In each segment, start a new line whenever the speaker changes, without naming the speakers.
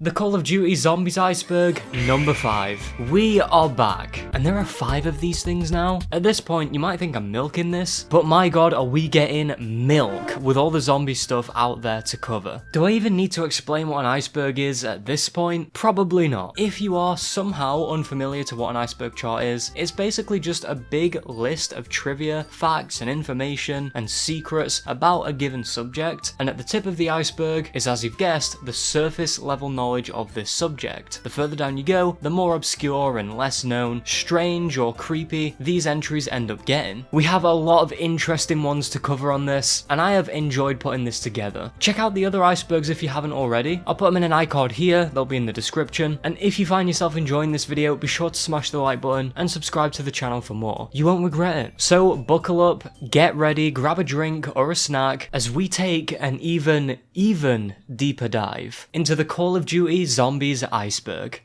The Call of Duty Zombies Iceberg, number 5. We are back, and there are 5 of these things now. At this point, you might think I'm milking this, but my god, are we getting milk with all the zombie stuff out there to cover. Do I even need to explain what an iceberg is at this point? Probably not. If you are somehow unfamiliar to what an iceberg chart is, it's basically just a big list of trivia, facts, and information, and secrets about a given subject, and at the tip of the iceberg is, as you've guessed, the surface level knowledge of this subject. The further down you go, the more obscure and less known, strange or creepy these entries end up getting. We have a lot of interesting ones to cover on this, and I have enjoyed putting this together. Check out the other icebergs if you haven't already. I'll put them in an iCard here, they'll be in the description, and if you find yourself enjoying this video, be sure to smash the like button and subscribe to the channel for more. You won't regret it. So buckle up, get ready, grab a drink or a snack as we take an even deeper dive into the Call of Duty Zombies Iceberg.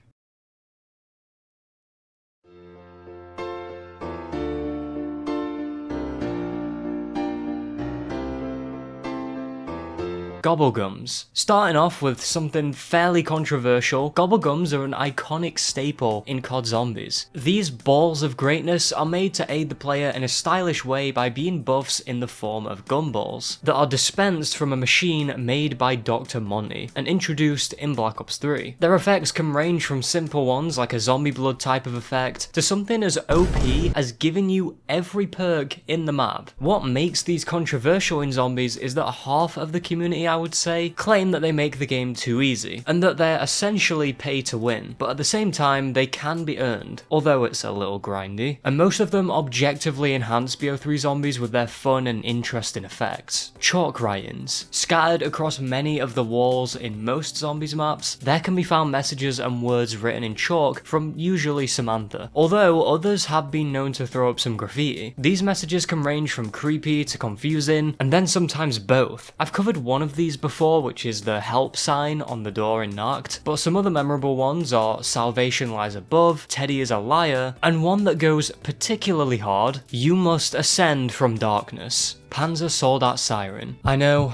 Gobblegums. Starting off with something fairly controversial, gobblegums are an iconic staple in COD Zombies. These balls of greatness are made to aid the player in a stylish way by being buffs in the form of gumballs that are dispensed from a machine made by Dr. Monty and introduced in Black Ops 3. Their effects can range from simple ones like a zombie blood type of effect to something as OP as giving you every perk in the map. What makes these controversial in Zombies is that half of the community, I would say, claim that they make the game too easy, and that they're essentially pay to win, but at the same time they can be earned, although it's a little grindy, and most of them objectively enhance BO3 zombies with their fun and interesting effects. Chalk writings. Scattered across many of the walls in most zombies maps, there can be found messages and words written in chalk from usually Samantha, although others have been known to throw up some graffiti. These messages can range from creepy to confusing, and then sometimes both. I've covered one of these before, which is the help sign on the door in Narked, but some other memorable ones are Salvation lies above, Teddy is a liar, and one that goes particularly hard, you must ascend from darkness. Panzer Soldat Siren. I know,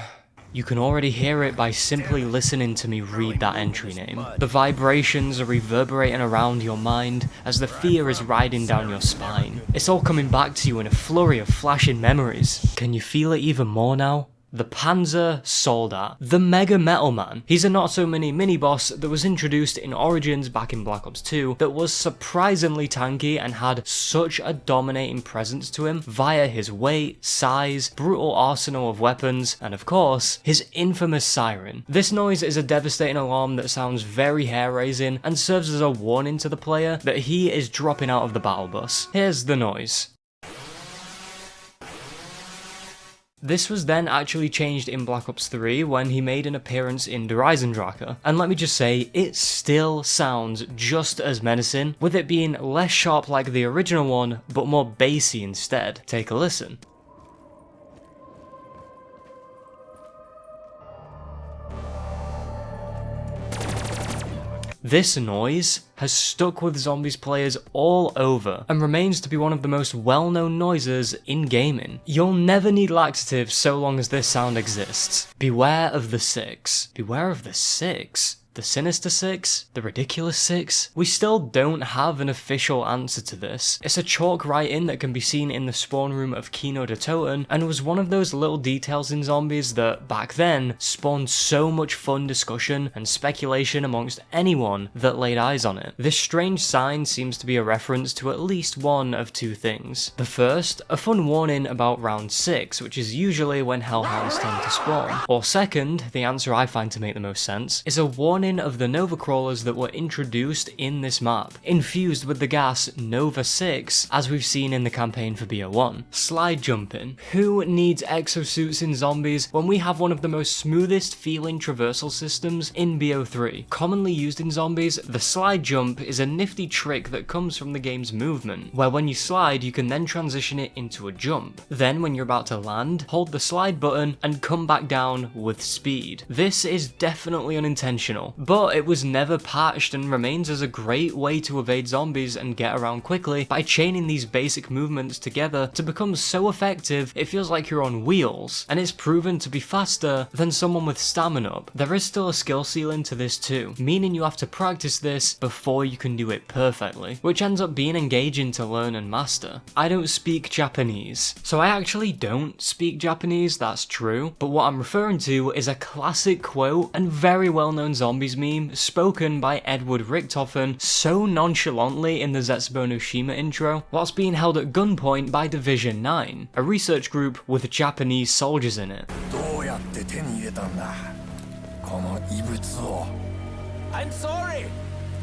you can already hear it by simply listening to me read that entry name. The vibrations are reverberating around your mind as the fear is riding down your spine. It's all coming back to you in a flurry of flashing memories. Can you feel it even more now? The Panzer Soldat, the Mega Metal Man. He's a not-so-mini mini-boss that was introduced in Origins back in Black Ops 2 that was surprisingly tanky and had such a dominating presence to him via his weight, size, brutal arsenal of weapons, and of course, his infamous siren. This noise is a devastating alarm that sounds very hair-raising and serves as a warning to the player that he is dropping out of the battle bus. Here's the noise. This was then actually changed in Black Ops 3 when he made an appearance in Dreisendrache, and let me just say, it still sounds just as menacing, with it being less sharp like the original one, but more bassy instead. Take a listen. This noise has stuck with Zombies players all over and remains to be one of the most well-known noises in gaming. You'll never need laxatives so long as this sound exists. Beware of the Six. Beware of the Six? The Sinister Six? The Ridiculous Six? We still don't have an official answer to this. It's a chalk writing that can be seen in the spawn room of Kino de Toten, and was one of those little details in Zombies that, back then, spawned so much fun discussion and speculation amongst anyone that laid eyes on it. This strange sign seems to be a reference to at least one of two things. The first, a fun warning about round 6, which is usually when hellhounds tend to spawn. Or second, the answer I find to make the most sense, is a warning of the Nova crawlers that were introduced in this map, infused with the gas Nova 6, as we've seen in the campaign for BO1. Slide jumping. Who needs exosuits in Zombies when we have one of the most smoothest feeling traversal systems in BO3? Commonly used in Zombies, the slide jump is a nifty trick that comes from the game's movement, where when you slide you can then transition it into a jump. Then when you're about to land, hold the slide button and come back down with speed. This is definitely unintentional, now, but it was never patched and remains as a great way to evade zombies and get around quickly by chaining these basic movements together to become so effective it feels like you're on wheels, and it's proven to be faster than someone with stamina up. There is still a skill ceiling to this too, meaning you have to practice this before you can do it perfectly, which ends up being engaging to learn and master. I don't speak Japanese, so I actually don't speak Japanese, that's true, but what I'm referring to is a classic quote and very well known zombies meme spoken by Edward Richtofen so nonchalantly in the Zetsubo no Shima intro, whilst being held at gunpoint by Division 9, a research group with Japanese soldiers in it.
I'm sorry,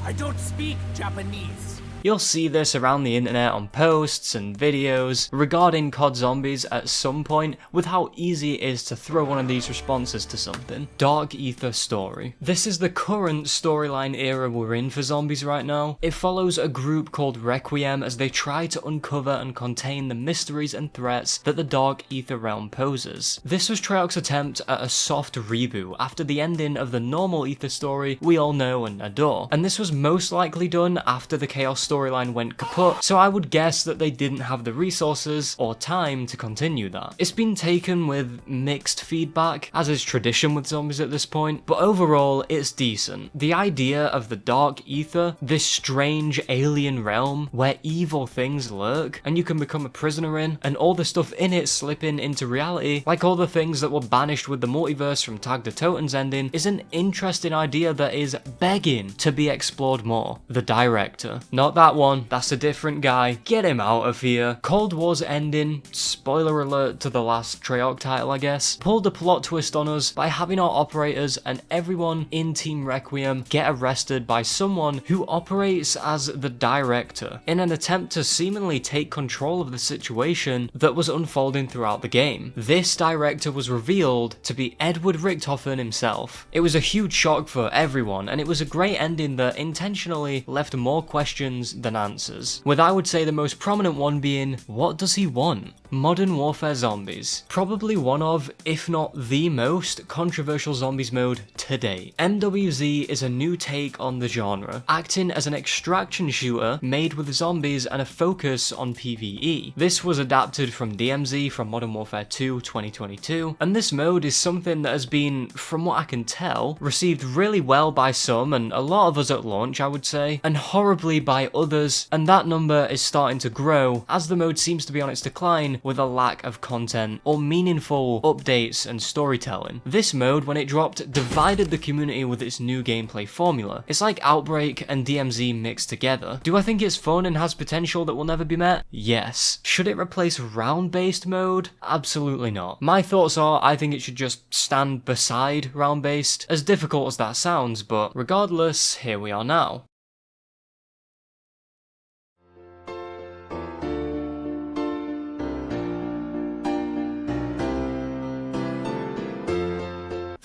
I don't speak Japanese.
You'll see this around the internet on posts and videos regarding COD Zombies at some point with how easy it is to throw one of these responses to something. Dark Aether story. This is the current storyline era we're in for zombies right now. It follows a group called Requiem as they try to uncover and contain the mysteries and threats that the Dark Aether realm poses. This was Treyarch's attempt at a soft reboot after the ending of the normal Aether story we all know and adore, and this was most likely done after the Chaos storyline went kaput, so I would guess that they didn't have the resources or time to continue that. It's been taken with mixed feedback, as is tradition with zombies at this point, but overall it's decent. The idea of the Dark Aether, this strange alien realm where evil things lurk and you can become a prisoner in, and all the stuff in it slipping into reality, like all the things that were banished with the multiverse from Tag the Toten's ending, is an interesting idea that is begging to be explored more. The director. Not that one, that's a different guy. Get him out of here. Cold War's ending, spoiler alert to the last Treyarch title I guess, pulled a plot twist on us by having our operators and everyone in Team Requiem get arrested by someone who operates as the director in an attempt to seemingly take control of the situation that was unfolding throughout the game. This director was revealed to be Edward Richtofen himself. It was a huge shock for everyone, and it was a great ending that intentionally left more questions than answers, with I would say the most prominent one being, what does he want? Modern Warfare Zombies. Probably one of, if not the most, controversial zombies mode to date. MWZ is a new take on the genre, acting as an extraction shooter made with zombies and a focus on PvE. This was adapted from DMZ from Modern Warfare 2 2022, and this mode is something that has been, from what I can tell, received really well by some and a lot of us at launch I would say, and horribly by others, and that number is starting to grow as the mode seems to be on its decline with a lack of content or meaningful updates and storytelling. This mode, when it dropped, divided the community with its new gameplay formula. It's like Outbreak and DMZ mixed together. Do I think it's fun and has potential that will never be met? Yes. Should it replace round-based mode? Absolutely not. My thoughts are, I think it should just stand beside round-based, as difficult as that sounds, but regardless, here we are now.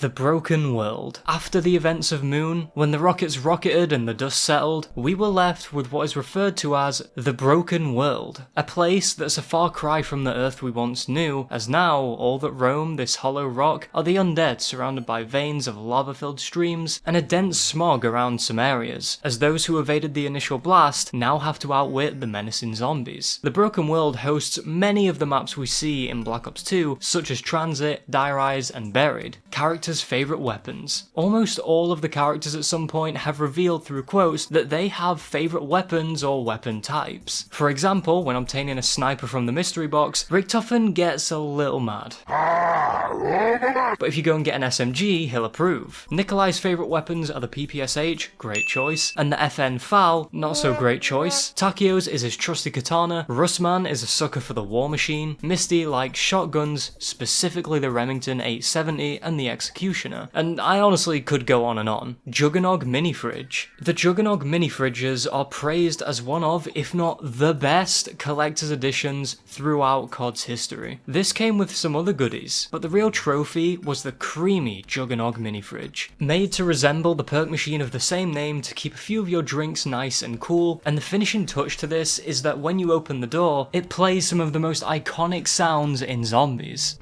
The Broken World. After the events of Moon, when the rockets rocketed and the dust settled, we were left with what is referred to as the Broken World, a place that's a far cry from the Earth we once knew, as now all that roam this hollow rock are the undead surrounded by veins of lava-filled streams and a dense smog around some areas, as those who evaded the initial blast now have to outwit the menacing zombies. The Broken World hosts many of the maps we see in Black Ops 2, such as Transit, Die Rise, and Buried. Characters' favourite weapons. Almost all of the characters at some point have revealed through quotes that they have favourite weapons or weapon types. For example, when obtaining a sniper from the mystery box, Richtofen gets a little mad. But if you go and get an SMG, he'll approve. Nikolai's favourite weapons are the PPSH, great choice, and the FN FAL, not so great choice. Takio's is his trusty katana, Russman is a sucker for the war machine, Misty likes shotguns, specifically the Remington 870 and the Executioner, and I honestly could go on and on. Juggernog Mini Fridge. The Juggernog Mini Fridges are praised as one of, if not the best, collector's editions throughout COD's history. This came with some other goodies, but the real trophy was the creamy Juggernog Mini Fridge. Made to resemble the Perk machine of the same name to keep a few of your drinks nice and cool, and the finishing touch to this is that when you open the door, it plays some of the most iconic sounds in zombies.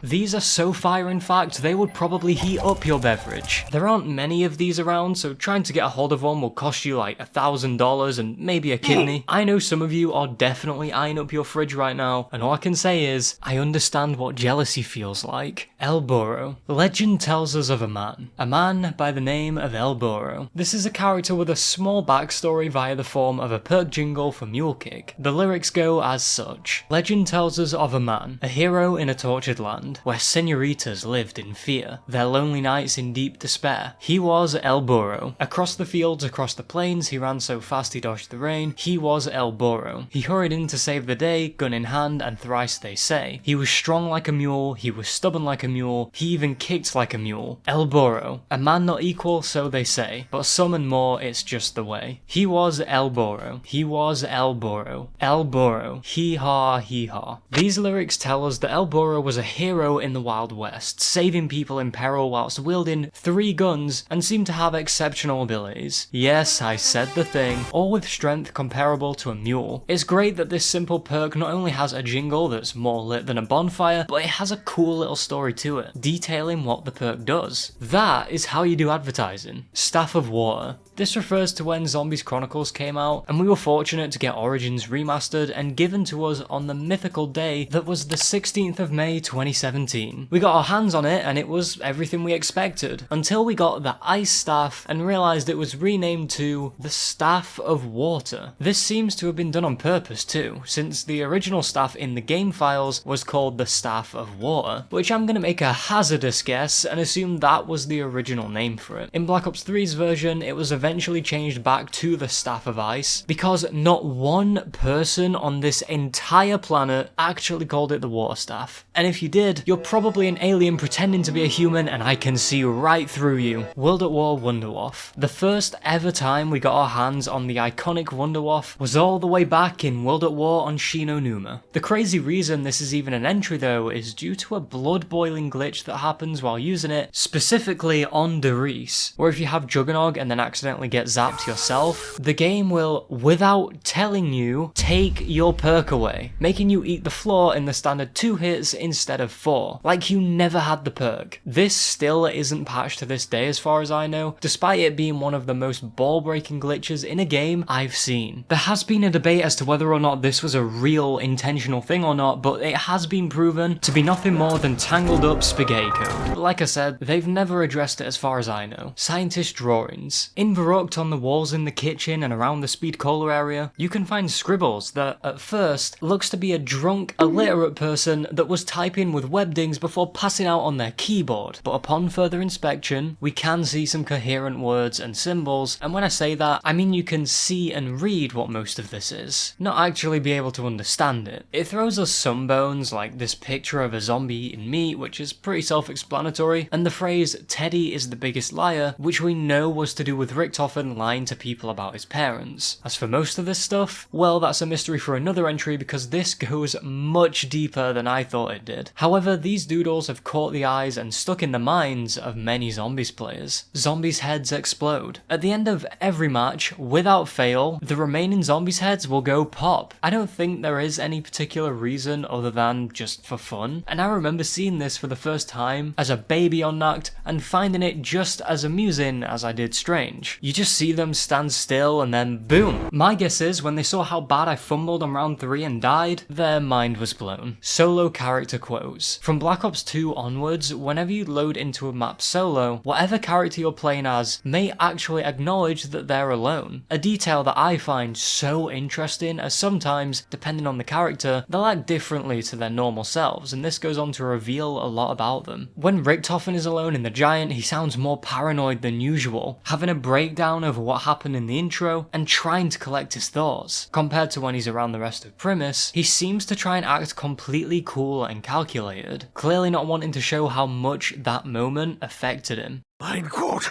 These are so fire, in fact, they would probably heat up your beverage. There aren't many of these around, so trying to get a hold of one will cost you like $1,000 and maybe a kidney. I know some of you are definitely eyeing up your fridge right now, and all I can say is, I understand what jealousy feels like. Elboro. Legend tells us of a man by the name of Elboro. This is a character with a small backstory via the form of a perk jingle for Mule Kick. The lyrics go as such. Legend tells us of a man, a hero in a tortured land, where senoritas lived in fear, their lonely nights in deep despair. He was Elboro. Across the fields, across the plains, he ran so fast he dodged the rain. He was Elboro. He hurried in to save the day, gun in hand, and thrice they say. He was strong like a mule, he was stubborn like a mule, he even kicked like a mule. Elboro. A man not equal, so they say, but some and more, it's just the way. He was Elboro. He was Elboro. Elboro. Hee-haw, hee-haw. These lyrics tell us that Elboro was a hero in the Wild West, saving people in peril whilst wielding 3 guns and seemed to have exceptional abilities. Yes, I said the thing, all with strength comparable to a mule. It's great that this simple perk not only has a jingle that's more lit than a bonfire, but it has a cool little story to it, detailing what the perk does. That is how you do advertising. Staff of Water. This refers to when Zombies Chronicles came out, and we were fortunate to get Origins remastered and given to us on the mythical day that was the 16th of May 2017. We got our hands on it and it was everything we expected, until we got the Ice Staff and realised it was renamed to the Staff of Water. This seems to have been done on purpose too, since the original staff in the game files was called the Staff of Water, which I'm gonna make a hazardous guess and assume that was the original name for it. In Black Ops 3's version, it was eventually changed back to the Staff of Ice, because not one person on this entire planet actually called it the Water Staff. And if you did, you're probably an alien pretending to be a human and I can see right through you. World at War Wunderwaffe. The first ever time we got our hands on the iconic Wunderwaffe was all the way back in World at War on Shino Numa. The crazy reason this is even an entry though is due to a blood boiling glitch that happens while using it, specifically on Derice, where if you have Juggernog and then accidentally get zapped yourself, the game will, without telling you, take your perk away, making you eat the floor in the standard 2 hits instead of 4, like you never had the perk. This still isn't patched to this day as far as I know, despite it being one of the most ball-breaking glitches in a game I've seen. There has been a debate as to whether or not this was a real intentional thing or not, but it has been proven to be nothing more than tangled up spaghetti code. But like I said, they've never addressed it as far as I know. Scientist drawings. In Verruckt, on the walls in the kitchen and around the Speed Cola area, you can find scribbles that, at first, looks to be a drunk, illiterate person that was typing with webdings before passing out on their keyboard. But upon further inspection, we can see some coherent words and symbols, and when I say that, I mean you can see and read what most of this is, not actually be able to understand it. It throws us some bones, like this picture of a zombie eating meat, which is pretty self-explanatory, and the phrase Teddy is the biggest liar, which we know was to do with Richtofen lying to people about his parents. As for most of this stuff, well, that's a mystery for another entry because this goes much deeper than I thought it did. However, these doodles have caught the eyes and stuck in the minds of many Zombies players. Zombies' heads explode. At the end of every match, without fail, the remaining Zombies' heads will go pop. I don't think there is any particular reason other than just for fun, and I remember seeing this for the first time as a baby on Nacht and finding it just as amusing as I did Strange. You just see them stand still and then boom. My guess is when they saw how bad I fumbled on round 3 and died, their mind was blown. Solo character quotes. From Black Ops 2 onwards, whenever you load into a map solo, whatever character you're playing as may actually acknowledge that they're alone. A detail that I find so interesting, as sometimes, depending on the character, they'll act differently to their normal selves, and this goes on to reveal a lot about them. When Richtofen is alone in the Giant, he sounds more paranoid than usual, having a breakdown over what happened in the intro and trying to collect his thoughts. Compared to when he's around the rest of Primus, he seems to try and act completely cool and calculated, clearly not wanting to show how much that moment affected him.
Mein Gott,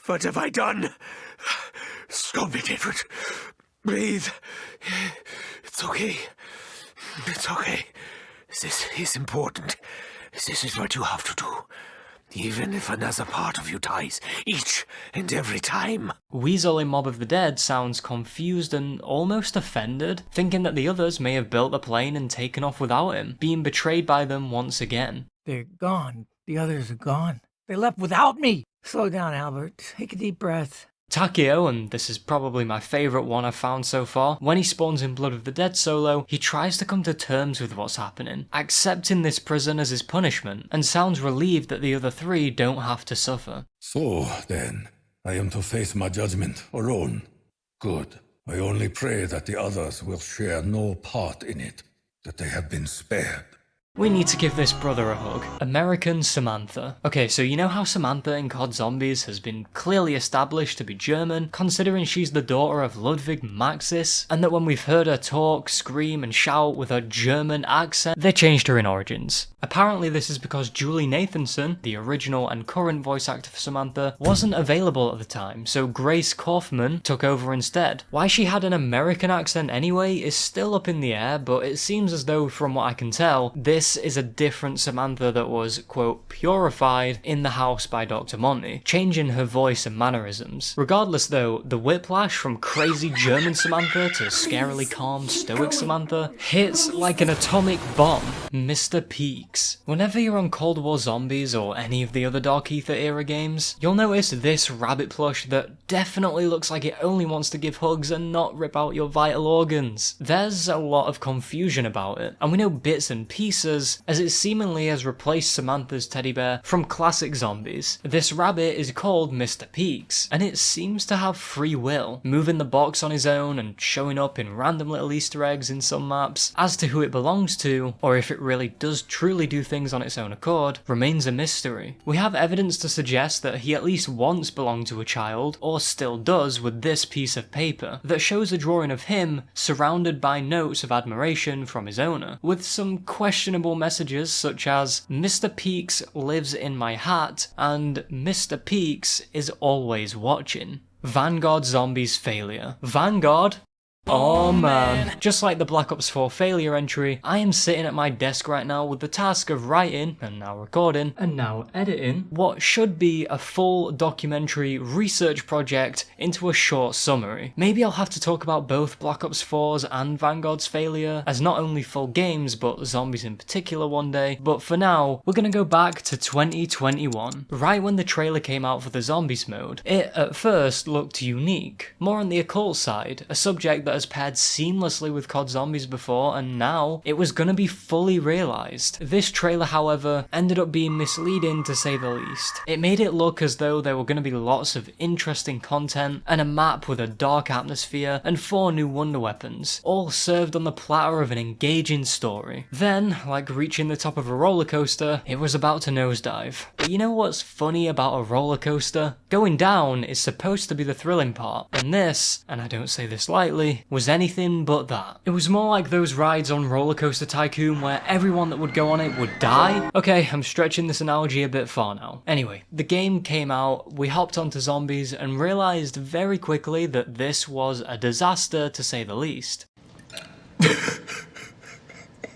what have I done? Stop it, Edward. Breathe. It's okay. It's okay. This is important. This is what you have to do. Even if another part of you dies, each and every time.
Weasel in Mob of the Dead sounds confused and almost offended, thinking that the others may have built the plane and taken off without him, being betrayed by them once again.
They're gone. The others are gone. They left without me. Slow down, Albert. Take a deep breath.
Takeo, and this is probably my favourite one I've found so far, when he spawns in Blood of the Dead solo, he tries to come to terms with what's happening, accepting this prison as his punishment, and sounds relieved that the other three don't have to suffer.
So, then, I am to face my judgment alone. Good. I only pray that the others will share no part in it, that they have been spared.
We need to give this brother a hug. American Samantha. Okay, so you know how Samantha in COD Zombies has been clearly established to be German, considering she's the daughter of Ludwig Maxis, and that when we've heard her talk, scream, and shout with her German accent, they changed her in Origins. Apparently this is because Julie Nathanson, the original and current voice actor for Samantha, wasn't available at the time, so Grace Kaufman took over instead. Why she had an American accent anyway is still up in the air, but it seems as though, from what I can tell, this is a different Samantha that was, quote, purified in the house by Dr. Monty, changing her voice and mannerisms. Regardless though, the whiplash from crazy German Samantha to scarily calm stoic Samantha hits like an atomic bomb. Mr. Peaks. Whenever you're on Cold War Zombies or any of the other Dark Aether era games, you'll notice this rabbit plush that definitely looks like it only wants to give hugs and not rip out your vital organs. There's a lot of confusion about it, and we know bits and pieces as it seemingly has replaced Samantha's teddy bear from classic zombies. This rabbit is called Mr. Peaks, and it seems to have free will, moving the box on his own and showing up in random little Easter eggs in some maps. As to who it belongs to, or if it really does truly do things on its own accord, remains a mystery. We have evidence to suggest that he at least once belonged to a child, or still does with this piece of paper, that shows a drawing of him surrounded by notes of admiration from his owner, with some questionable messages such as Mr. Peaks lives in my hat and Mr. Peaks is always watching. Vanguard Zombies failure. Vanguard? Oh man. Just like the Black Ops 4 failure entry, I am sitting at my desk right now with the task of writing, and now recording, and now editing, what should be a full documentary research project into a short summary. Maybe I'll have to talk about both Black Ops 4's and Vanguard's failure, as not only full games, but zombies in particular one day, but for now, we're gonna go back to 2021, right when the trailer came out for the Zombies mode. It, at first, looked unique, more on the occult side, a subject that has paired seamlessly with COD Zombies before, and now it was gonna be fully realised. This trailer, however, ended up being misleading to say the least. It made it look as though there were gonna be lots of interesting content, and a map with a dark atmosphere, and 4 new wonder weapons, all served on the platter of an engaging story. Then, like reaching the top of a roller coaster, it was about to nosedive. But you know what's funny about a roller coaster? Going down is supposed to be the thrilling part, and this, and I don't say this lightly, was anything but that. It was more like those rides on Roller Coaster Tycoon where everyone that would go on it would die. Okay, I'm stretching this analogy a bit far now. Anyway, the game came out, we hopped onto Zombies and realised very quickly that this was a disaster to say the least.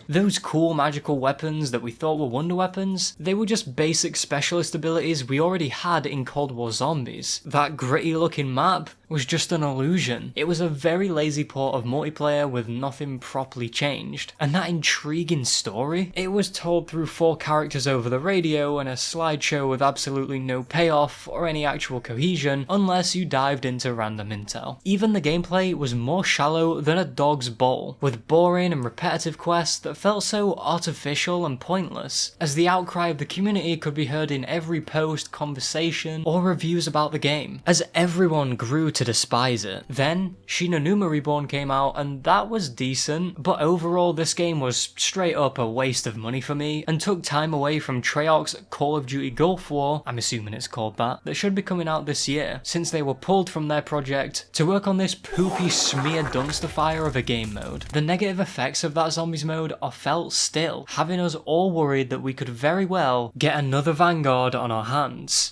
Those cool magical weapons that we thought were wonder weapons, they were just basic specialist abilities we already had in Cold War Zombies. That gritty looking map was just an illusion. It was a very lazy port of multiplayer with nothing properly changed. And that intriguing story? It was told through 4 characters over the radio and a slideshow with absolutely no payoff or any actual cohesion unless you dived into random intel. Even the gameplay was more shallow than a dog's bowl, with boring and repetitive quests that felt so artificial and pointless, as the outcry of the community could be heard in every post, conversation, or reviews about the game, as everyone grew to despise it. Then, Shin Onuma Reborn came out, and that was decent, but overall this game was straight up a waste of money for me, and took time away from Treyarch's Call of Duty Gulf War, I'm assuming it's called that should be coming out this year, since they were pulled from their project to work on this poopy smear dumpster fire of a game mode. The negative effects of that Zombies mode are felt still, having us all worried that we could very well get another Vanguard on our hands.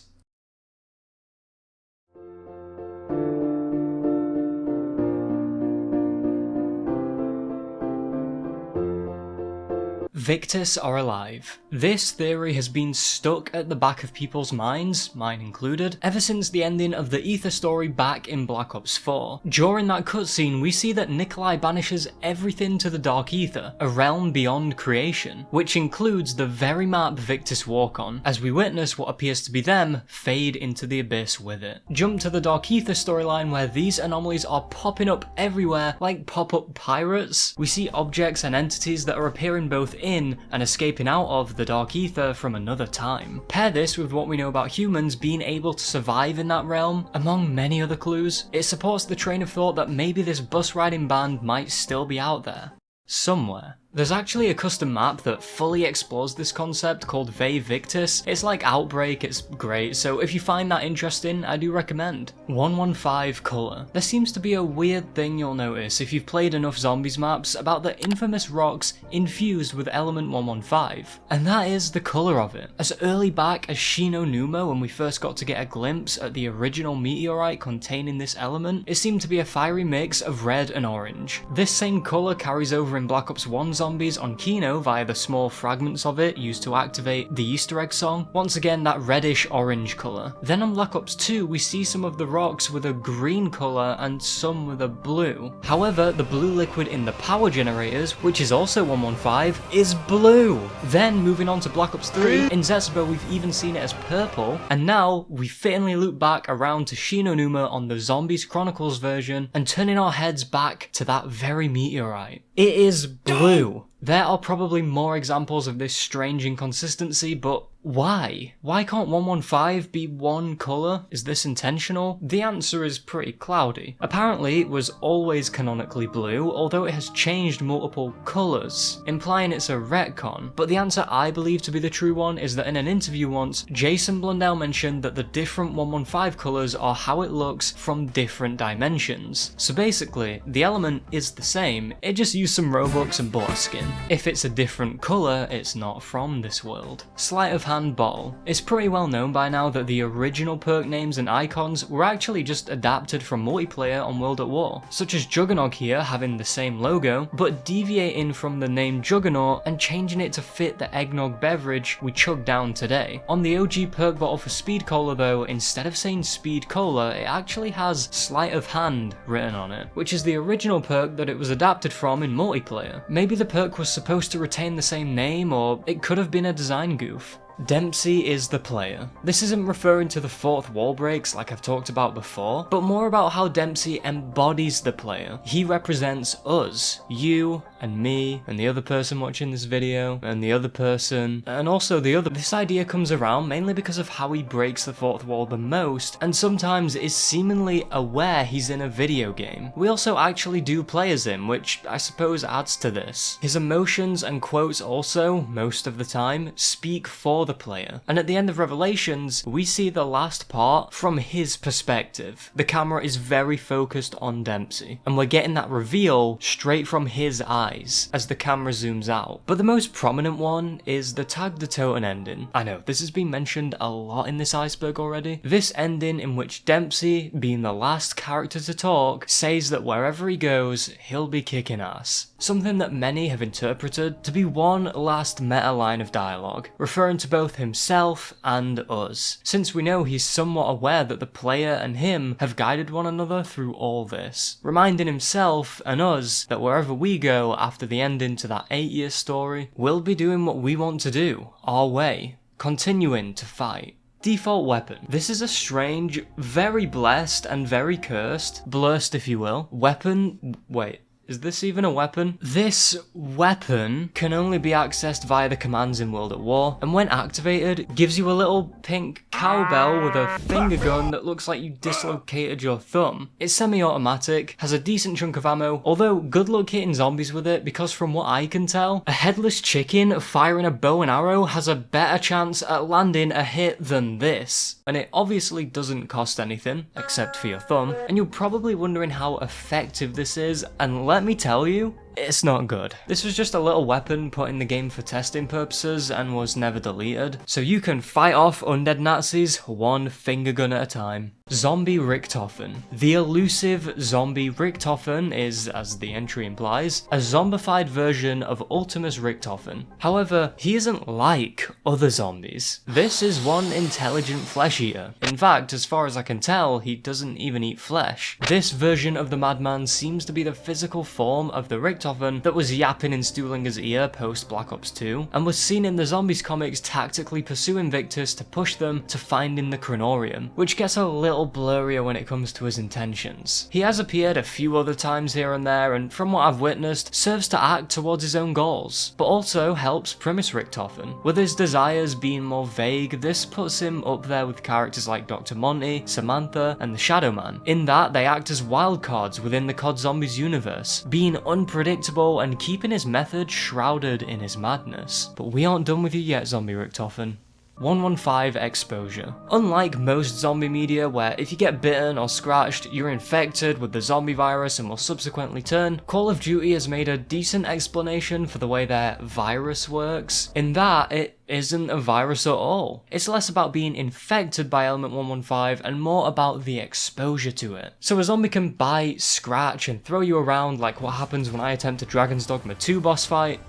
Victus are alive. This theory has been stuck at the back of people's minds, mine included, ever since the ending of the Aether story back in Black Ops 4. During that cutscene, we see that Nikolai banishes everything to the Dark Aether, a realm beyond creation, which includes the very map Victus walk on, as we witness what appears to be them fade into the abyss with it. Jump to the Dark Aether storyline where these anomalies are popping up everywhere like pop-up pirates. We see objects and entities that are appearing both in and escaping out of the Dark Aether from another time. Pair this with what we know about humans being able to survive in that realm, among many other clues, it supports the train of thought that maybe this bus riding band might still be out there. Somewhere. There's actually a custom map that fully explores this concept called Ve Victus. It's like Outbreak, it's great, so if you find that interesting, I do recommend. 115 colour. There seems to be a weird thing you'll notice if you've played enough zombies maps about the infamous rocks infused with element 115, and that is the colour of it. As early back as Shino Numo, when we first got to get a glimpse at the original meteorite containing this element, it seemed to be a fiery mix of red and orange. This same colour carries over in Black Ops 1 zombies on Kino via the small fragments of it used to activate the Easter egg song, once again that reddish orange colour. Then on Black Ops 2 we see some of the rocks with a green colour and some with a blue. However, the blue liquid in the power generators, which is also 115, is blue. Then moving on to Black Ops 3, in Zetsubo we've even seen it as purple, and now we fittingly loop back around to Shinonuma on the Zombies Chronicles version and turning our heads back to that very meteorite. It is blue. There are probably more examples of this strange inconsistency, but why? Why can't 115 be one colour? Is this intentional? The answer is pretty cloudy. Apparently it was always canonically blue, although it has changed multiple colours, implying it's a retcon. But the answer I believe to be the true one is that in an interview once, Jason Blundell mentioned that the different 115 colours are how it looks from different dimensions. So basically, the element is the same, it just used some Robux and bought a skin. If it's a different colour, it's not from this world. Sleight of hand bottle. It's pretty well known by now that the original perk names and icons were actually just adapted from multiplayer on World at War, such as Juggernog here having the same logo, but deviating from the name Juggernaut and changing it to fit the eggnog beverage we chug down today. On the OG perk bottle for Speed Cola though, instead of saying Speed Cola, it actually has Sleight of Hand written on it, which is the original perk that it was adapted from in multiplayer. Maybe the perk was supposed to retain the same name, or it could have been a design goof. Dempsey is the player. This isn't referring to the fourth wall breaks like I've talked about before, but more about how Dempsey embodies the player. He represents us, you and me and the other person watching this video and the other person and also the other. This idea comes around mainly because of how he breaks the fourth wall the most and sometimes is seemingly aware he's in a video game. We also actually do play as him, which I suppose adds to this. His emotions and quotes also, most of the time, speak for the player. And at the end of Revelations, we see the last part from his perspective. The camera is very focused on Dempsey, and we're getting that reveal straight from his eyes as the camera zooms out. But the most prominent one is the Tag the Toten ending. I know, this has been mentioned a lot in this Iceberg already. This ending in which Dempsey, being the last character to talk, says that wherever he goes, he'll be kicking ass. Something that many have interpreted to be one last meta line of dialogue, referring to both himself and us, since we know he's somewhat aware that the player and him have guided one another through all this, reminding himself and us that wherever we go after the ending to that 8-year story, we'll be doing what we want to do, our way, continuing to fight. Default weapon. This is a strange, very blessed and very cursed, blessed if you will, weapon. Wait. Is this even a weapon? This weapon can only be accessed via the commands in World at War, and when activated, gives you a little pink cowbell with a finger gun that looks like you dislocated your thumb. It's semi-automatic, has a decent chunk of ammo, although good luck hitting zombies with it because from what I can tell, a headless chicken firing a bow and arrow has a better chance at landing a hit than this. And it obviously doesn't cost anything, except for your thumb, and you're probably wondering how effective this is, and let me tell you, it's not good. This was just a little weapon put in the game for testing purposes and was never deleted, so you can fight off undead Nazis one finger gun at a time. Zombie Richtofen. The elusive zombie Richtofen is, as the entry implies, a zombified version of Ultimus Richtofen. However, he isn't like other zombies. This is one intelligent flesh eater. In fact, as far as I can tell, he doesn't even eat flesh. This version of the madman seems to be the physical form of the Richtofen that was yapping in Stuhlinger's ear post Black Ops 2, and was seen in the Zombies comics tactically pursuing Victus to push them to finding the Chronorium, which gets a little blurrier when it comes to his intentions. He has appeared a few other times here and there, and from what I've witnessed, serves to act towards his own goals, but also helps Primus Richtofen. With his desires being more vague, this puts him up there with characters like Dr. Monty, Samantha, and the Shadow Man, in that they act as wildcards within the COD Zombies universe, being unpredictable and keeping his method shrouded in his madness. But we aren't done with you yet, Zombie Richtofen. 115 Exposure. Unlike most zombie media where if you get bitten or scratched, you're infected with the zombie virus and will subsequently turn, Call of Duty has made a decent explanation for the way their virus works, in that it isn't a virus at all. It's less about being infected by Element 115 and more about the exposure to it. So a zombie can bite, scratch, and throw you around like what happens when I attempt a Dragon's Dogma 2 boss fight,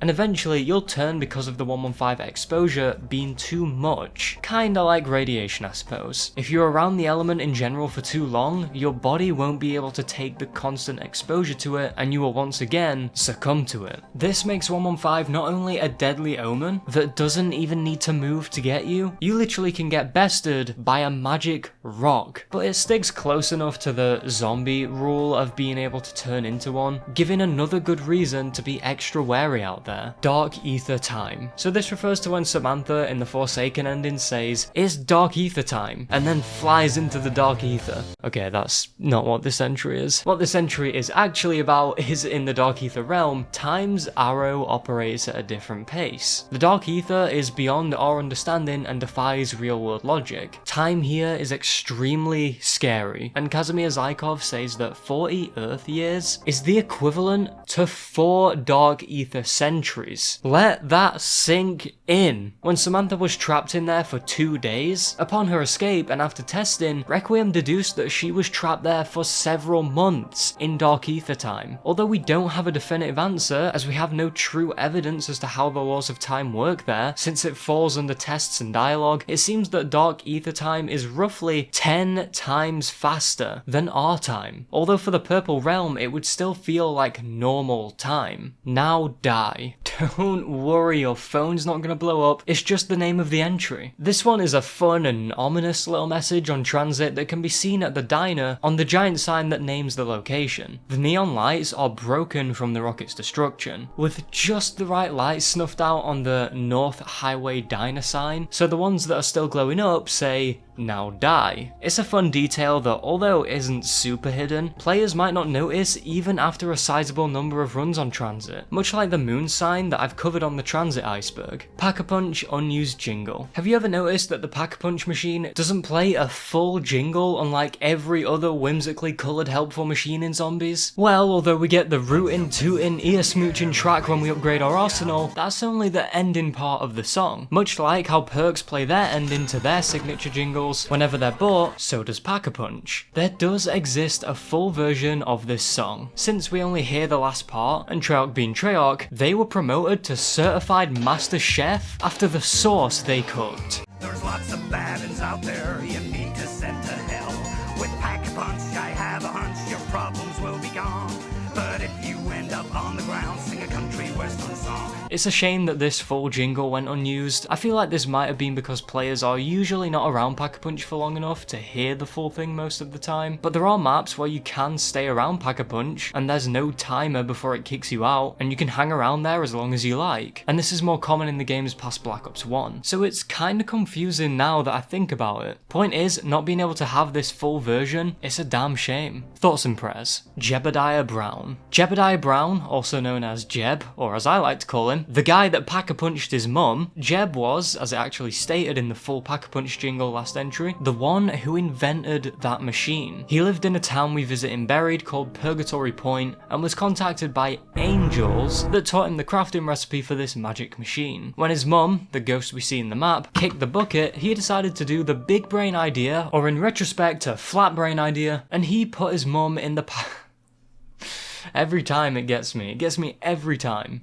and eventually you'll turn because of the 115 exposure being too much. Kinda like radiation, I suppose. If you're around the element in general for too long, your body won't be able to take the constant exposure to it, and you will once again succumb to it. This makes 115 not only a deadly omen that doesn't even need to move to get you, you literally can get bested by a magic rock, but it sticks close enough to the zombie rule of being able to turn into one, giving another good reason to be extra wary out there. Dark Aether time. So this refers to when Samantha in the Forsaken ending says, "It's Dark Aether time," and then flies into the Dark Aether. Okay, that's not what this entry is. What this entry is actually about is, in the Dark Aether realm, time's arrow operates at a different pace. The Dark Aether is beyond our understanding and defies real-world logic. Time here is extremely scary, and Kazimir Zykov says that 40 Earth years is the equivalent to 4 Dark Aether centuries. Let that sink in. When Samantha was trapped in there for 2 days, upon her escape and after testing, Requiem deduced that she was trapped there for several months in Dark Aether time. Although we don't have a definitive answer, as we have no true evidence as to how the laws of time work there, since it falls under tests and dialogue, it seems that Dark Aether time is roughly 10 times faster than our time. Although for the Purple Realm, it would still feel like normal time. Now die. Don't worry, your phone's not gonna blow up, it's just the name of the entry. This one is a fun and ominous little message on transit that can be seen at the diner on the giant sign that names the location. The neon lights are broken from the rocket's destruction, with just the right light snuffed out on the North Highway Diner sign, so the ones that are still glowing up say, "Now die." It's a fun detail that, although it isn't super hidden, players might not notice even after a sizable number of runs on transit, much like the moon sign that I've covered on the transit iceberg. Pack-a-Punch unused jingle. Have you ever noticed that the Pack-a-Punch machine doesn't play a full jingle unlike every other whimsically coloured helpful machine in Zombies? Well, although we get the rootin', tootin', ear-smooching track when we upgrade our arsenal, that's only the ending part of the song. Much like how Perks play their ending to their signature jingle whenever they're bought, so does Pack-a-Punch. There does exist a full version of this song. Since we only hear the last part, and Treyarch being Treyarch, they were promoted to Certified Master Chef after the sauce they cooked.
There's lots of bad uns out there you need to send to hell. With Pack-a-Punch, I have a hunch your problems will be gone. But if you end up on the ground, sing a country western song.
It's a shame that this full jingle went unused. I feel like this might have been because players are usually not around Pack-a-Punch for long enough to hear the full thing most of the time, but there are maps where you can stay around Pack-a-Punch and there's no timer before it kicks you out, and you can hang around there as long as you like. And this is more common in the games past Black Ops 1, so it's kinda confusing now that I think about it. Point is, not being able to have this full version, it's a damn shame. Thoughts and prayers. Jebediah Brown. Jebediah Brown, also known as Jeb, or as I like to call him, then, the guy that Pack-a-Punched his mum, Jeb was, as it actually stated in the full Pack-a-Punch jingle last entry, the one who invented that machine. He lived in a town we visit in Buried called Purgatory Point, and was contacted by angels that taught him the crafting recipe for this magic machine. When his mum, the ghost we see in the map, kicked the bucket, he decided to do the big brain idea, or in retrospect, a flat brain idea, and he put his mum in the Every time it gets me every time.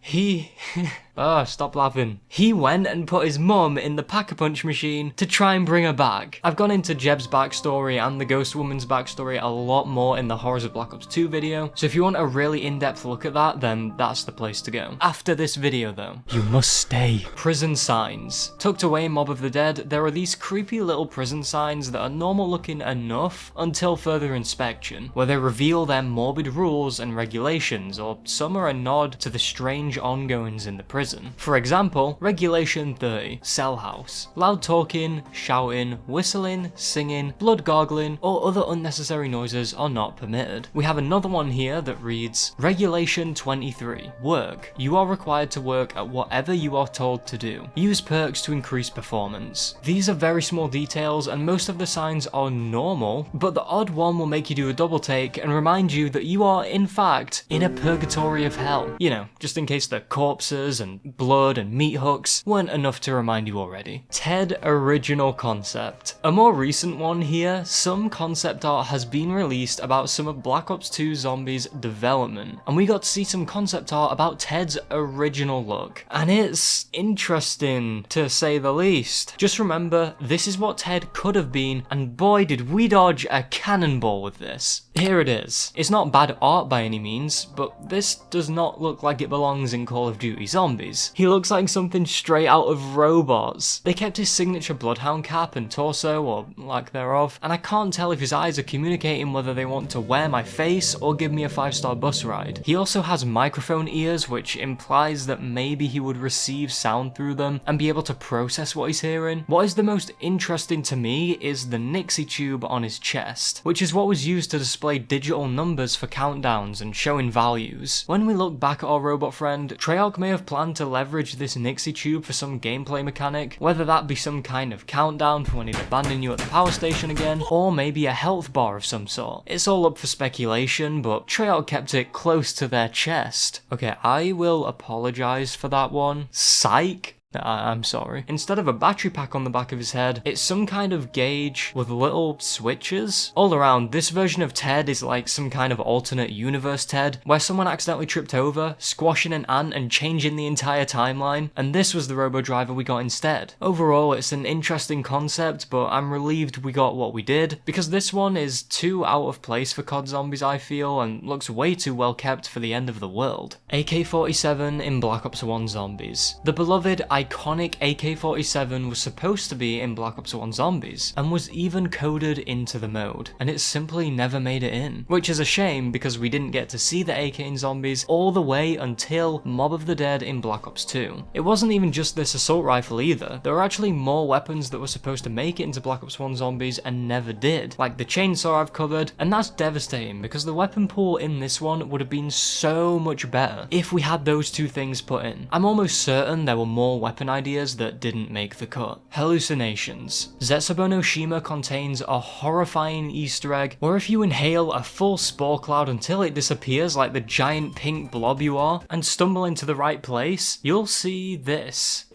Stop laughing. He went and put his mum in the Pack-a-Punch machine to try and bring her back. I've gone into Jeb's backstory and the ghost woman's backstory a lot more in the Horrors of Black Ops 2 video, so if you want a really in-depth look at that, then that's the place to go. After this video though, you must stay. Prison signs. Tucked away in Mob of the Dead, there are these creepy little prison signs that are normal looking enough until further inspection, where they reveal their morbid rules and regulations, or some are a nod to the strange ongoings in the prison. For example, Regulation 30, Cell House. Loud talking, shouting, whistling, singing, blood gargling, or other unnecessary noises are not permitted. We have another one here that reads, Regulation 23, Work. You are required to work at whatever you are told to do. Use perks to increase performance. These are very small details and most of the signs are normal, but the odd one will make you do a double take and remind you that you are, in fact, in a purgatory of hell. You know, just in case the corpses and blood and meat hooks weren't enough to remind you already. TED original concept. A more recent one here, some concept art has been released about some of Black Ops 2 Zombies development, and we got to see some concept art about Ted's original look. And it's interesting, to say the least. Just remember, this is what Ted could have been, and boy did we dodge a cannonball with this. Here it is. It's not bad art by any means, but this does not look like it belongs in Call of Duty Zombies. He looks like something straight out of Robots. They kept his signature bloodhound cap and torso, or lack thereof, and I can't tell if his eyes are communicating whether they want to wear my face or give me a 5-star bus ride. He also has microphone ears, which implies that maybe he would receive sound through them and be able to process what he's hearing. What is the most interesting to me is the Nixie tube on his chest, which is what was used to display digital numbers for countdowns and showing values. When we look back at our robot friend, Treyarch may have planned to leverage this Nixie tube for some gameplay mechanic, whether that be some kind of countdown for when he'd abandon you at the power station again, or maybe a health bar of some sort. It's all up for speculation, but Treyarch kept it close to their chest. Okay, I will apologise for that one. Psych. I'm sorry. Instead of a battery pack on the back of his head, it's some kind of gauge with little switches. All around, this version of Ted is like some kind of alternate universe Ted, where someone accidentally tripped over, squashing an ant and changing the entire timeline, and this was the robo driver we got instead. Overall, it's an interesting concept, but I'm relieved we got what we did, because this one is too out of place for COD Zombies, I feel, and looks way too well kept for the end of the world. AK-47 in Black Ops 1 Zombies. The beloved iconic AK-47 was supposed to be in Black Ops 1 Zombies, and was even coded into the mode, and it simply never made it in, which is a shame because we didn't get to see the AK in Zombies all the way until Mob of the Dead in Black Ops 2. It wasn't even just this assault rifle either, there were actually more weapons that were supposed to make it into Black Ops 1 Zombies and never did, like the chainsaw I've covered, and that's devastating because the weapon pool in this one would have been so much better if we had those two things put in. I'm almost certain there were more weapon ideas that didn't make the cut. Hallucinations. Zetsubo no Shima contains a horrifying Easter egg where if you inhale a full spore cloud until it disappears like the giant pink blob you are, and stumble into the right place, you'll see this.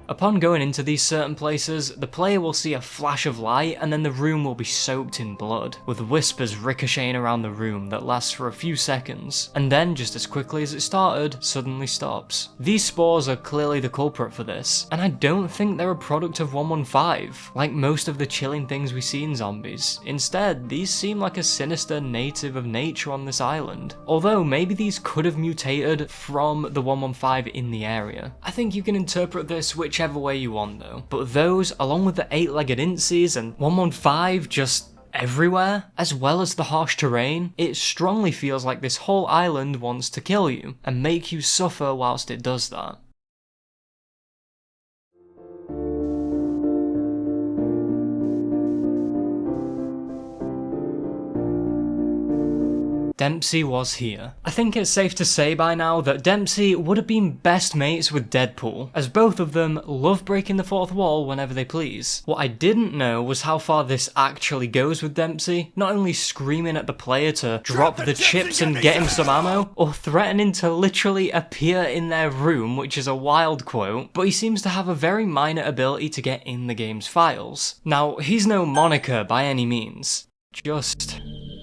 Upon going into these certain places, the player will see a flash of light and then the room will be soaked in blood, with whispers ricocheting around the room that lasts for a few seconds, and then just as quickly as it started, suddenly stops. These spores are clearly the culprit for this, and I don't think they're a product of 115, like most of the chilling things we see in Zombies. Instead, these seem like a sinister native of nature on this island, although maybe these could have mutated from the 115 in the area. I think you can interpret this whichever way you want though, but those, along with the 8-legged incies and 115, just everywhere, as well as the harsh terrain, it strongly feels like this whole island wants to kill you and make you suffer whilst it does that. Dempsey was here. I think it's safe to say by now that Dempsey would have been best mates with Deadpool, as both of them love breaking the fourth wall whenever they please. What I didn't know was how far this actually goes with Dempsey, not only screaming at the player to drop the chips and get him some ammo, or threatening to literally appear in their room, which is a wild quote, but he seems to have a very minor ability to get in the game's files. Now, he's no Monica by any means, just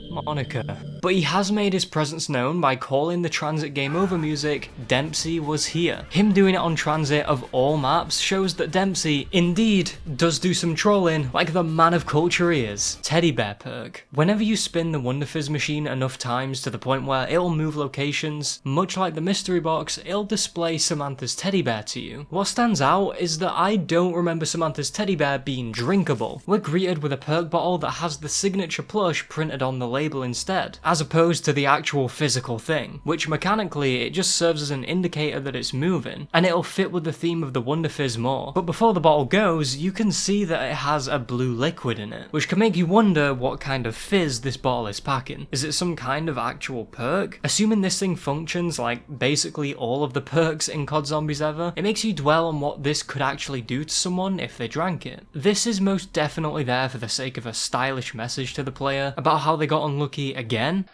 Monica. But he has made his presence known by calling the Transit Game Over music Dempsey Was Here. Him doing it on Transit of all maps shows that Dempsey indeed does do some trolling like the man of culture he is. Teddy Bear Perk. Whenever you spin the Wonder Fizz machine enough times to the point where it'll move locations, much like the mystery box, it'll display Samantha's teddy bear to you. What stands out is that I don't remember Samantha's teddy bear being drinkable. We're greeted with a perk bottle that has the signature plush printed on the label instead, as opposed to the actual physical thing, which mechanically it just serves as an indicator that it's moving, and it'll fit with the theme of the Wonder Fizz more. But before the bottle goes, you can see that it has a blue liquid in it, which can make you wonder what kind of fizz this bottle is packing. Is it some kind of actual perk? Assuming this thing functions like basically all of the perks in COD Zombies ever, it makes you dwell on what this could actually do to someone if they drank it. This is most definitely there for the sake of a stylish message to the player about how they got unlucky again.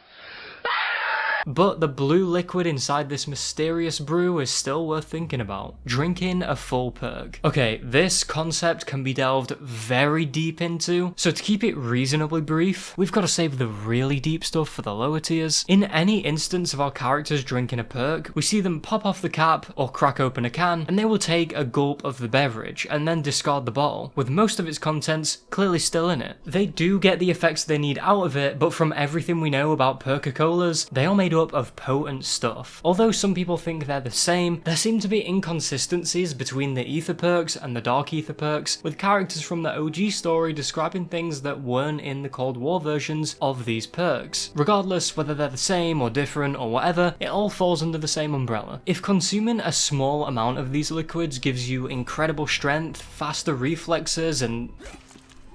But the blue liquid inside this mysterious brew is still worth thinking about. Drinking a full perk. Okay, this concept can be delved very deep into, so to keep it reasonably brief, we've got to save the really deep stuff for the lower tiers. In any instance of our characters drinking a perk, we see them pop off the cap or crack open a can, and they will take a gulp of the beverage and then discard the bottle, with most of its contents clearly still in it. They do get the effects they need out of it, but from everything we know about Perk-a-Colas, they are made up of potent stuff. Although some people think they're the same, there seem to be inconsistencies between the Aether perks and the Dark Aether perks, with characters from the OG story describing things that weren't in the Cold War versions of these perks. Regardless whether they're the same or different or whatever, it all falls under the same umbrella. If consuming a small amount of these liquids gives you incredible strength, faster reflexes, and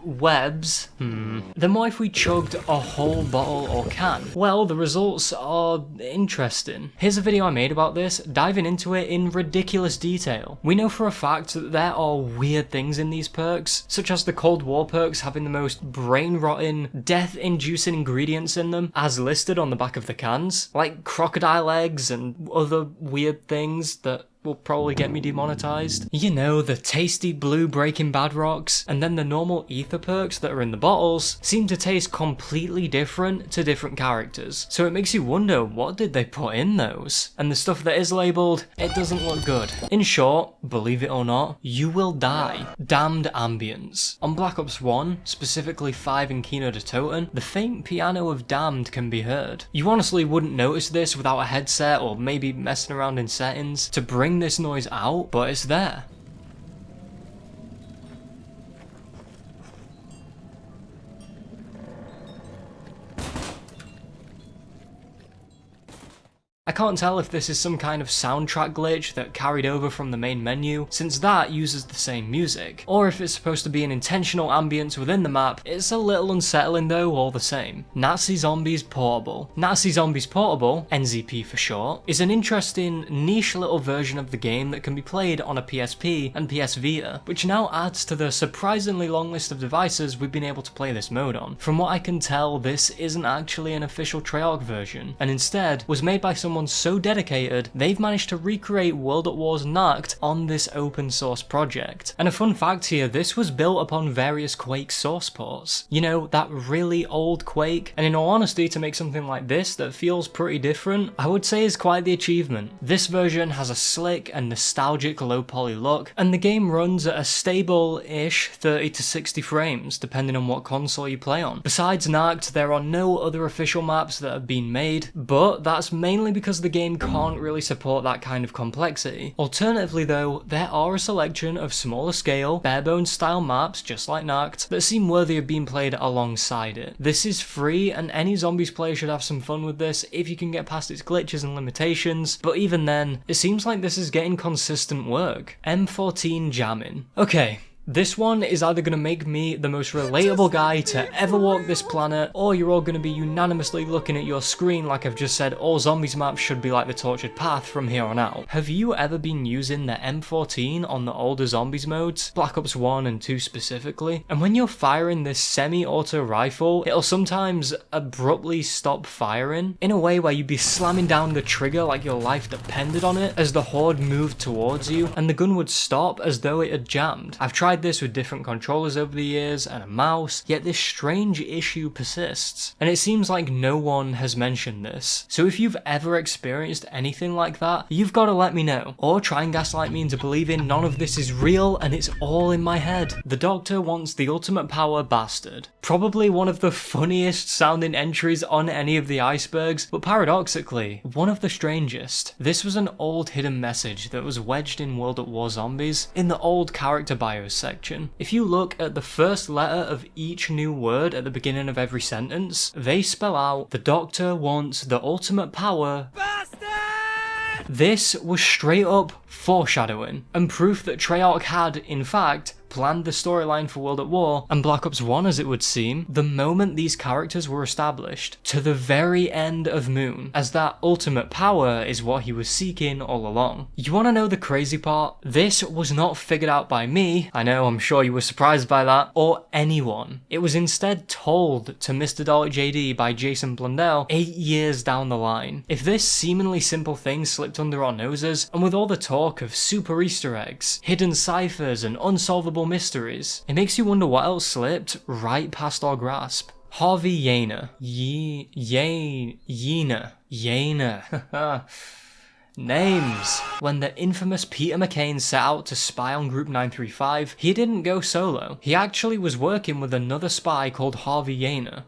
webs, then what if we chugged a whole bottle or can? Well, the results are interesting. Here's a video I made about this, diving into it in ridiculous detail. We know for a fact that there are weird things in these perks, such as the Cold War perks having the most brain-rotting, death-inducing ingredients in them, as listed on the back of the cans, like crocodile eggs and other weird things that will probably get me demonetized. You know, the tasty blue Breaking Bad rocks, and then the normal Aether perks that are in the bottles seem to taste completely different to different characters. So it makes you wonder, what did they put in those? And the stuff that is labelled, it doesn't look good. In short, believe it or not, you will die. Damned ambience. On Black Ops 1, specifically 5 in Kino de Toten, the faint piano of Damned can be heard. You honestly wouldn't notice this without a headset or maybe messing around in settings to bring this noise out, but it's there. I can't tell if this is some kind of soundtrack glitch that carried over from the main menu, since that uses the same music, or if it's supposed to be an intentional ambience within the map. It's a little unsettling though, all the same. Nazi Zombies Portable. Nazi Zombies Portable, NZP for short, is an interesting, niche little version of the game that can be played on a PSP and PS Vita, which now adds to the surprisingly long list of devices we've been able to play this mode on. From what I can tell, this isn't actually an official Treyarch version, and instead was made by someone so dedicated, they've managed to recreate World at War's Nacht on this open source project. And a fun fact here, this was built upon various Quake source ports. You know, that really old Quake, and in all honesty, to make something like this that feels pretty different, I would say is quite the achievement. This version has a slick and nostalgic low poly look, and the game runs at a stable-ish 30 to 60 frames, depending on what console you play on. Besides Nacht, there are no other official maps that have been made, but that's mainly because because the game can't really support that kind of complexity. Alternatively though, there are a selection of smaller scale, barebones style maps, just like Nacht, that seem worthy of being played alongside it. This is free, and any Zombies player should have some fun with this if you can get past its glitches and limitations, but even then, it seems like this is getting consistent work. M14 jamming. Okay. This one is either going to make me the most relatable guy to ever walk this planet, or you're all going to be unanimously looking at your screen like I've just said all Zombies maps should be like the Tortured Path from here on out. Have you ever been using the M14 on the older Zombies modes, Black Ops 1 and 2 specifically? And when you're firing this semi-auto rifle, it'll sometimes abruptly stop firing in a way where you'd be slamming down the trigger like your life depended on it as the horde moved towards you, and the gun would stop as though it had jammed. I've tried this with different controllers over the years and a mouse, yet this strange issue persists. And it seems like no one has mentioned this. So if you've ever experienced anything like that, you've got to let me know. Or try and gaslight me into believing none of this is real and it's all in my head. The Doctor wants the ultimate power bastard. Probably one of the funniest sounding entries on any of the Icebergs, but paradoxically, one of the strangest. This was an old hidden message that was wedged in World at War Zombies in the old character bios section. If you look at the first letter of each new word at the beginning of every sentence, they spell out, the Doctor wants the ultimate power bastard! This was straight up foreshadowing, and proof that Treyarch had, in fact, planned the storyline for World at War and Black Ops 1 as it would seem, the moment these characters were established, to the very end of Moon, as that ultimate power is what he was seeking all along. You want to know the crazy part? This was not figured out by me, I know, I'm sure you were surprised by that, or anyone. It was instead told to Mr. Dalek JD by Jason Blundell 8 years down the line. If this seemingly simple thing slipped under our noses, and with all the talk of super Easter eggs, hidden ciphers and unsolvable mysteries, it makes you wonder what else slipped right past our grasp. Harvey Yaner. Yaner. Names. When the infamous Peter McCain set out to spy on Group 935, he didn't go solo. He actually was working with another spy called Harvey Yaner.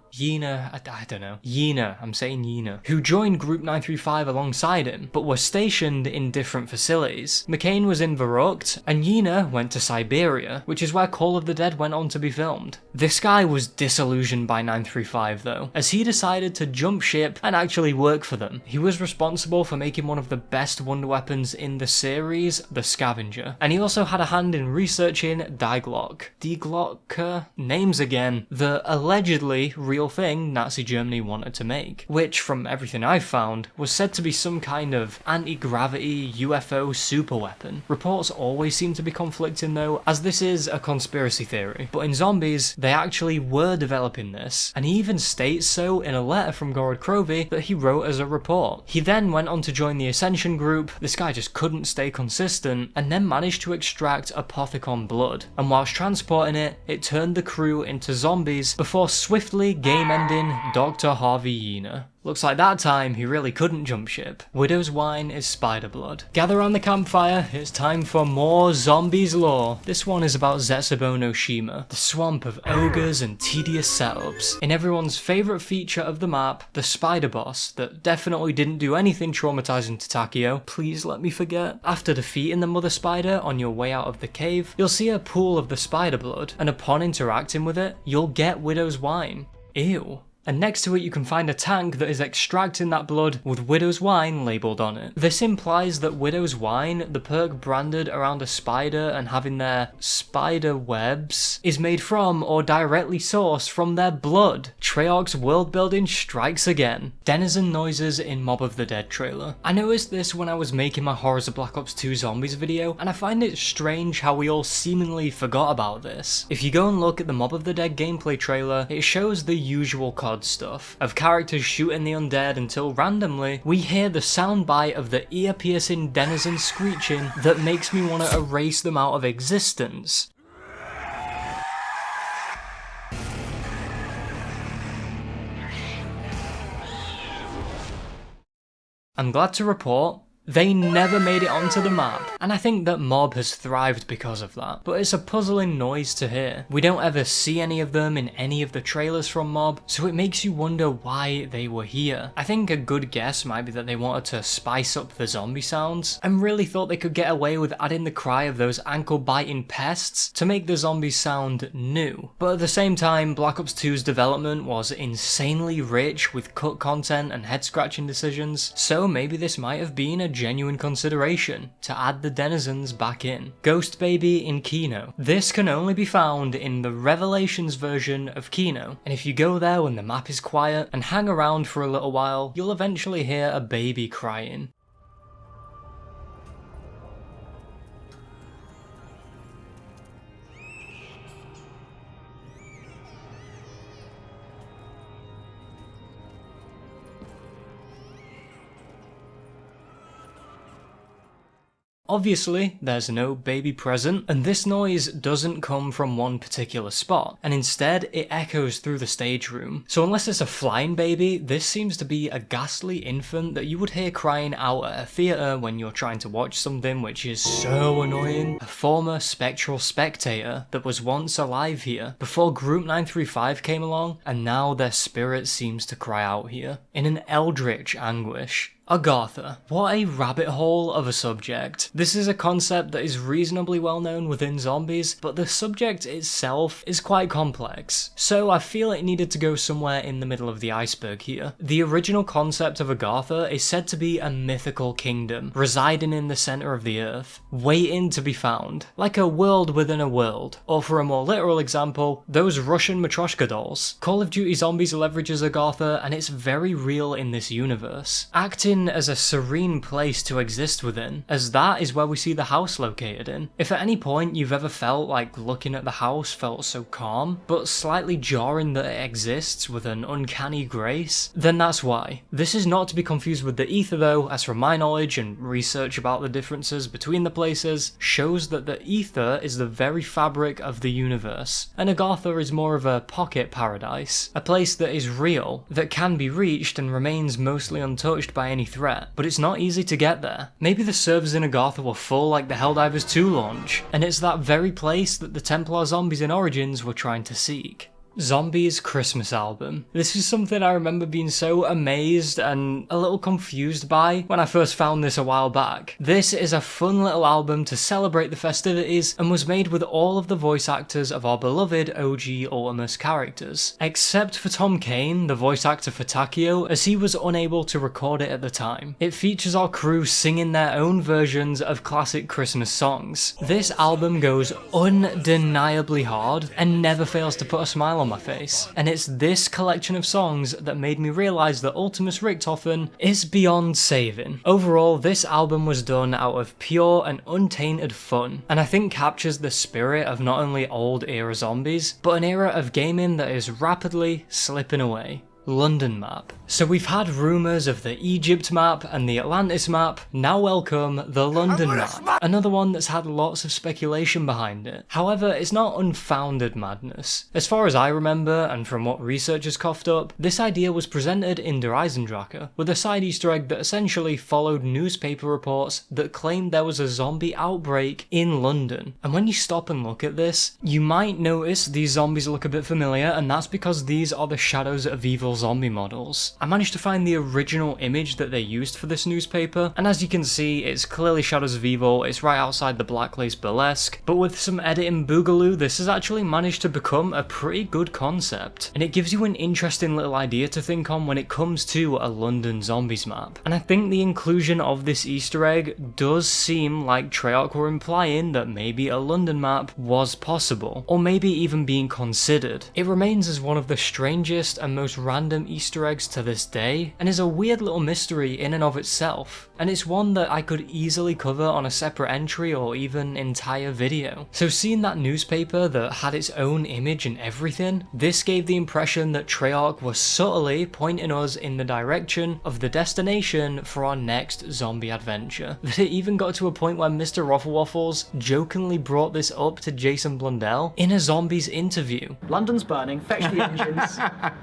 I'm saying Yener, who joined Group 935 alongside him, but were stationed in different facilities. McCain was in Verrückt, and Yener went to Siberia, which is where Call of the Dead went on to be filmed. This guy was disillusioned by 935 though, as he decided to jump ship and actually work for them. He was responsible for making one of the best wonder weapons in the series, the Scavenger, and he also had a hand in researching Die Glocke, names again, the allegedly real thing Nazi Germany wanted to make, which from everything I've found was said to be some kind of anti-gravity UFO super weapon. Reports always seem to be conflicting though, as this is a conspiracy theory, but in Zombies they actually were developing this, and he even states so in a letter from Gorod Krovi that he wrote as a report. He then went on to join the Ascension group. This guy just couldn't stay consistent, and then managed to extract Apothicon blood, and whilst transporting it, it turned the crew into zombies before swiftly game-ending Dr. Harvey Yener. Looks like that time he really couldn't jump ship. Widow's Wine is spider blood. Gather around the campfire, it's time for more Zombies lore. This one is about Zetsubou no Shima, the swamp of ogres and tedious setups. In everyone's favourite feature of the map, the spider boss, that definitely didn't do anything traumatizing to Takeo, please let me forget. After defeating the mother spider on your way out of the cave, you'll see a pool of the spider blood, and upon interacting with it, you'll get Widow's Wine. Ew. And next to it you can find a tank that is extracting that blood with Widow's Wine labelled on it. This implies that Widow's Wine, the perk branded around a spider and having their spider webs, is made from or directly sourced from their blood. Treyarch's world building strikes again. Denizen noises in Mob of the Dead trailer. I noticed this when I was making my Horrors of Black Ops 2 Zombies video, and I find it strange how we all seemingly forgot about this. If you go and look at the Mob of the Dead gameplay trailer, it shows the usual COD stuff of characters shooting the undead until randomly we hear the soundbite of the ear-piercing denizen screeching that makes me want to erase them out of existence. I'm glad to report They never made it onto the map, and I think that Mob has thrived because of that, but it's a puzzling noise to hear. We don't ever see any of them in any of the trailers from Mob, so it makes you wonder why they were here. I think a good guess might be that they wanted to spice up the zombie sounds, and really thought they could get away with adding the cry of those ankle-biting pests to make the zombies sound new. But at the same time, Black Ops 2's development was insanely rich with cut content and head-scratching decisions, so maybe this might have been a genuine consideration to add the denizens back in. Ghost Baby in Kino. This can only be found in the Revelations version of Kino, and if you go there when the map is quiet and hang around for a little while, you'll eventually hear a baby crying. Obviously, there's no baby present, and this noise doesn't come from one particular spot, and instead it echoes through the stage room. So unless it's a flying baby, this seems to be a ghastly infant that you would hear crying out at a theatre when you're trying to watch something which is so annoying. A former spectral spectator that was once alive here, before Group 935 came along, and now their spirit seems to cry out here, in an eldritch anguish. Agartha. What a rabbit hole of a subject. This is a concept that is reasonably well known within zombies, but the subject itself is quite complex, so I feel it needed to go somewhere in the middle of the iceberg here. The original concept of Agartha is said to be a mythical kingdom, residing in the centre of the earth, waiting to be found, like a world within a world, or for a more literal example, those Russian Matryoshka dolls. Call of Duty Zombies leverages Agartha, and it's very real in this universe, acting as a serene place to exist within, as that is where we see the house located in. If at any point you've ever felt like looking at the house felt so calm, but slightly jarring that it exists with an uncanny grace, then that's why. This is not to be confused with the Aether though, as from my knowledge and research about the differences between the places, shows that the Aether is the very fabric of the universe, and Agartha is more of a pocket paradise, a place that is real, that can be reached and remains mostly untouched by any threat, but it's not easy to get there. Maybe the servers in Agartha were full like the Helldivers 2 launch, and it's that very place that the Templar zombies in Origins were trying to seek. Zombies Christmas album. This is something I remember being so amazed and a little confused by when I first found this a while back. This is a fun little album to celebrate the festivities and was made with all of the voice actors of our beloved OG Ultimus characters, except for Tom Kane, the voice actor for Takio, as he was unable to record it at the time. It features our crew singing their own versions of classic Christmas songs. This album goes undeniably hard and never fails to put a smile on my face, and it's this collection of songs that made me realise that Ultimus Richtofen is beyond saving. Overall, this album was done out of pure and untainted fun, and I think captures the spirit of not only old era zombies, but an era of gaming that is rapidly slipping away. London map. So we've had rumours of the Egypt map and the Atlantis map, now welcome the London map, another one that's had lots of speculation behind it. However, it's not unfounded madness. As far as I remember, and from what researchers coughed up, this idea was presented in Der Eisendrache, with a side easter egg that essentially followed newspaper reports that claimed there was a zombie outbreak in London. And when you stop and look at this, you might notice these zombies look a bit familiar, and that's because these are the Shadows of Evil zombie models. I managed to find the original image that they used for this newspaper, and as you can see, it's clearly Shadows of Evil, it's right outside the Black Lace Burlesque, but with some editing boogaloo, this has actually managed to become a pretty good concept, and it gives you an interesting little idea to think on when it comes to a London zombies map. And I think the inclusion of this Easter egg does seem like Treyarch were implying that maybe a London map was possible, or maybe even being considered. It remains as one of the strangest and most random Easter eggs to this day, and is a weird little mystery in and of itself, and it's one that I could easily cover on a separate entry or even entire video. So seeing that newspaper that had its own image and everything, this gave the impression that Treyarch was subtly pointing us in the direction of the destination for our next zombie adventure. That it even got to a point where Mr. Rufflewaffles jokingly brought this up to Jason Blundell in a zombies interview.
London's burning, fetch the engines.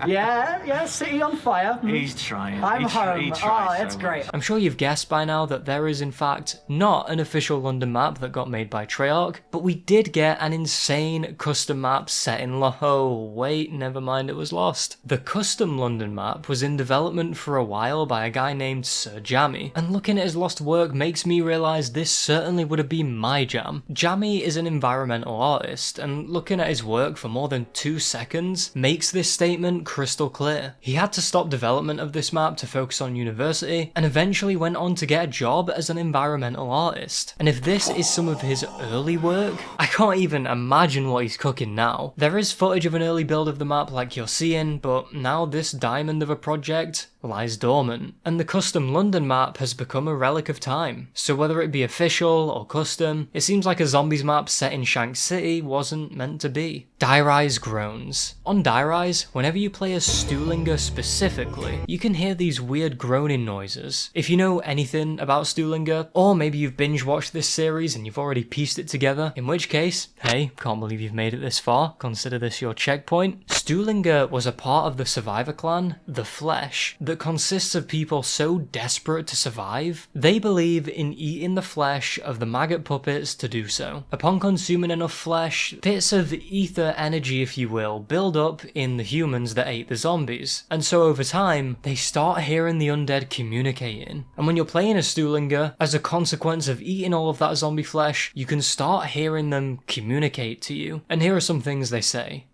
Yeah, Yeah, city on fire.
He's trying.
I'm home.
He tries
Oh, it's
so
great.
much.
I'm sure you've guessed by now that there is in fact not an official London map that got made by Treyarch, but we did get an insane custom map set in wait, never mind, it was lost. The custom London map was in development for a while by a guy named Sir Jammy, and looking at his lost work makes me realise this certainly would have been my jam. Jammy is an environmental artist, and looking at his work for more than 2 seconds makes this statement crystal clear. He had to stop development of this map to focus on university, and eventually went on to get a job as an environmental artist. And if this is some of his early work, I can't even imagine what he's cooking now. There is footage of an early build of the map like you're seeing, but now this diamond of a project lies dormant, and the custom London map has become a relic of time. So whether it be official or custom, it seems like a zombies map set in Shank City wasn't meant to be. Die Rise groans. On Die Rise, whenever you play as Stuhlinger specifically, you can hear these weird groaning noises. If you know anything about Stuhlinger, or maybe you've binge watched this series and you've already pieced it together, in which case, hey, can't believe you've made it this far, consider this your checkpoint. Stuhlinger was a part of the survivor clan, the Flesh, that consists of people so desperate to survive, they believe in eating the flesh of the maggot puppets to do so. Upon consuming enough flesh, bits of ether energy, if you will, build up in the humans that ate the zombies, and so over time, they start hearing the undead communicating. And when you're playing as Stuhlinger, as a consequence of eating all of that zombie flesh, you can start hearing them communicate to you. And here are some things they say.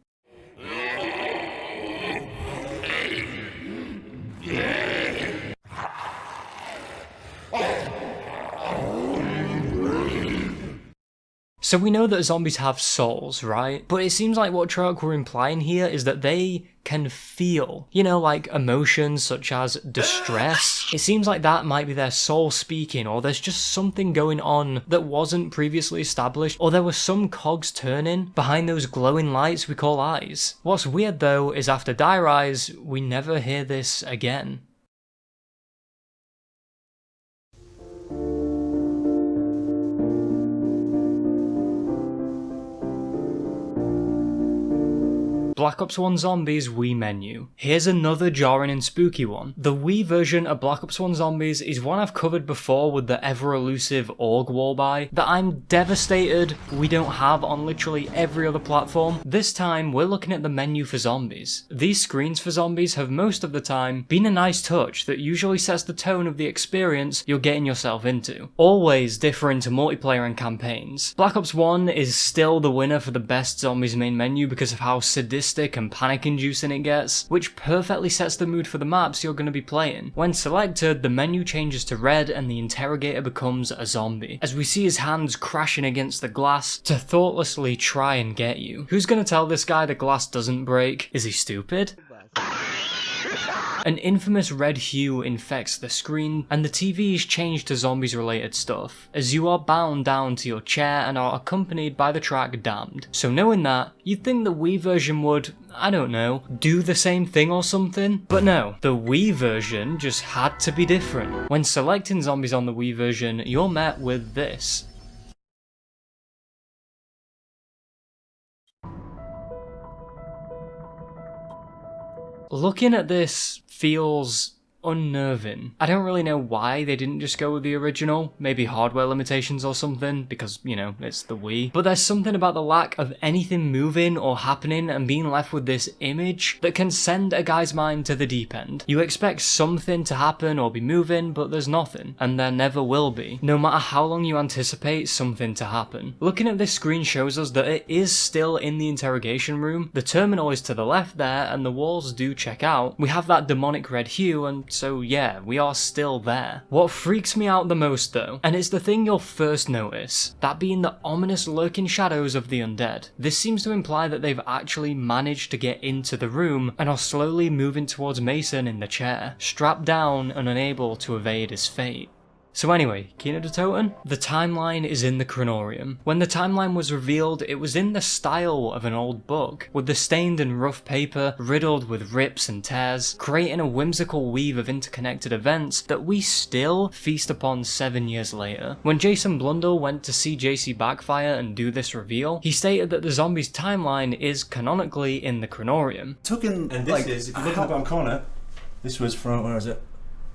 So we know that zombies have souls, right? But it seems like what Treyarch were implying here is that they can feel, you know, like emotions such as distress. It seems like that might be their soul speaking, or there's just something going on that wasn't previously established, or there were some cogs turning behind those glowing lights we call eyes. What's weird though is after Die Rise, we never hear this again. Black Ops 1 Zombies Wii menu. Here's another jarring and spooky one. The Wii version of Black Ops 1 Zombies is one I've covered before with the ever-elusive org wall-by that I'm devastated we don't have on literally every other platform. This time, we're looking at the menu for zombies. These screens for zombies have most of the time been a nice touch that usually sets the tone of the experience you're getting yourself into, always differing to multiplayer and campaigns. Black Ops 1 is still the winner for the best zombies main menu because of how sadistic and panic-inducing it gets, which perfectly sets the mood for the maps you're going to be playing. When selected, the menu changes to red and the interrogator becomes a zombie, as we see his hands crashing against the glass to thoughtlessly try and get you. Who's going to tell this guy the glass doesn't break? Is he stupid? An infamous red hue infects the screen, and the TV is changed to zombies related stuff, as you are bound down to your chair and are accompanied by the track Damned. So knowing that, you'd think the Wii version would, I don't know, do the same thing or something? But no, the Wii version just had to be different. When selecting zombies on the Wii version, you're met with this. Looking at this feels unnerving. I don't really know why they didn't just go with the original, maybe hardware limitations or something, because, you know, it's the Wii. But there's something about the lack of anything moving or happening and being left with this image that can send a guy's mind to the deep end. You expect something to happen or be moving, but there's nothing, and there never will be, no matter how long you anticipate something to happen. Looking at this screen shows us that it is still in the interrogation room, the terminal is to the left there, and the walls do check out. We have that demonic red hue, and so yeah, we are still there. What freaks me out the most though, and it's the thing you'll first notice, that being the ominous lurking shadows of the undead. This seems to imply that they've actually managed to get into the room and are slowly moving towards Mason in the chair, strapped down and unable to evade his fate. So anyway, Kina de Toten? The timeline is in the Chronorium. When the timeline was revealed, it was in the style of an old book, with the stained and rough paper riddled with rips and tears, creating a whimsical weave of interconnected events that we still feast upon 7 years later. When Jason Blundell went to see JC Backfire and do this reveal, he stated that the zombies timeline is canonically in the Chronorium.
And this is, if you look in the bottom corner, this was from, where is it?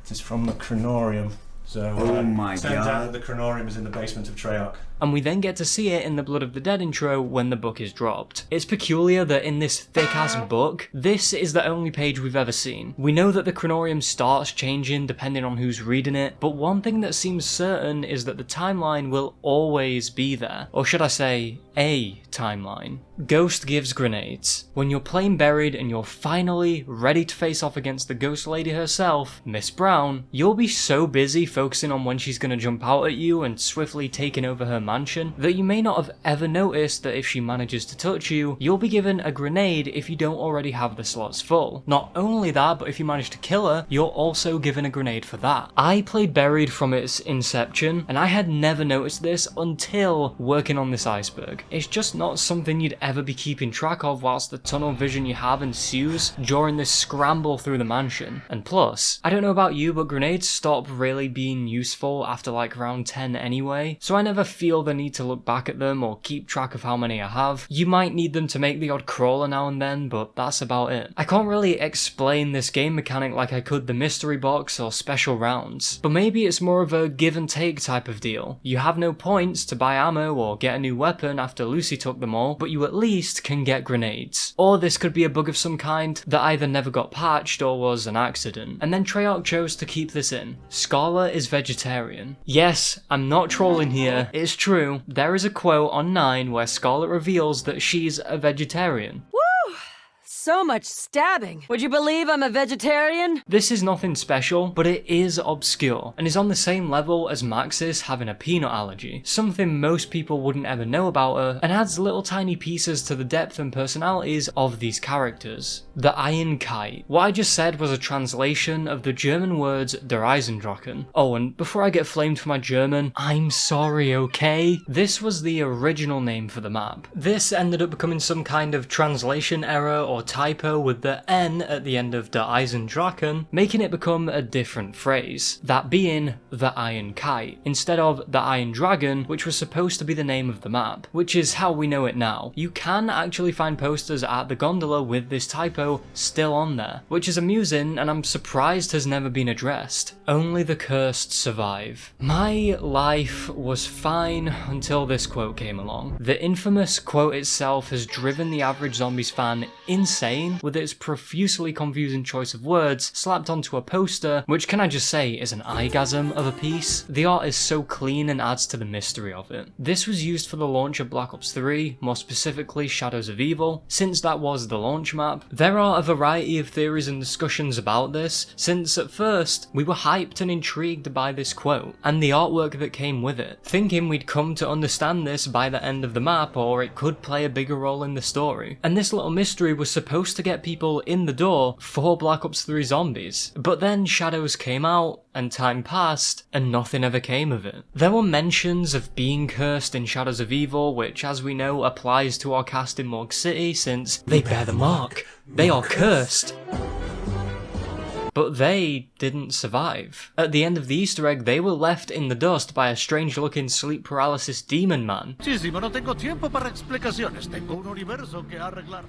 This is from the Chronorium. So,
oh my
turns
god.
out that the Chronorium is in the basement of Treyarch.
And we then get to see it in the Blood of the Dead intro when the book is dropped. It's peculiar that in this thick-ass book, this is the only page we've ever seen. We know that the Chronorium starts changing depending on who's reading it, but one thing that seems certain is that the timeline will always be there. Or should I say, a timeline. Ghost gives grenades. When you're plain buried and you're finally ready to face off against the Ghost Lady herself, Miss Brown, you'll be so busy focusing on when she's gonna jump out at you and swiftly taking over her mansion that you may not have ever noticed that if she manages to touch you, you'll be given a grenade if you don't already have the slots full. Not only that, but if you manage to kill her, you're also given a grenade for that. I played Buried from its inception, and I had never noticed this until working on this Iceberg. It's just not something you'd ever be keeping track of whilst the tunnel vision you have ensues during this scramble through the mansion. And plus, I don't know about you, but grenades stop really being useful after like round 10 anyway, so I never feel the need to look back at them or keep track of how many I have. You might need them to make the odd crawler now and then, but that's about it. I can't really explain this game mechanic like I could the mystery box or special rounds, but maybe it's more of a give and take type of deal. You have no points to buy ammo or get a new weapon after Lucy took them all, but you at least can get grenades. Or this could be a bug of some kind that either never got patched or was an accident. And then Treyarch chose to keep this in. Scarlet is vegetarian. Yes, I'm not trolling here, it's true. There is a quote on 9 where Scarlet reveals that she's a vegetarian.
So much stabbing. Would you believe I'm a vegetarian?
This is nothing special, but it is obscure, and is on the same level as Maxis having a peanut allergy, something most people wouldn't ever know about her, and adds little tiny pieces to the depth and personalities of these characters. The Iron Kite. What I just said was a translation of the German words Der Eisendrachen. Oh, and before I get flamed for my German, I'm sorry, okay? This was the original name for the map. This ended up becoming some kind of translation error or typo with the N at the end of Der Eisendrachen, making it become a different phrase, that being the Iron Kite, instead of the Iron Dragon, which was supposed to be the name of the map, which is how we know it now. You can actually find posters at the gondola with this typo still on there, which is amusing and I'm surprised has never been addressed. Only the cursed survive. My life was fine until this quote came along. The infamous quote itself has driven the average Zombies fan insane with its profusely confusing choice of words slapped onto a poster, which can I just say is an eyegasm of a piece. The art is so clean and adds to the mystery of it. This was used for the launch of Black Ops 3, more specifically Shadows of Evil, since that was the launch map. There are a variety of theories and discussions about this, since at first we were hyped and intrigued by this quote, and the artwork that came with it, thinking we'd come to understand this by the end of the map or it could play a bigger role in the story. And this little mystery was supposed to get people in the door for Black Ops 3 Zombies. But then Shadows came out, and time passed, and nothing ever came of it. There were mentions of being cursed in Shadows of Evil, which as we know applies to our cast in Morgue City since they bear the mark. They are cursed. But they didn't survive. At the end of the Easter egg, they were left in the dust by a strange-looking sleep paralysis demon man.
Muchísimo, no tengo tiempo para explicaciones. Tengo un universo que arreglar.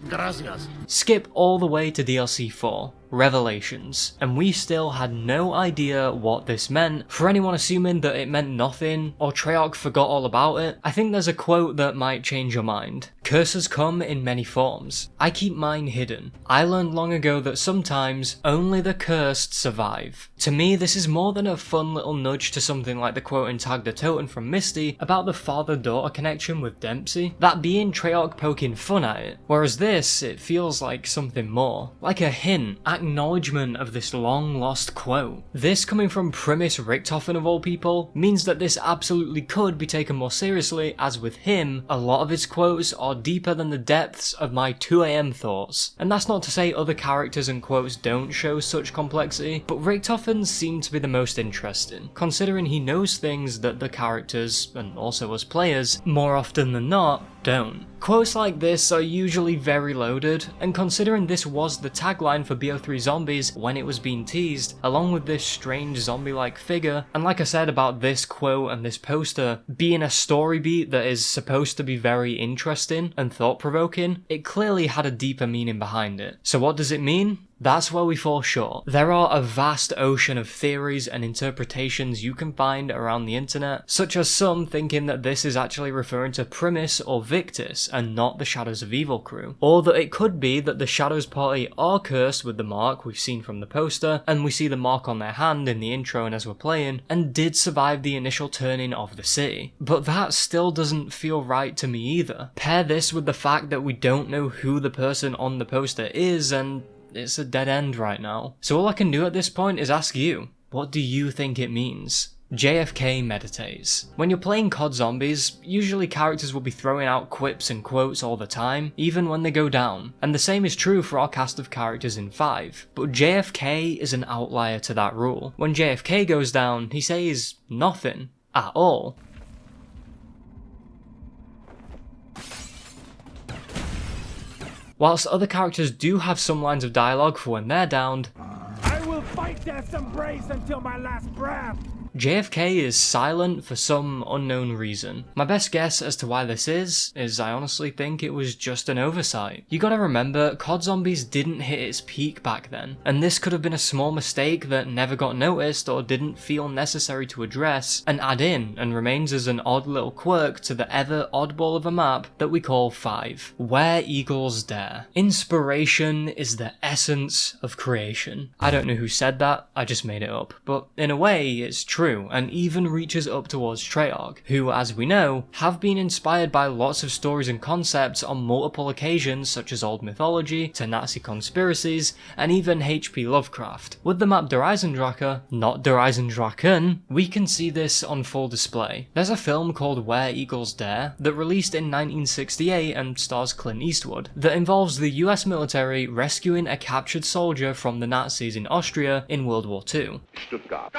Gracias.
Skip all the way to DLC 4, Revelations, and we still had no idea what this meant. For anyone assuming that it meant nothing, or Treyarch forgot all about it, I think there's a quote that might change your mind. Curses come in many forms. I keep mine hidden. I learned long ago that sometimes only the cursed survive. To me, this is more than a fun little nudge to something like the quote in Tag the Toten from Misty about the father-daughter connection with Dempsey, that being Treyarch poking fun at it, whereas this, it feels like something more. Like a hint, acknowledgement of this long-lost quote. This, coming from Primus Richtofen of all people, means that this absolutely could be taken more seriously, as with him, a lot of his quotes are deeper than the depths of my 2 AM thoughts. And that's not to say other characters and quotes don't show such complexity, but Richtofen's seem to be the most interesting, considering he knows things that the characters, and also us players, more often than not, don't. Quotes like this are usually very loaded, and considering this was the tagline for BO3 Zombies when it was being teased, along with this strange zombie-like figure, and like I said about this quote and this poster being a story beat that is supposed to be very interesting and thought-provoking, it clearly had a deeper meaning behind it. So what does it mean? That's where we fall short. There are a vast ocean of theories and interpretations you can find around the internet, such as some thinking that this is actually referring to Primus or Victus and not the Shadows of Evil crew, or that it could be that the Shadows party are cursed with the mark we've seen from the poster, and we see the mark on their hand in the intro and as we're playing, and did survive the initial turning of the city. But that still doesn't feel right to me either. Pair this with the fact that we don't know who the person on the poster is, and it's a dead end right now. So all I can do at this point is ask you, what do you think it means? JFK meditates. When you're playing COD Zombies, usually characters will be throwing out quips and quotes all the time, even when they go down. And the same is true for our cast of characters in 5. But JFK is an outlier to that rule. When JFK goes down, he says nothing at all. Whilst other characters do have some lines of dialogue for when they're downed,
I will fight death's embrace until my last breath.
JFK is silent for some unknown reason. My best guess as to why this is I honestly think it was just an oversight. You gotta remember, COD Zombies didn't hit its peak back then, and this could have been a small mistake that never got noticed or didn't feel necessary to address and add in, and remains as an odd little quirk to the ever oddball of a map that we call 5. Where eagles dare. Inspiration is the essence of creation. I don't know who said that, I just made it up, but in a way it's true, and even reaches up towards Treyarch, who, as we know, have been inspired by lots of stories and concepts on multiple occasions, such as old mythology, to Nazi conspiracies, and even H.P. Lovecraft. With the map Der Eisendrache, not Der Eisendrachen, we can see this on full display. There's a film called Where Eagles Dare that released in 1968 and stars Clint Eastwood, that involves the US military rescuing a captured soldier from the Nazis in Austria in World War II.
Stuttgart.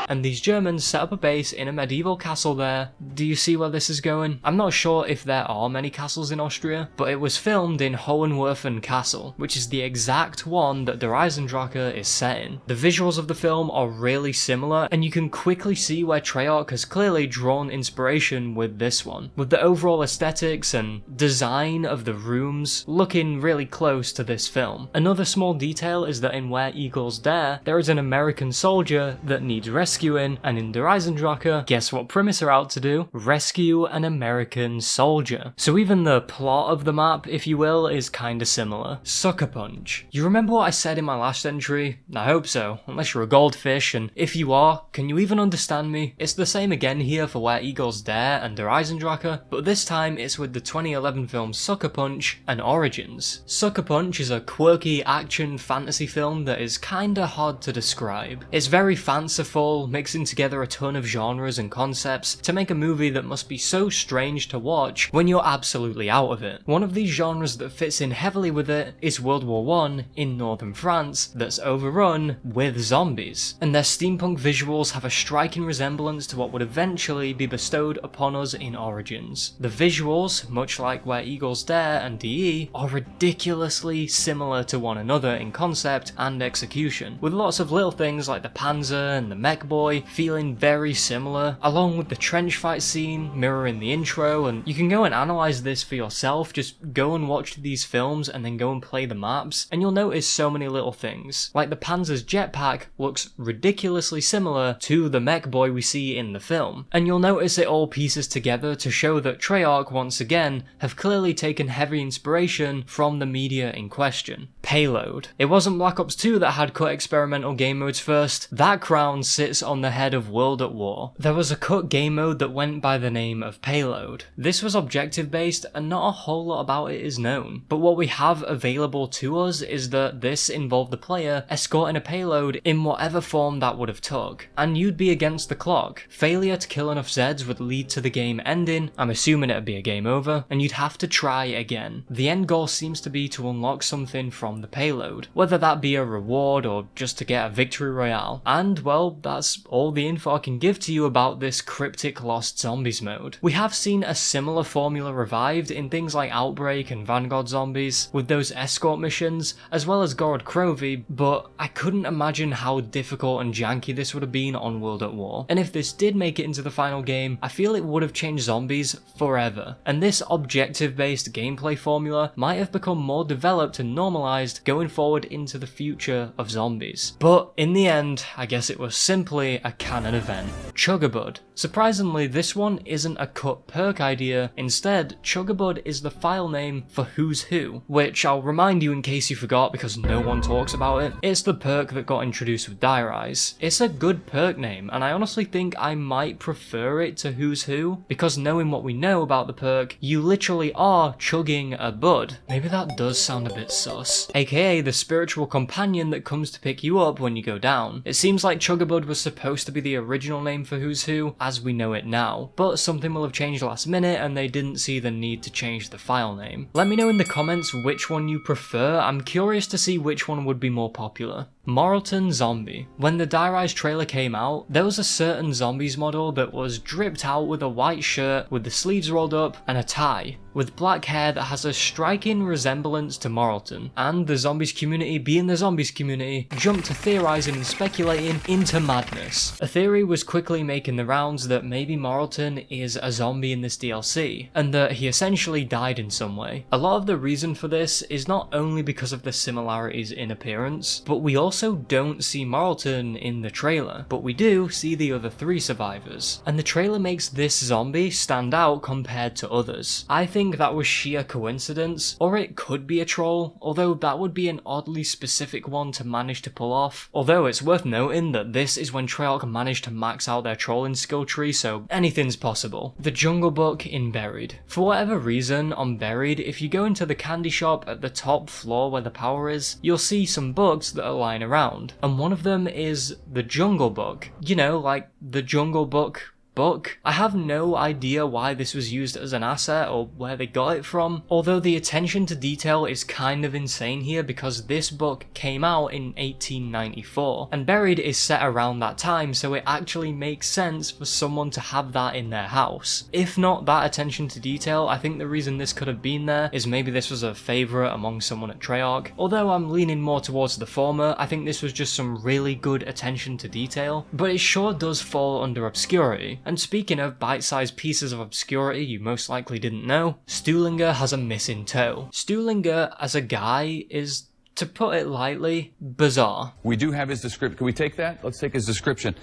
And these Germans set up a base in a medieval castle there. Do you see where this is going? I'm not sure if there are many castles in Austria, but it was filmed in Hohenwerfen Castle, which is the exact one that Der Eisendrache is set in. The visuals of the film are really similar, and you can quickly see where Treyarch has clearly drawn inspiration with this one, with the overall aesthetics and design of the rooms looking really close to this film. Another small detail is that in Where Eagles Dare, there is an American soldier that needs rescuing, and in Der Eisendrache, guess what Primus are out to do? Rescue an American soldier. So even the plot of the map, if you will, is kinda similar. Sucker Punch. You remember what I said in my last entry? I hope so, unless you're a goldfish, and if you are, can you even understand me? It's the same again here for Where Eagles Dare and Der Eisendrache, but this time it's with the 2011 film Sucker Punch and Origins. Sucker Punch is a quirky action fantasy film that is kinda hard to describe. It's very fanciful, mixing together a ton of genres and concepts to make a movie that must be so strange to watch when you're absolutely out of it. One of these genres that fits in heavily with it is World War I in northern France that's overrun with zombies, and their steampunk visuals have a striking resemblance to what would eventually be bestowed upon us in Origins. The visuals, much like Where Eagles Dare and DE, are ridiculously similar to one another in concept and execution, with lots of little things like the Panzer and the Mech Boy feeling very similar, along with the trench fight scene mirroring the intro. And you can go and analyze this for yourself. Just go and watch these films and then go and play the maps, and you'll notice so many little things. Like the Panzer's jetpack looks ridiculously similar to the Mech Boy we see in the film, and you'll notice it all pieces together to show that Treyarch once again have clearly taken heavy inspiration from the media in question. Payload. It wasn't Black Ops 2 that had cut experimental game modes first. That crown sits sits on the head of World at War, there was a cut game mode that went by the name of Payload. This was objective based and not a whole lot about it is known, but what we have available to us is that this involved the player escorting a payload in whatever form that would have took, and you'd be against the clock. Failure to kill enough Zeds would lead to the game ending, I'm assuming it'd be a game over, and you'd have to try again. The end goal seems to be to unlock something from the payload, whether that be a reward or just to get a victory royale, and well, that's all the info I can give to you about this cryptic Lost Zombies mode. We have seen a similar formula revived in things like Outbreak and Vanguard Zombies, with those escort missions, as well as Gorod Krovi, but I couldn't imagine how difficult and janky this would have been on World at War, and if this did make it into the final game, I feel it would have changed zombies forever, and this objective-based gameplay formula might have become more developed and normalized going forward into the future of zombies. But in the end, I guess it was simply a canon event. Chugabud. Surprisingly, this one isn't a cut perk idea, instead, Chugabud is the file name for Who's Who, which I'll remind you in case you forgot because no one talks about it. It's the perk that got introduced with Dire Eyes. It's a good perk name, and I honestly think I might prefer it to Who's Who, because knowing what we know about the perk, you literally are chugging a bud. Maybe that does sound a bit sus. AKA the spiritual companion that comes to pick you up when you go down. It seems like Chugabud was supposed to be the original name for Who's Who, as we know it now, but something will have changed last minute and they didn't see the need to change the file name. Let me know in the comments which one you prefer. I'm curious to see which one would be more popular. Moralton Zombie. When the Dire Eyes trailer came out, there was a certain zombies model that was dripped out with a white shirt with the sleeves rolled up and a tie, with black hair that has a striking resemblance to Moralton, and the zombies community, being the zombies community, jumped to theorizing and speculating into madness. A theory was quickly making the rounds that maybe Moralton is a zombie in this DLC, and that he essentially died in some way. A lot of the reason for this is not only because of the similarities in appearance, but we also don't see Moralton in the trailer, but we do see the other 3 survivors, and the trailer makes this zombie stand out compared to others. I think that was sheer coincidence, or it could be a troll, although that would be an oddly specific one to manage to pull off. Although it's worth noting that this is when Treyarch managed to max out their trolling skill tree, so anything's possible. The Jungle Book in Buried. For whatever reason, on Buried, if you go into the candy shop at the top floor where the power is, you'll see some books that are lying around, and one of them is the Jungle Book. You know, like the Jungle Book book. I have no idea why this was used as an asset or where they got it from, although the attention to detail is kind of insane here because this book came out in 1894 and Buried is set around that time, so it actually makes sense for someone to have that in their house. If not that attention to detail, I think the reason this could have been there is maybe this was a favourite among someone at Treyarch. Although I'm leaning more towards the former, I think this was just some really good attention to detail, but it sure does fall under obscurity. And speaking of bite-sized pieces of obscurity you most likely didn't know, Stuhlinger has a missing toe. Stuhlinger as a guy is, to put it lightly, bizarre.
We do have his description. Can we take that? Let's take his description.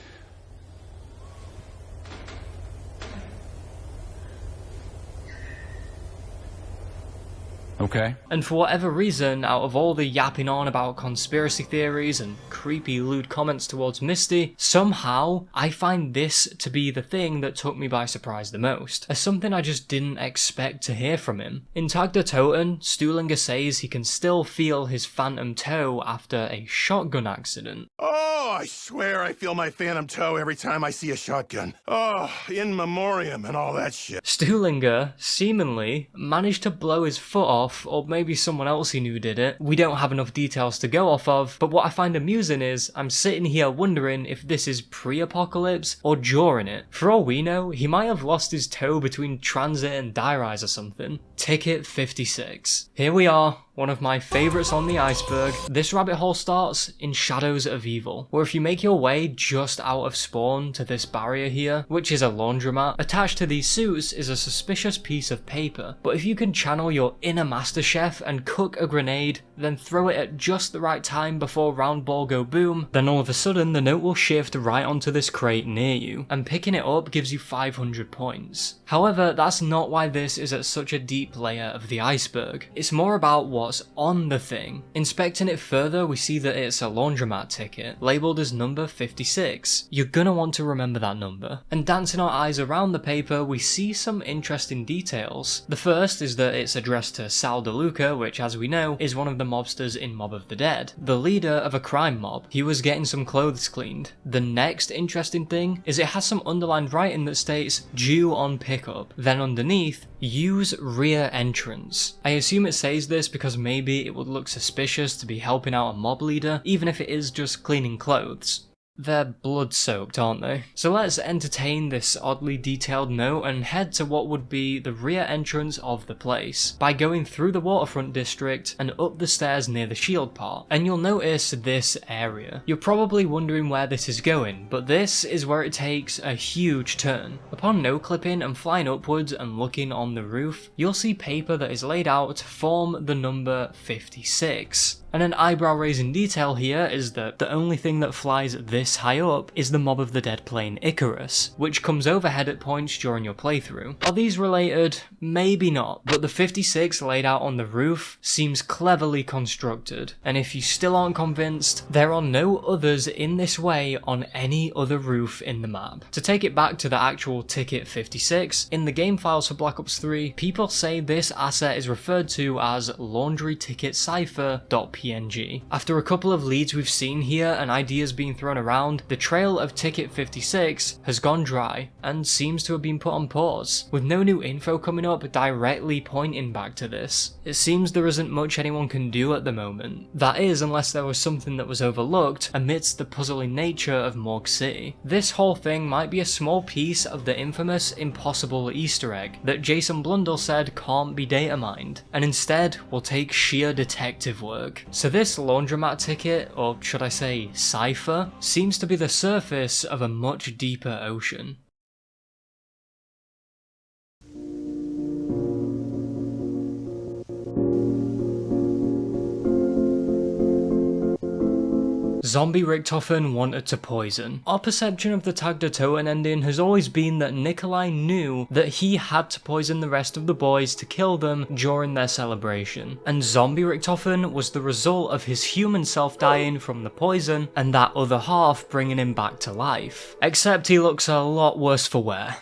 Okay.
And for whatever reason, out of all the yapping on about conspiracy theories and creepy lewd comments towards Misty, somehow I find this to be the thing that took me by surprise the most, as something I just didn't expect to hear from him. In Tag der Toten, Stuhlinger says he can still feel his phantom toe after a shotgun accident.
Oh, I swear I feel my phantom toe every time I see a shotgun. Oh, in memoriam and all that shit.
Stuhlinger, seemingly, managed to blow his foot off, or maybe someone else he knew did it. We don't have enough details to go off of, but what I find amusing is I'm sitting here wondering if this is pre-apocalypse or during it. For all we know, he might have lost his toe between Transit and Dire Eyes or something. Ticket 56. Here we are, one of my favourites on the Iceberg. This rabbit hole starts in Shadows of Evil, where if you make your way just out of spawn to this barrier here, which is a laundromat, attached to these suits is a suspicious piece of paper. But if you can channel your inner master chef and cook a grenade, then throw it at just the right time before round ball go boom, then all of a sudden the note will shift right onto this crate near you, and picking it up gives you 500 points. However, that's not why this is at such a deep layer of the iceberg. It's more about what what's on the thing. Inspecting it further, we see that it's a laundromat ticket, labelled as number 56. You're gonna want to remember that number. And dancing our eyes around the paper, we see some interesting details. The first is that it's addressed to Sal DeLuca, which, as we know, is one of the mobsters in Mob of the Dead, the leader of a crime mob. He was getting some clothes cleaned. The next interesting thing is it has some underlined writing that states due on pickup. Then underneath, use rear entrance. I assume it says this because maybe it would look suspicious to be helping out a mob leader, even if it is just cleaning clothes. They're blood-soaked, aren't they? So let's entertain this oddly detailed note and head to what would be the rear entrance of the place, by going through the waterfront district and up the stairs near the shield part. And you'll notice this area. You're probably wondering where this is going, but this is where it takes a huge turn. Upon no-clipping and flying upwards and looking on the roof, you'll see paper that is laid out to form the number 56. And an eyebrow-raising detail here is that the only thing that flies this high up is the Mob of the Dead plane Icarus, which comes overhead at points during your playthrough. Are these related? Maybe not, but the 56 laid out on the roof seems cleverly constructed, and if you still aren't convinced, there are no others in this way on any other roof in the map. To take it back to the actual ticket 56, in the game files for Black Ops 3, people say this asset is referred to as laundry ticket cipher.png. After a couple of leads we've seen here and ideas being thrown around, the trail of ticket 56 has gone dry and seems to have been put on pause, with no new info coming up directly pointing back to this. It seems there isn't much anyone can do at the moment. That is, unless there was something that was overlooked amidst the puzzling nature of Morgue City. This whole thing might be a small piece of the infamous impossible Easter egg that Jason Blundell said can't be data mined, and instead will take sheer detective work. So this laundromat ticket, or should I say cipher, seems to be the surface of a much deeper ocean. Zombie Richtofen wanted to poison. Our perception of the Tag der Toten ending has always been that Nikolai knew that he had to poison the rest of the boys to kill them during their celebration, and Zombie Richtofen was the result of his human self dying from the poison and that other half bringing him back to life. Except he looks a lot worse for wear.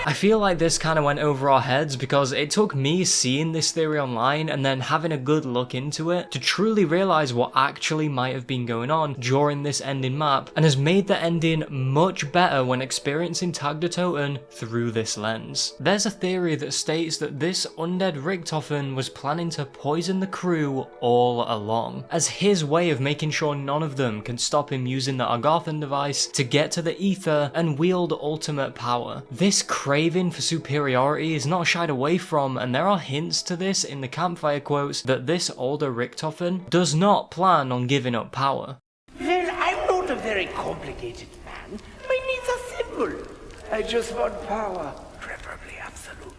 I feel like this kind of went over our heads because it took me seeing this theory online and then having a good look into it to truly realise what actually might have been going on during this ending map, and has made the ending much better when experiencing Tag der Toten through this lens. There's a theory that states that this undead Richtofen was planning to poison the crew all along, as his way of making sure none of them can stop him using the Agarthan device to get to the Aether and wield ultimate power. This craving for superiority is not shied away from, and there are hints to this in the campfire quotes that this older Richtofen does not plan on giving up power.
Well, I'm not a very complicated man. My needs are simple. I just want power, preferably absolute.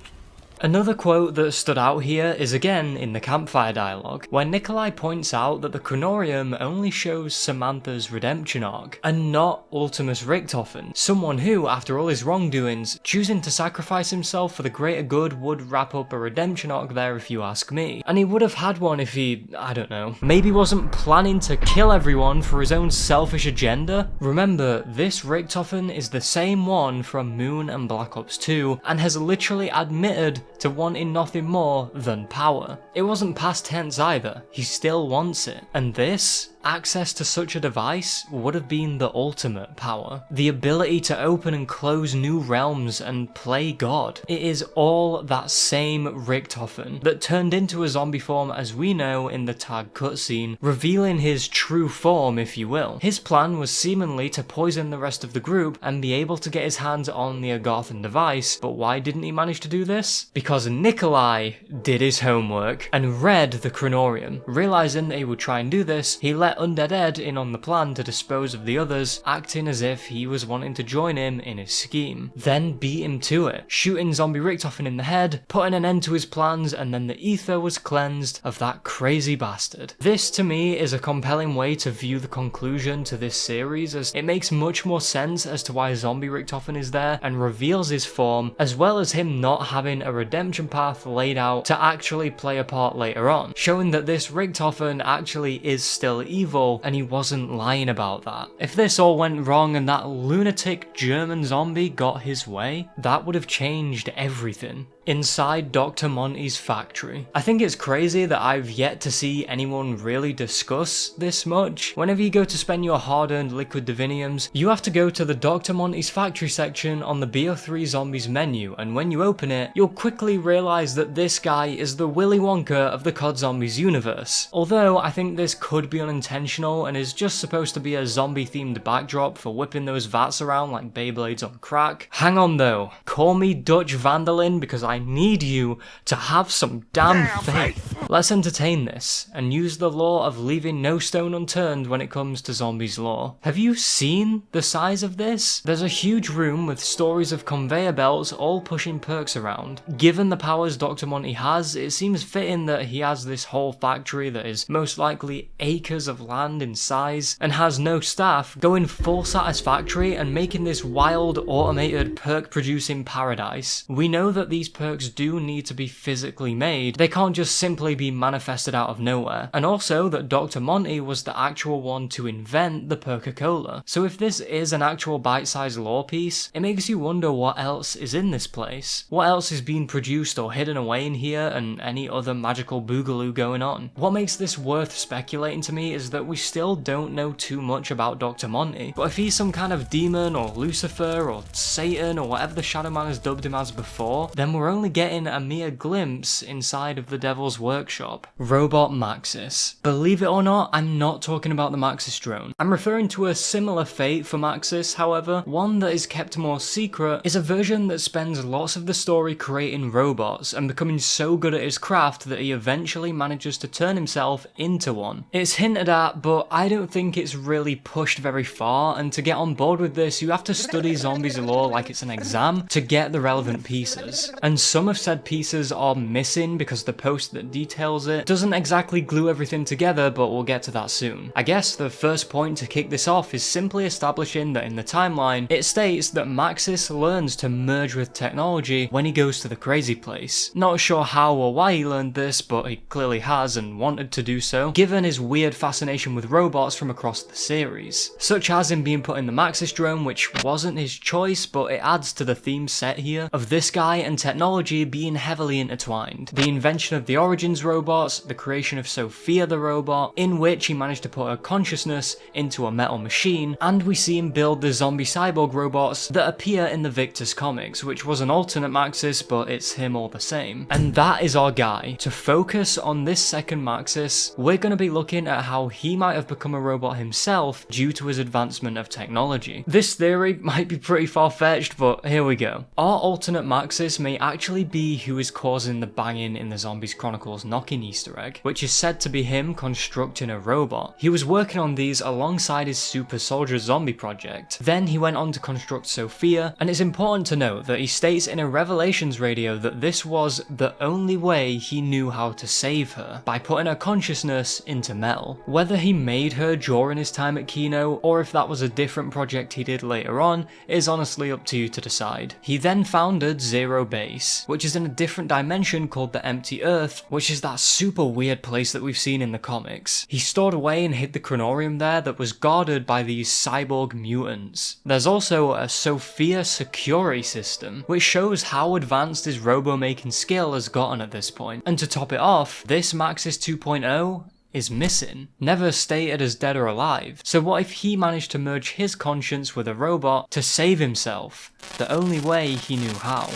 Another quote that stood out here is again in the campfire dialogue, where Nikolai points out that the Chronorium only shows Samantha's redemption arc, and not Ultimus Richtofen, someone who, after all his wrongdoings, choosing to sacrifice himself for the greater good would wrap up a redemption arc there if you ask me. And he would have had one if he, I don't know, maybe wasn't planning to kill everyone for his own selfish agenda. Remember, this Richtofen is the same one from Moon and Black Ops 2, and has literally admitted to wanting nothing more than power. It wasn't past tense either, he still wants it. And this, access to such a device, would have been the ultimate power. The ability to open and close new realms and play God. It is all that same Richtofen that turned into a zombie form as we know in the Tag cutscene, revealing his true form, if you will. His plan was seemingly to poison the rest of the group and be able to get his hands on the Agarthan device, but why didn't he manage to do this? Because Nikolai did his homework and read the Chronorium. Realizing that he would try and do this, he let let Undead Ed in on the plan to dispose of the others, acting as if he was wanting to join him in his scheme. Then beat him to it, shooting Zombie Richtofen in the head, putting an end to his plans, and then the Aether was cleansed of that crazy bastard. This to me is a compelling way to view the conclusion to this series, as it makes much more sense as to why Zombie Richtofen is there and reveals his form, as well as him not having a redemption path laid out to actually play a part later on, showing that this Richtofen actually is still evil and he wasn't lying about that. If this all went wrong and that lunatic German zombie got his way, that would have changed everything. Inside Dr. Monty's factory. I think it's crazy that I've yet to see anyone really discuss this much. Whenever you go to spend your hard-earned liquid diviniums, you have to go to the Dr. Monty's factory section on the BO3 Zombies menu, and when you open it, you'll quickly realise that this guy is the Willy Wonka of the COD Zombies universe. Although I think this could be unintentional and is just supposed to be a zombie-themed backdrop for whipping those vats around like Beyblades on crack. Hang on though, call me Dutch Vandalin because I need you to have some damn faith. Let's entertain this and use the law of leaving no stone unturned when it comes to zombies lore. Have you seen the size of this? There's a huge room with stories of conveyor belts all pushing perks around. Given the powers Dr. Monty has, it seems fitting that he has this whole factory that is most likely acres of land in size and has no staff, going full satisfactory and making this wild automated perk producing paradise. We know that these perks do need to be physically made, they can't just simply be manifested out of nowhere, and also that Dr. Monty was the actual one to invent the Perk-a-Cola. So if this is an actual bite-sized lore piece, it makes you wonder what else is in this place. What else is being produced or hidden away in here and any other magical boogaloo going on. What makes this worth speculating to me is that we still don't know too much about Dr. Monty, but if he's some kind of demon or Lucifer or Satan or whatever the Shadow Man has dubbed him as before, then we're only getting a mere glimpse inside of the Devil's Workshop. Robot Maxis. Believe it or not, I'm not talking about the Maxis drone. I'm referring to a similar fate for Maxis, however. One that is kept more secret is a version that spends lots of the story creating robots and becoming so good at his craft that he eventually manages to turn himself into one. It's hinted at, but I don't think it's really pushed very far, and to get on board with this, you have to study zombies lore like it's an exam to get the relevant pieces. And some of said pieces are missing because the post that details it doesn't exactly glue everything together, but we'll get to that soon. I guess the first point to kick this off is simply establishing that in the timeline, it states that Maxis learns to merge with technology when he goes to the crazy place. Not sure how or why he learned this, but he clearly has and wanted to do so, given his weird fascination with robots from across the series. Such as him being put in the Maxis drone, which wasn't his choice, but it adds to the theme set here, of this guy and technology being heavily intertwined. The invention of the Origins robots, the creation of Sophia the robot, in which he managed to put her consciousness into a metal machine, and we see him build the zombie cyborg robots that appear in the Victus comics, which was an alternate Maxis, but it's him all the same. And that is our guy. To focus on this second Maxis, we're going to be looking at how he might have become a robot himself due to his advancement of technology. This theory might be pretty far-fetched, but here we go. Our alternate Maxis may actually be who is causing the banging in the Zombies Chronicles knocking Easter egg, which is said to be him constructing a robot. He was working on these alongside his Super Soldier Zombie project. Then he went on to construct Sophia, and it's important to note that he states in a Revelations radio that this was the only way he knew how to save her, by putting her consciousness into metal. Whether he made her during his time at Kino, or if that was a different project he did later on, is honestly up to you to decide. He then founded Zero Base, which is in a different dimension called the Empty Earth, which is that super weird place that we've seen in the comics. He stored away and hid the chronorium there that was guarded by these cyborg mutants. There's also a Sophia security system, which shows how advanced his robo-making skill has gotten at this point. And to top it off, this Maxis 2.0 is missing, never stated as dead or alive. So what if he managed to merge his conscience with a robot to save himself, the only way he knew how?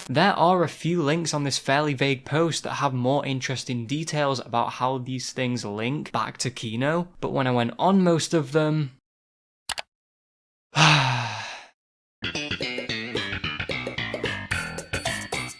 There are a few links on this fairly vague post that have more interesting details about how these things link back to Kino, but when I went on most of them,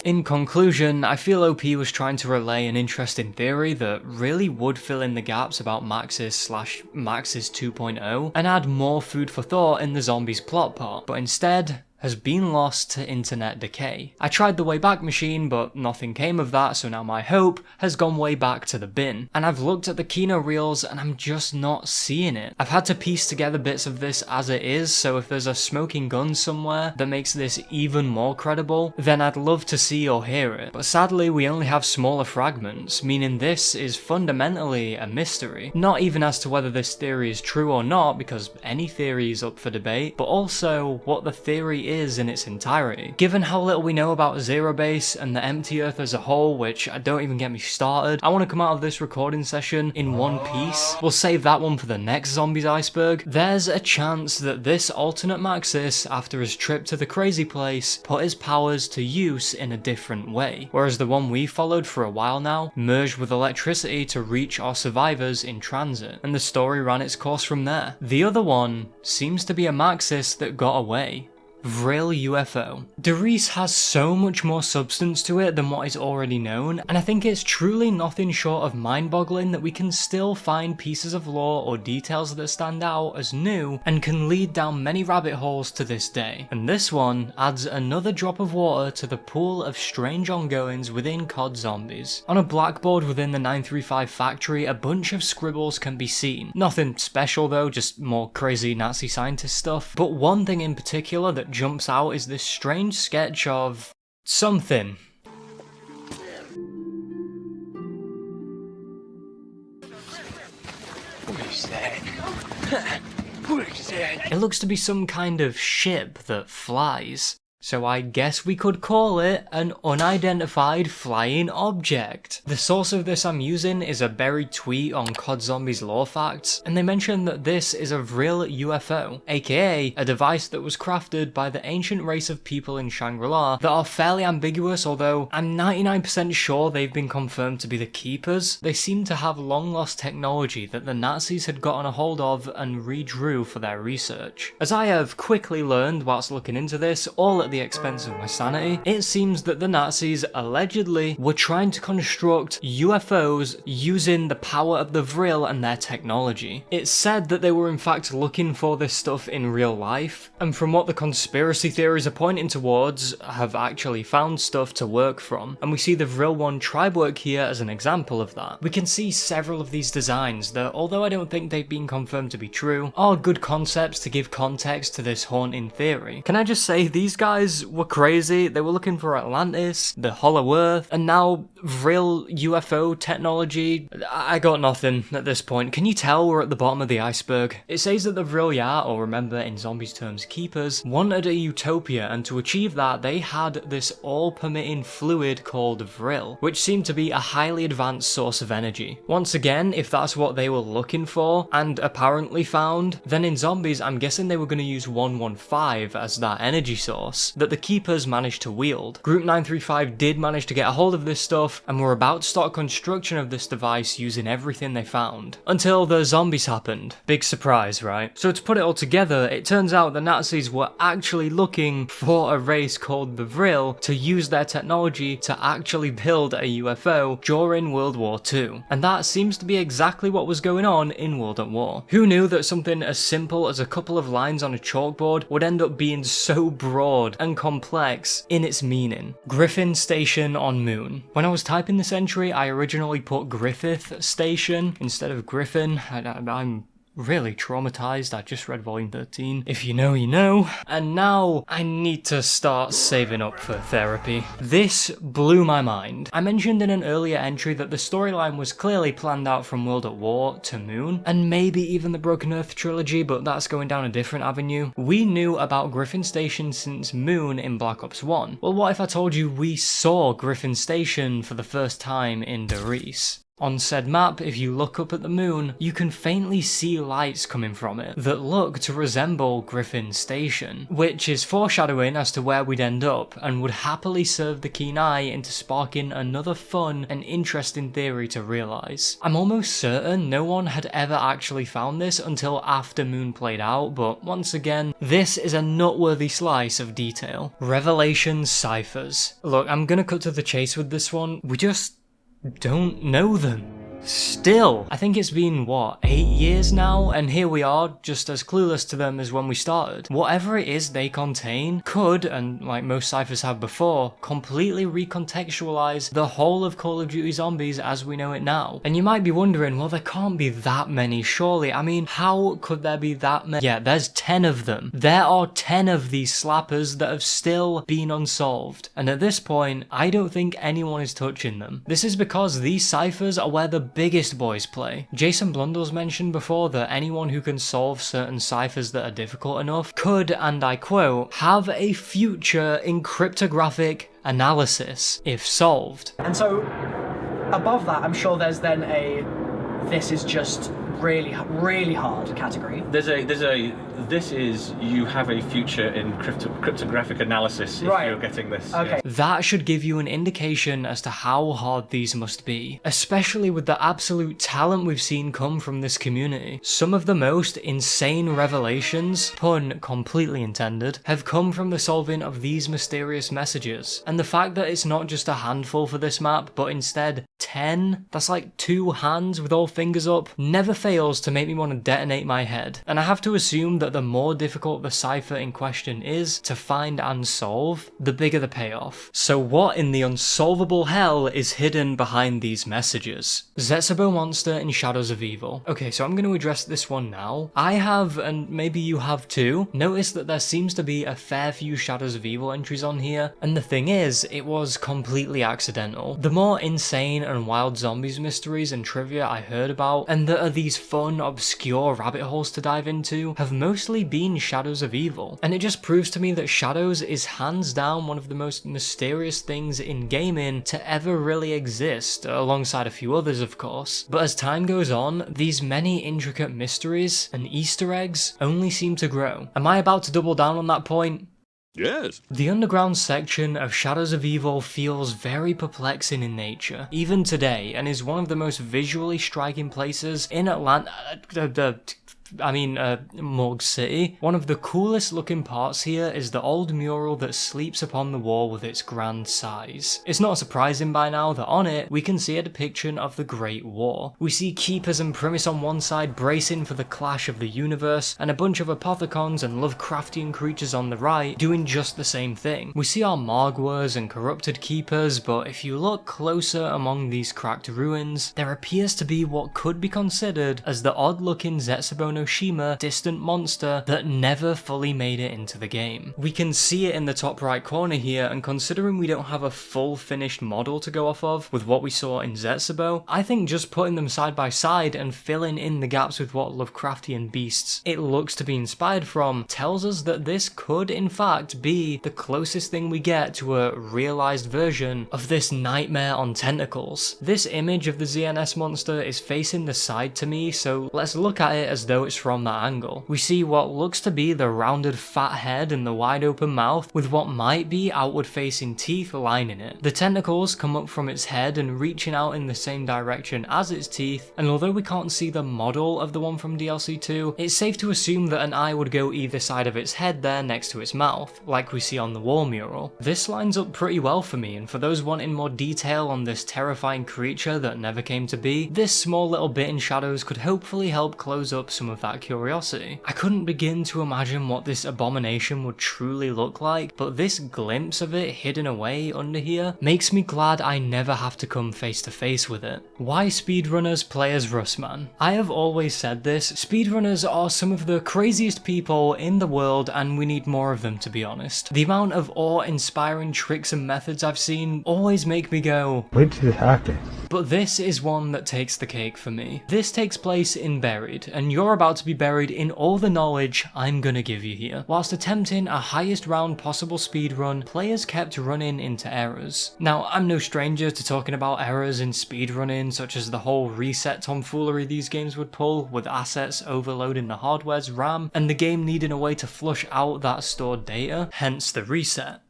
In conclusion, I feel OP was trying to relay an interesting theory that really would fill in the gaps about Maxis/Maxis 2.0 and add more food for thought in the zombies plot part, but instead has been lost to internet decay. I tried the Wayback Machine, but nothing came of that, so now my hope has gone way back to the bin. And I've looked at the Kino reels and I'm just not seeing it. I've had to piece together bits of this as it is, so if there's a smoking gun somewhere that makes this even more credible, then I'd love to see or hear it. But sadly, we only have smaller fragments, meaning this is fundamentally a mystery. Not even as to whether this theory is true or not, because any theory is up for debate, but also what the theory is in its entirety. Given how little we know about Zero Base and the Empty Earth as a whole, which don't even get me started, I want to come out of this recording session in one piece. We'll save that one for the next Zombies Iceberg. There's a chance that this alternate Maxis, after his trip to the crazy place, put his powers to use in a different way, whereas the one we followed for a while now merged with electricity to reach our survivors in transit, and the story ran its course from there. The other one seems to be a Maxis that got away. Vril UFO. Derice has so much more substance to it than what is already known, and I think it's truly nothing short of mind-boggling that we can still find pieces of lore or details that stand out as new and can lead down many rabbit holes to this day. And this one adds another drop of water to the pool of strange ongoings within COD Zombies. On a blackboard within the 935 factory, a bunch of scribbles can be seen. Nothing special though, just more crazy Nazi scientist stuff. But one thing in particular that jumps out is this strange sketch of something.
What is that? What is that?
It looks to be some kind of ship that flies. So I guess we could call it an unidentified flying object. The source of this I'm using is a buried tweet on COD Zombies lore facts, and they mention that this is a real UFO, aka a device that was crafted by the ancient race of people in Shangri-La that are fairly ambiguous, although I'm 99% sure they've been confirmed to be the Keepers. They seem to have long lost technology that the Nazis had gotten a hold of and redrew for their research. As I have quickly learned whilst looking into this, all at the expense of my sanity, it seems that the Nazis allegedly were trying to construct UFOs using the power of the Vril and their technology. It's said that they were in fact looking for this stuff in real life, and from what the conspiracy theories are pointing towards, have actually found stuff to work from, and we see the Vril 1 tribe work here as an example of that. We can see several of these designs that, although I don't think they've been confirmed to be true, are good concepts to give context to this haunting theory. Can I just say, these guys were crazy. They were looking for Atlantis, the Hollow Earth, and now Vril UFO technology. I got nothing at this point. Can you tell we're at the bottom of the iceberg? It says that the Vril Ya, or remember in zombies terms Keepers, wanted a utopia, and to achieve that they had this all-permitting fluid called Vril, which seemed to be a highly advanced source of energy. Once again, if that's what they were looking for, and apparently found, then in zombies I'm guessing they were going to use 115 as that energy source that the Keepers managed to wield. Group 935 did manage to get a hold of this stuff and were about to start construction of this device using everything they found. Until the zombies happened. Big surprise, right? So to put it all together, it turns out the Nazis were actually looking for a race called the Vril to use their technology to actually build a UFO during World War II. And that seems to be exactly what was going on in World at War. Who knew that something as simple as a couple of lines on a chalkboard would end up being so broad and complex in its meaning? Griffin Station on Moon. When I was typing this entry, I originally put Griffith Station instead of Griffin. I'm really traumatized. I just read volume 13. If you know, you know. And now I need to start saving up for therapy. This blew my mind. I mentioned in an earlier entry that the storyline was clearly planned out from World at War to Moon, and maybe even the Broken Earth trilogy, but that's going down a different avenue. We knew about Griffin Station since Moon in Black Ops 1. Well, what if I told you we saw Griffin Station for the first time in Derice? On said map, if you look up at the moon, you can faintly see lights coming from it that look to resemble Griffin's station, which is foreshadowing as to where we'd end up, and would happily serve the keen eye into sparking another fun and interesting theory to realise. I'm almost certain no one had ever actually found this until after Moon played out, but once again, this is a noteworthy slice of detail. Revelations ciphers. Look, I'm gonna cut to the chase with this one. We just don't know them. Still, I think it's been, what, 8 years now? And here we are, just as clueless to them as when we started. Whatever it is they contain could, and like most ciphers have before, completely recontextualize the whole of Call of Duty Zombies as we know it now. And you might be wondering, well, there can't be that many, surely. I mean, how could there be that many? Yeah, there's 10 of them. There are 10 of these slappers that have still been unsolved. And at this point, I don't think anyone is touching them. This is because these ciphers are where the biggest boys play. Jason Blundell's mentioned before that anyone who can solve certain ciphers that are difficult enough could, and I quote, have a future in cryptographic analysis if solved.
And so above that, I'm sure there's then a this is just really hard category.
There's a this is you have a future in cryptographic analysis if you're getting this.
Okay.
Yeah.
That should give you an indication as to how hard these must be, especially with the absolute talent we've seen come from this community. Some of the most insane revelations, pun completely intended, have come from the solving of these mysterious messages. And the fact that it's not just a handful for this map, but instead 10, that's like 2 hands with all fingers up, never fails to make me want to detonate my head. And I have to assume that the more difficult the cipher in question is to find and solve, the bigger the payoff. So what in the unsolvable hell is hidden behind these messages? Zetsubo monster in Shadows of Evil. Okay, so I'm going to address this one now. I have, and maybe you have too, noticed that there seems to be a fair few Shadows of Evil entries on here, and the thing is, it was completely accidental. The more insane and wild zombies mysteries and trivia I heard about, and that are these fun, obscure rabbit holes to dive into, have mostly been Shadows of Evil. And it just proves to me that Shadows is hands down one of the most mysterious things in gaming to ever really exist, alongside a few others of course. But as time goes on, these many intricate mysteries and Easter eggs only seem to grow. Am I about to double down on that point?
Yes.
The underground section of Shadows of Evil feels very perplexing in nature, even today, and is one of the most visually striking places in Morgue City. One of the coolest looking parts here is the old mural that sleeps upon the wall with its grand size. It's not surprising by now that on it, we can see a depiction of the Great War. We see Keepers and Primus on one side bracing for the clash of the universe, and a bunch of Apothicons and Lovecraftian creatures on the right doing just the same thing. We see our Margwers and corrupted Keepers, but if you look closer among these cracked ruins, there appears to be what could be considered as the odd-looking Zetsubo no Shima distant monster that never fully made it into the game. We can see it in the top right corner here, and considering we don't have a full finished model to go off of with what we saw in Zetsubo, I think just putting them side by side and filling in the gaps with what Lovecraftian beasts it looks to be inspired from tells us that this could in fact be the closest thing we get to a realized version of this nightmare on tentacles. This image of the ZNS monster is facing the side to me, so let's look at it as though it's from that angle. We see what looks to be the rounded fat head and the wide open mouth with what might be outward facing teeth lining it. The tentacles come up from its head and reaching out in the same direction as its teeth, and although we can't see the model of the one from DLC 2, it's safe to assume that an eye would go either side of its head there next to its mouth, like we see on the wall mural. This lines up pretty well for me, and for those wanting more detail on this terrifying creature that never came to be, this small little bit in Shadows could hopefully help close up some of that curiosity. I couldn't begin to imagine what this abomination would truly look like, but this glimpse of it hidden away under here makes me glad I never have to come face to face with it. Why speedrunners play as Russman? I have always said this, speedrunners are some of the craziest people in the world and we need more of them, to be honest. The amount of awe-inspiring tricks and methods I've seen always make me go,
wait till this happens.
But this is one that takes the cake for me. This takes place in Buried, and you're about about to be buried in all the knowledge I'm gonna give you here. Whilst attempting a highest round possible speedrun, players kept running into errors. Now, I'm no stranger to talking about errors in speedrunning, such as the whole reset tomfoolery these games would pull, with assets overloading the hardware's RAM, and the game needing a way to flush out that stored data, hence the reset.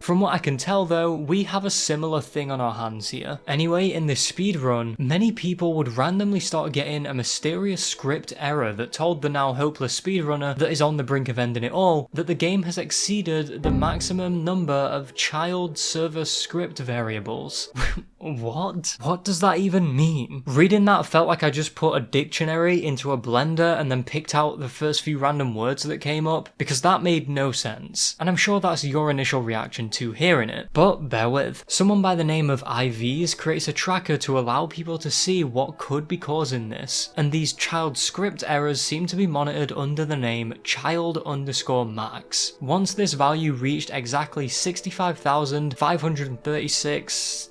From what I can tell though, we have a similar thing on our hands here. Anyway, in this speedrun, many people would randomly start getting a mysterious script error that told the now hopeless speedrunner that is on the brink of ending it all, that the game has exceeded the maximum number of child server script variables. What? What does that even mean? Reading that felt like I just put a dictionary into a blender and then picked out the first few random words that came up, because that made no sense. And I'm sure that's your initial reaction to hearing it, but bear with. Someone by the name of IVs creates a tracker to allow people to see what could be causing this, and these child script errors seem to be monitored under the name child_max. Once this value reached exactly 65,536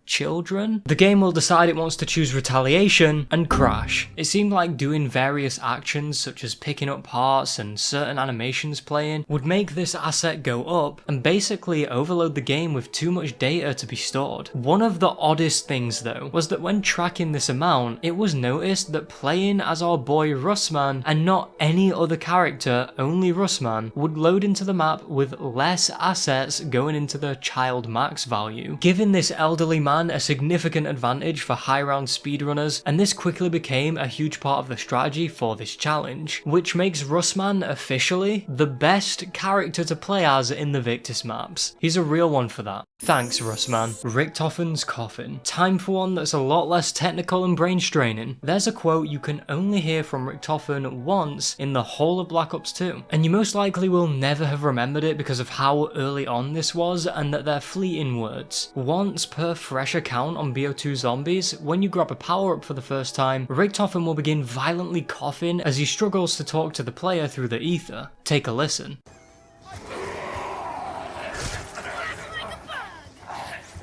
children, the game will decide it wants to choose retaliation and crash. It seemed like doing various actions such as picking up parts and certain animations playing would make this asset go up and basically overload the game with too much data to be stored. One of the oddest things though was that when tracking this amount, it was noticed that playing as our boy Russman and not any other character, only Russman, would load into the map with less assets going into the child max value, giving this elderly man a significant advantage for high round speedrunners, and this quickly became a huge part of the strategy for this challenge, which makes Russman officially the best character to play as in the Victus maps. He's a real one for that. Thanks Russman. Richtofen's coffin. Time for one that's a lot less technical and brain straining. There's a quote you can only hear from Richtofen once in the whole of Black Ops 2, and you most likely will never have remembered it because of how early on this was and that they're fleeting words. Once per fresh account on BO2 Zombies, when you grab a power up for the first time, Richtofen will begin violently coughing as he struggles to talk to the player through the Aether. Take a listen.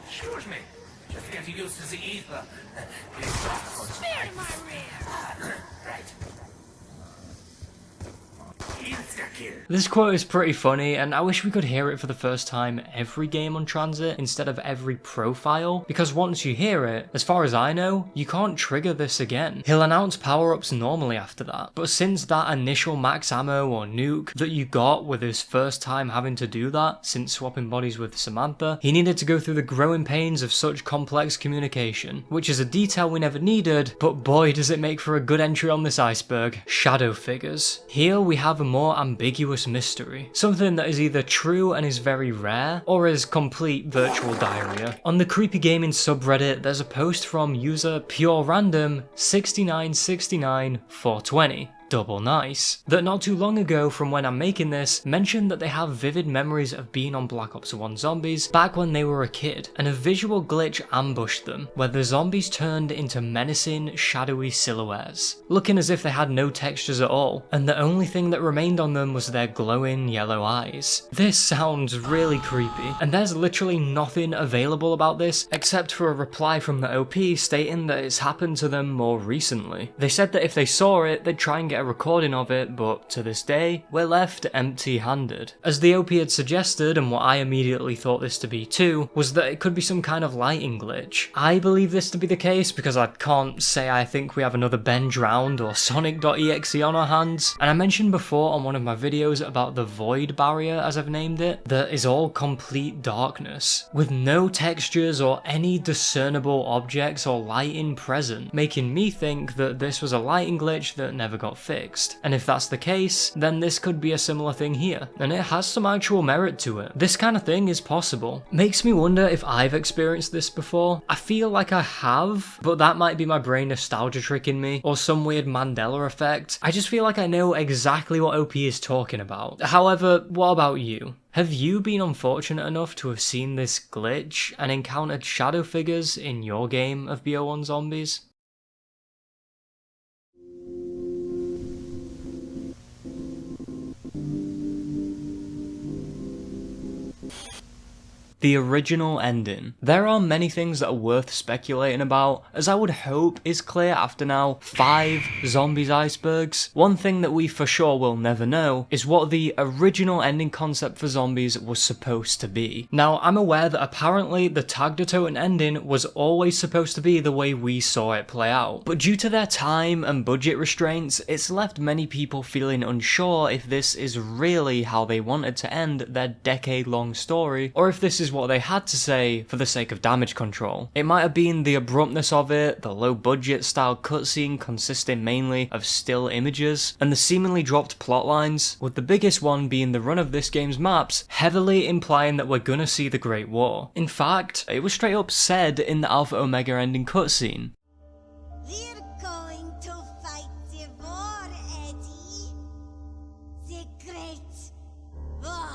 Excuse me, just getting used to the Aether.
Spare my rear!
Right. Insta-kill.
This quote is pretty funny, and I wish we could hear it for the first time every game on Transit instead of every profile, because once you hear it, as far as I know, you can't trigger this again. He'll announce power-ups normally after that, but since that initial max ammo or nuke that you got with his first time having to do that since swapping bodies with Samantha, he needed to go through the growing pains of such complex communication, which is a detail we never needed, but boy does it make for a good entry on this iceberg. Shadow figures. Here we have a more ambiguous mystery, something that is either true and is very rare, or is complete virtual diarrhea. On the Creepy Gaming subreddit, there's a post from user PureRandom6969420. Double nice. That not too long ago from when I'm making this, mentioned that they have vivid memories of being on Black Ops 1 Zombies back when they were a kid, and a visual glitch ambushed them, where the zombies turned into menacing, shadowy silhouettes, looking as if they had no textures at all, and the only thing that remained on them was their glowing yellow eyes. This sounds really creepy, and there's literally nothing available about this except for a reply from the OP stating that it's happened to them more recently. They said that if they saw it, they'd try and get a recording of it, but to this day, we're left empty-handed. As the OP had suggested, and what I immediately thought this to be too, was that it could be some kind of lighting glitch. I believe this to be the case because I can't say I think we have another Ben Drowned or Sonic.exe on our hands, and I mentioned before on one of my videos about the void barrier, as I've named it, that is all complete darkness, with no textures or any discernible objects or lighting present, making me think that this was a lighting glitch that never got fixed. And if that's the case, then this could be a similar thing here, and it has some actual merit to it. This kind of thing is possible. Makes me wonder if I've experienced this before. I feel like I have, but that might be my brain nostalgia tricking me, or some weird Mandela effect. I just feel like I know exactly what OP is talking about. However, what about you? Have you been unfortunate enough to have seen this glitch and encountered shadow figures in your game of BO1 Zombies? the original ending. There are many things that are worth speculating about, as I would hope is clear after now 5 Zombies Icebergs. One thing that we for sure will never know is what the original ending concept for Zombies was supposed to be. Now, I'm aware that apparently the Tagdatoten ending was always supposed to be the way we saw it play out, but due to their time and budget restraints, it's left many people feeling unsure if this is really how they wanted to end their decade-long story, or if this is what they had to say for the sake of damage control. It might have been the abruptness of it, the low-budget style cutscene consisting mainly of still images, and the seemingly dropped plot lines, with the biggest one being the run of this game's maps heavily implying that we're gonna see the Great War. In fact, it was straight up said in the Alpha Omega ending cutscene.
We're going to fight the war, Eddie. The Great War.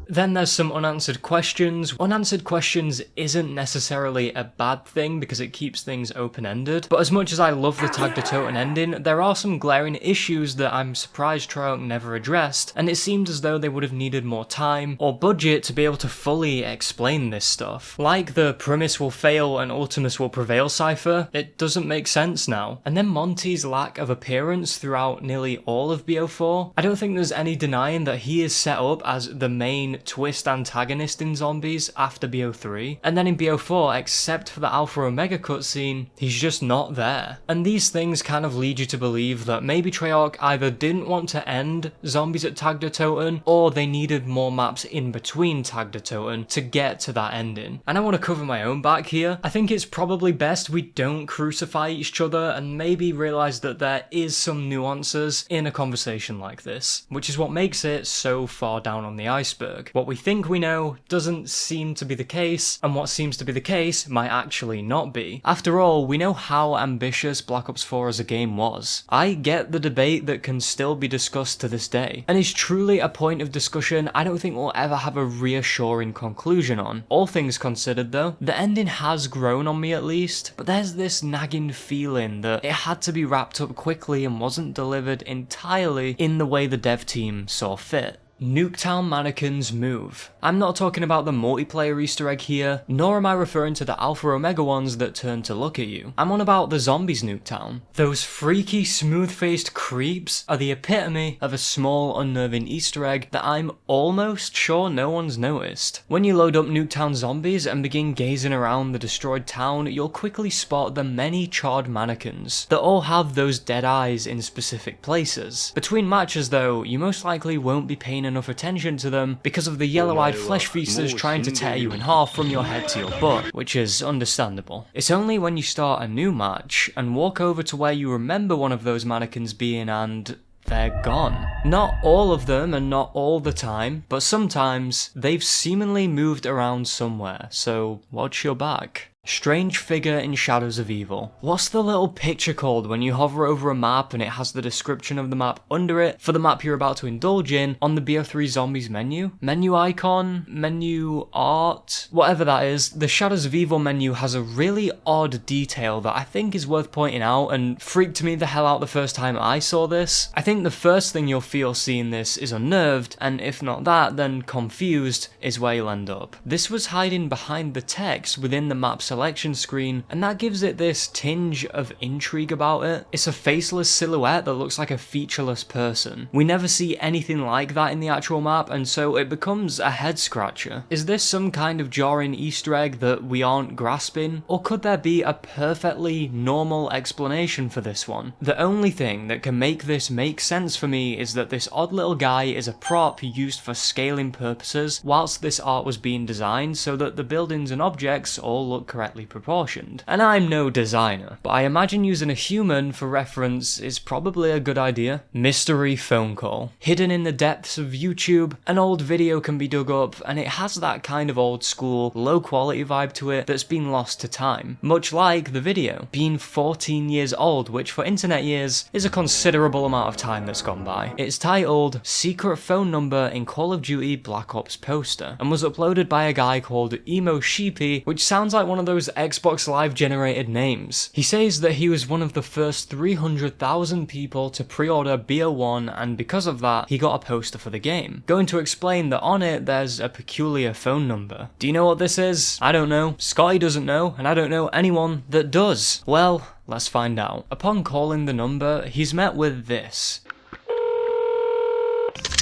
Then there's some unanswered questions. Unanswered questions isn't necessarily a bad thing because it keeps things open-ended, but as much as I love the Tagdatoten ending, there are some glaring issues that I'm surprised Treyarch never addressed, and it seemed as though they would have needed more time or budget to be able to fully explain this stuff. Like the Primus will fail and Ultimus will prevail cipher, it doesn't make sense now. And then Monty's lack of appearance throughout nearly all of BO4, I don't think there's any denying that he is set up as the main twist antagonist in Zombies after BO3, and then in BO4, except for the Alpha Omega cutscene, he's just not there. And these things kind of lead you to believe that maybe Treyarch either didn't want to end Zombies at Tagdatoten, or they needed more maps in between Tagdatoten to get to that ending. And I want to cover my own back here. I think it's probably best we don't crucify each other and maybe realise that there is some nuances in a conversation like this, which is what makes it so far down on the iceberg. What we think we know doesn't seem to be the case, and what seems to be the case might actually not be. After all, we know how ambitious Black Ops 4 as a game was. I get the debate that can still be discussed to this day, and is truly a point of discussion I don't think we'll ever have a reassuring conclusion on. All things considered though, the ending has grown on me at least, but there's this nagging feeling that it had to be wrapped up quickly and wasn't delivered entirely in the way the dev team saw fit. Nuketown mannequins move. I'm not talking about the multiplayer Easter egg here, nor am I referring to the Alpha Omega ones that turn to look at you. I'm on about the Zombies Nuketown. Those freaky, smooth-faced creeps are the epitome of a small, unnerving Easter egg that I'm almost sure no one's noticed. When you load up Nuketown Zombies and begin gazing around the destroyed town, you'll quickly spot the many charred mannequins that all have those dead eyes in specific places. Between matches though, you most likely won't be paying enough attention to them because of the yellow-eyed flesh feasters trying to tear you in half from your head to your butt, which is understandable. It's only when you start a new match and walk over to where you remember one of those mannequins being and they're gone. Not all of them and not all the time, but sometimes they've seemingly moved around somewhere, so watch your back. Strange figure in Shadows of Evil. What's the little picture called when you hover over a map and it has the description of the map under it for the map you're about to indulge in on the BO3 Zombies menu? Menu icon? Menu art? Whatever that is, the Shadows of Evil menu has a really odd detail that I think is worth pointing out and freaked me the hell out the first time I saw this. I think the first thing you'll feel seeing this is unnerved, and if not that, then confused is where you'll end up. This was hiding behind the text within the map selection screen, and that gives it this tinge of intrigue about it. It's a faceless silhouette that looks like a featureless person. We never see anything like that in the actual map, and so it becomes a head scratcher. Is this some kind of jarring Easter egg that we aren't grasping? Or could there be a perfectly normal explanation for this one? The only thing that can make this make sense for me is that this odd little guy is a prop used for scaling purposes whilst this art was being designed so that the buildings and objects all look correctly proportioned. And I'm no designer, but I imagine using a human for reference is probably a good idea. Mystery phone call. Hidden in the depths of YouTube, an old video can be dug up and it has that kind of old school, low quality vibe to it that's been lost to time. Much like the video, being 14 years old, which for internet years is a considerable amount of time that's gone by. It's titled Secret Phone Number in Call of Duty Black Ops Poster and was uploaded by a guy called Emo Sheepy, which sounds like one of those those Xbox Live generated names. He says that he was one of the first 300,000 people to pre-order BO1, and because of that, he got a poster for the game, going to explain that on it there's a peculiar phone number. Do you know what this is? I don't know, Scotty doesn't know, and I don't know anyone that does. Well, let's find out. Upon calling the number, he's met with this.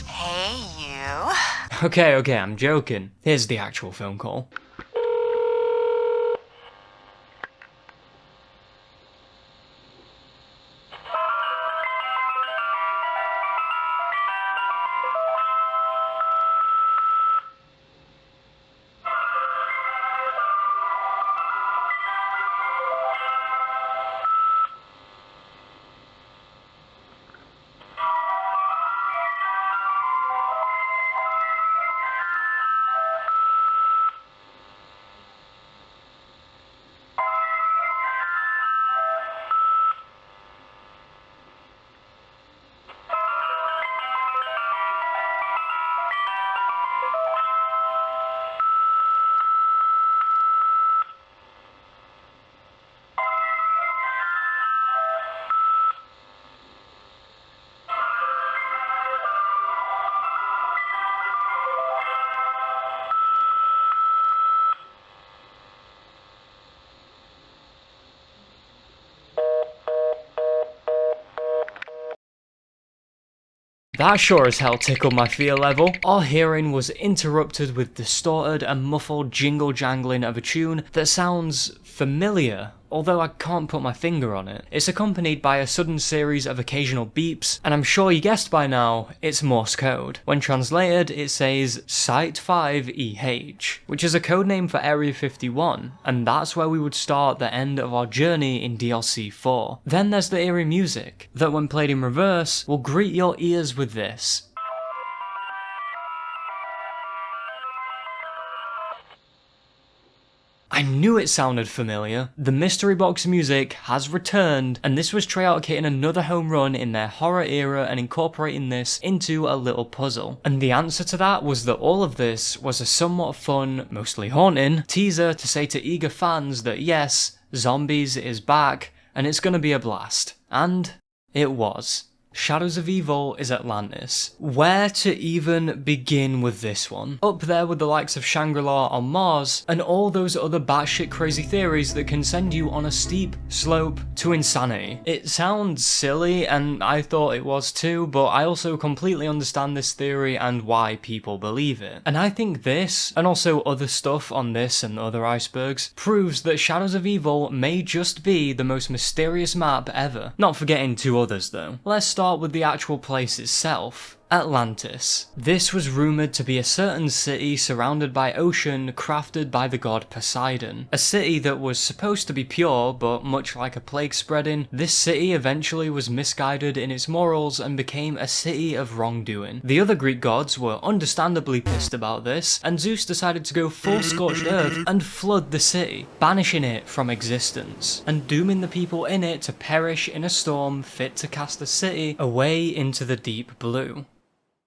Hey, you.
Okay, I'm joking. Here's the actual phone call. That sure as hell tickled my fear level. Our hearing was interrupted with distorted and muffled jingle jangling of a tune that sounds familiar, although I can't put my finger on it. It's accompanied by a sudden series of occasional beeps, and I'm sure you guessed by now, it's Morse code. When translated, it says Site 5 EH, which is a codename for Area 51, and that's where we would start the end of our journey in DLC 4. Then there's the eerie music, that when played in reverse, will greet your ears with this. I knew it sounded familiar. The mystery box music has returned, and this was Treyarch hitting another home run in their horror era and incorporating this into a little puzzle. And the answer to that was that all of this was a somewhat fun, mostly haunting, teaser to say to eager fans that yes, Zombies is back, and it's gonna be a blast. And it was. Shadows of Evil is Atlantis. Where to even begin with this one? Up there with the likes of Shangri-La on Mars, and all those other batshit crazy theories that can send you on a steep slope to insanity. It sounds silly, and I thought it was too, but I also completely understand this theory and why people believe it. And I think this, and also other stuff on this and other icebergs, proves that Shadows of Evil may just be the most mysterious map ever. Not forgetting two others though. Let's start with the actual place itself. Atlantis. This was rumoured to be a certain city surrounded by ocean crafted by the god Poseidon. A city that was supposed to be pure, but much like a plague spreading, this city eventually was misguided in its morals and became a city of wrongdoing. The other Greek gods were understandably pissed about this, and Zeus decided to go full scorched earth and flood the city, banishing it from existence, and dooming the people in it to perish in a storm fit to cast the city away into the deep blue.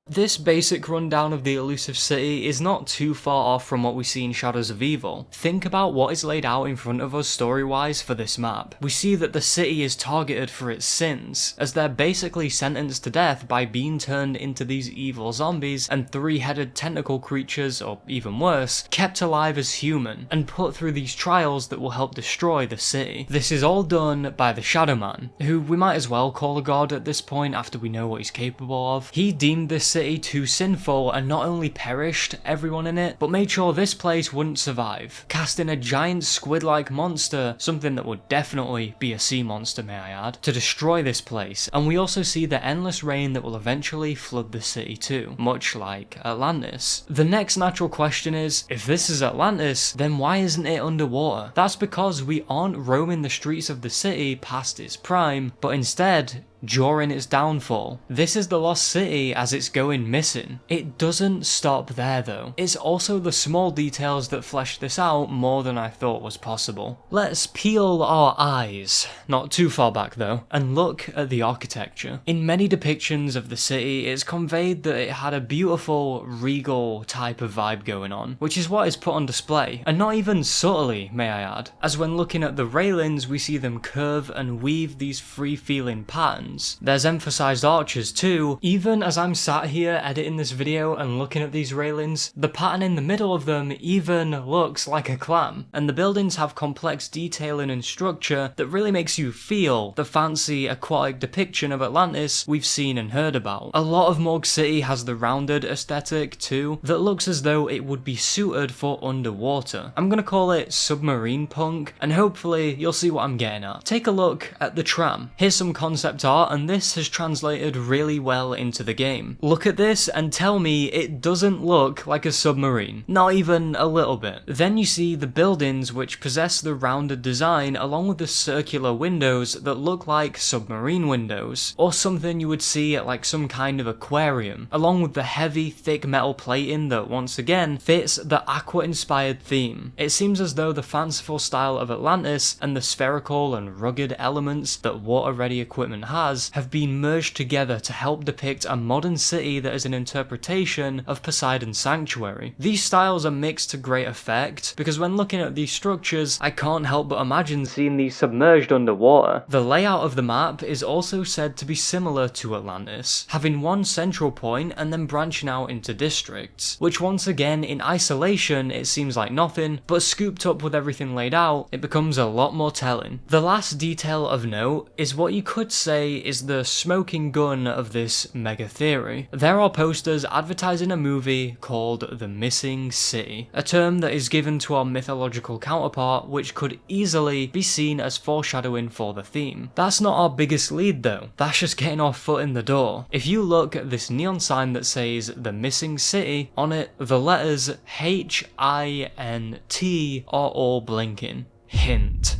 This basic rundown of the elusive city is not too far off from what we see in Shadows of Evil. Think about what is laid out in front of us story-wise for this map. We see that the city is targeted for its sins, as they're basically sentenced to death by being turned into these evil zombies and three-headed tentacle creatures, or even worse, kept alive as human, and put through these trials that will help destroy the city. This is all done by the Shadow Man, who we might as well call a god at this point after we know what he's capable of. He deemed this city too sinful and not only perished everyone in it, but made sure this place wouldn't survive, casting a giant squid-like monster, something that would definitely be a sea monster may I add, to destroy this place. And we also see the endless rain that will eventually flood the city too, much like Atlantis. The next natural question is, if this is Atlantis, then why isn't it underwater? That's because we aren't roaming the streets of the city past its prime, but instead during its downfall. This is the lost city as it's going missing. It doesn't stop there though. It's also the small details that flesh this out more than I thought was possible. Let's peel our eyes, not too far back though, and look at the architecture. In many depictions of the city, it's conveyed that it had a beautiful, regal type of vibe going on, which is what is put on display, and not even subtly, may I add, as when looking at the railings we see them curve and weave these free-feeling patterns. There's emphasized arches too. Even as I'm sat here editing this video and looking at these railings, the pattern in the middle of them even looks like a clam, and the buildings have complex detailing and structure that really makes you feel the fancy aquatic depiction of Atlantis we've seen and heard about. A lot of Morgue City has the rounded aesthetic too, that looks as though it would be suited for underwater. I'm gonna call it submarine punk, and hopefully you'll see what I'm getting at. Take a look at the tram. Here's some concept art, and this has translated really well into the game. Look at this and tell me it doesn't look like a submarine. Not even a little bit. Then you see the buildings which possess the rounded design along with the circular windows that look like submarine windows, or something you would see at like some kind of aquarium, along with the heavy thick metal plating that once again fits the aqua-inspired theme. It seems as though the fanciful style of Atlantis and the spherical and rugged elements that water-ready equipment has have been merged together to help depict a modern city that is an interpretation of Poseidon's sanctuary. These styles are mixed to great effect, because when looking at these structures, I can't help but imagine seeing these submerged underwater. The layout of the map is also said to be similar to Atlantis, having one central point and then branching out into districts, which once again in isolation it seems like nothing, but scooped up with everything laid out, it becomes a lot more telling. The last detail of note is what you could say is the smoking gun of this mega theory. There are posters advertising a movie called The Missing City, a term that is given to our mythological counterpart which could easily be seen as foreshadowing for the theme. That's not our biggest lead though, that's just getting our foot in the door. If you look at this neon sign that says The Missing City, on it the letters HINT are all blinking. Hint.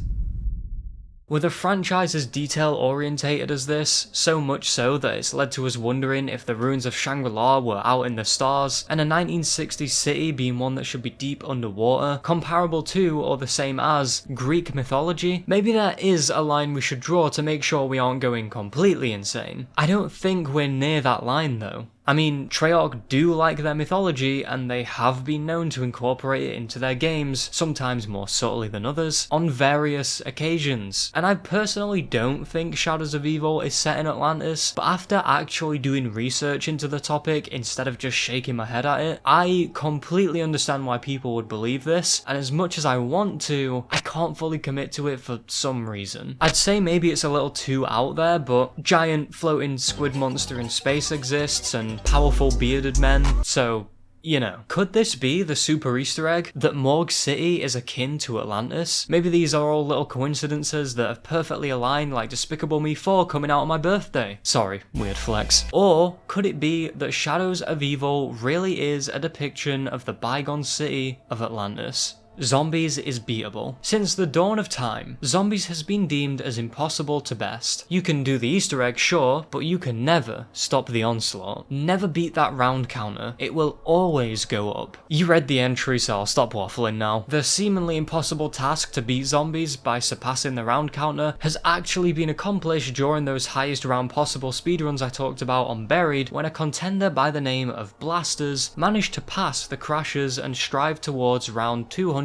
With a franchise as detail-orientated as this, so much so that it's led to us wondering if the ruins of Shangri-La were out in the stars, and a 1960s city being one that should be deep underwater, comparable to or the same as Greek mythology, maybe there is a line we should draw to make sure we aren't going completely insane. I don't think we're near that line though. I mean, Treyarch do like their mythology, and they have been known to incorporate it into their games, sometimes more subtly than others, on various occasions. And I personally don't think Shadows of Evil is set in Atlantis, but after actually doing research into the topic instead of just shaking my head at it, I completely understand why people would believe this, and as much as I want to, I can't fully commit to it for some reason. I'd say maybe it's a little too out there, but giant floating squid monster in space exists, and powerful bearded men, so you know. Could this be the super Easter egg that Morgue City is akin to Atlantis? Maybe these are all little coincidences that have perfectly aligned like Despicable Me 4 coming out on my birthday. Sorry, weird flex. Or could it be that Shadows of Evil really is a depiction of the bygone city of Atlantis? Zombies is beatable. Since the dawn of time, zombies has been deemed as impossible to best. You can do the Easter egg, sure, but you can never stop the onslaught. Never beat that round counter. It will always go up. You read the entry, so I'll stop waffling now. The seemingly impossible task to beat zombies by surpassing the round counter has actually been accomplished during those highest round possible speedruns I talked about on Buried, when a contender by the name of Blasters managed to pass the crashers and strive towards round 255.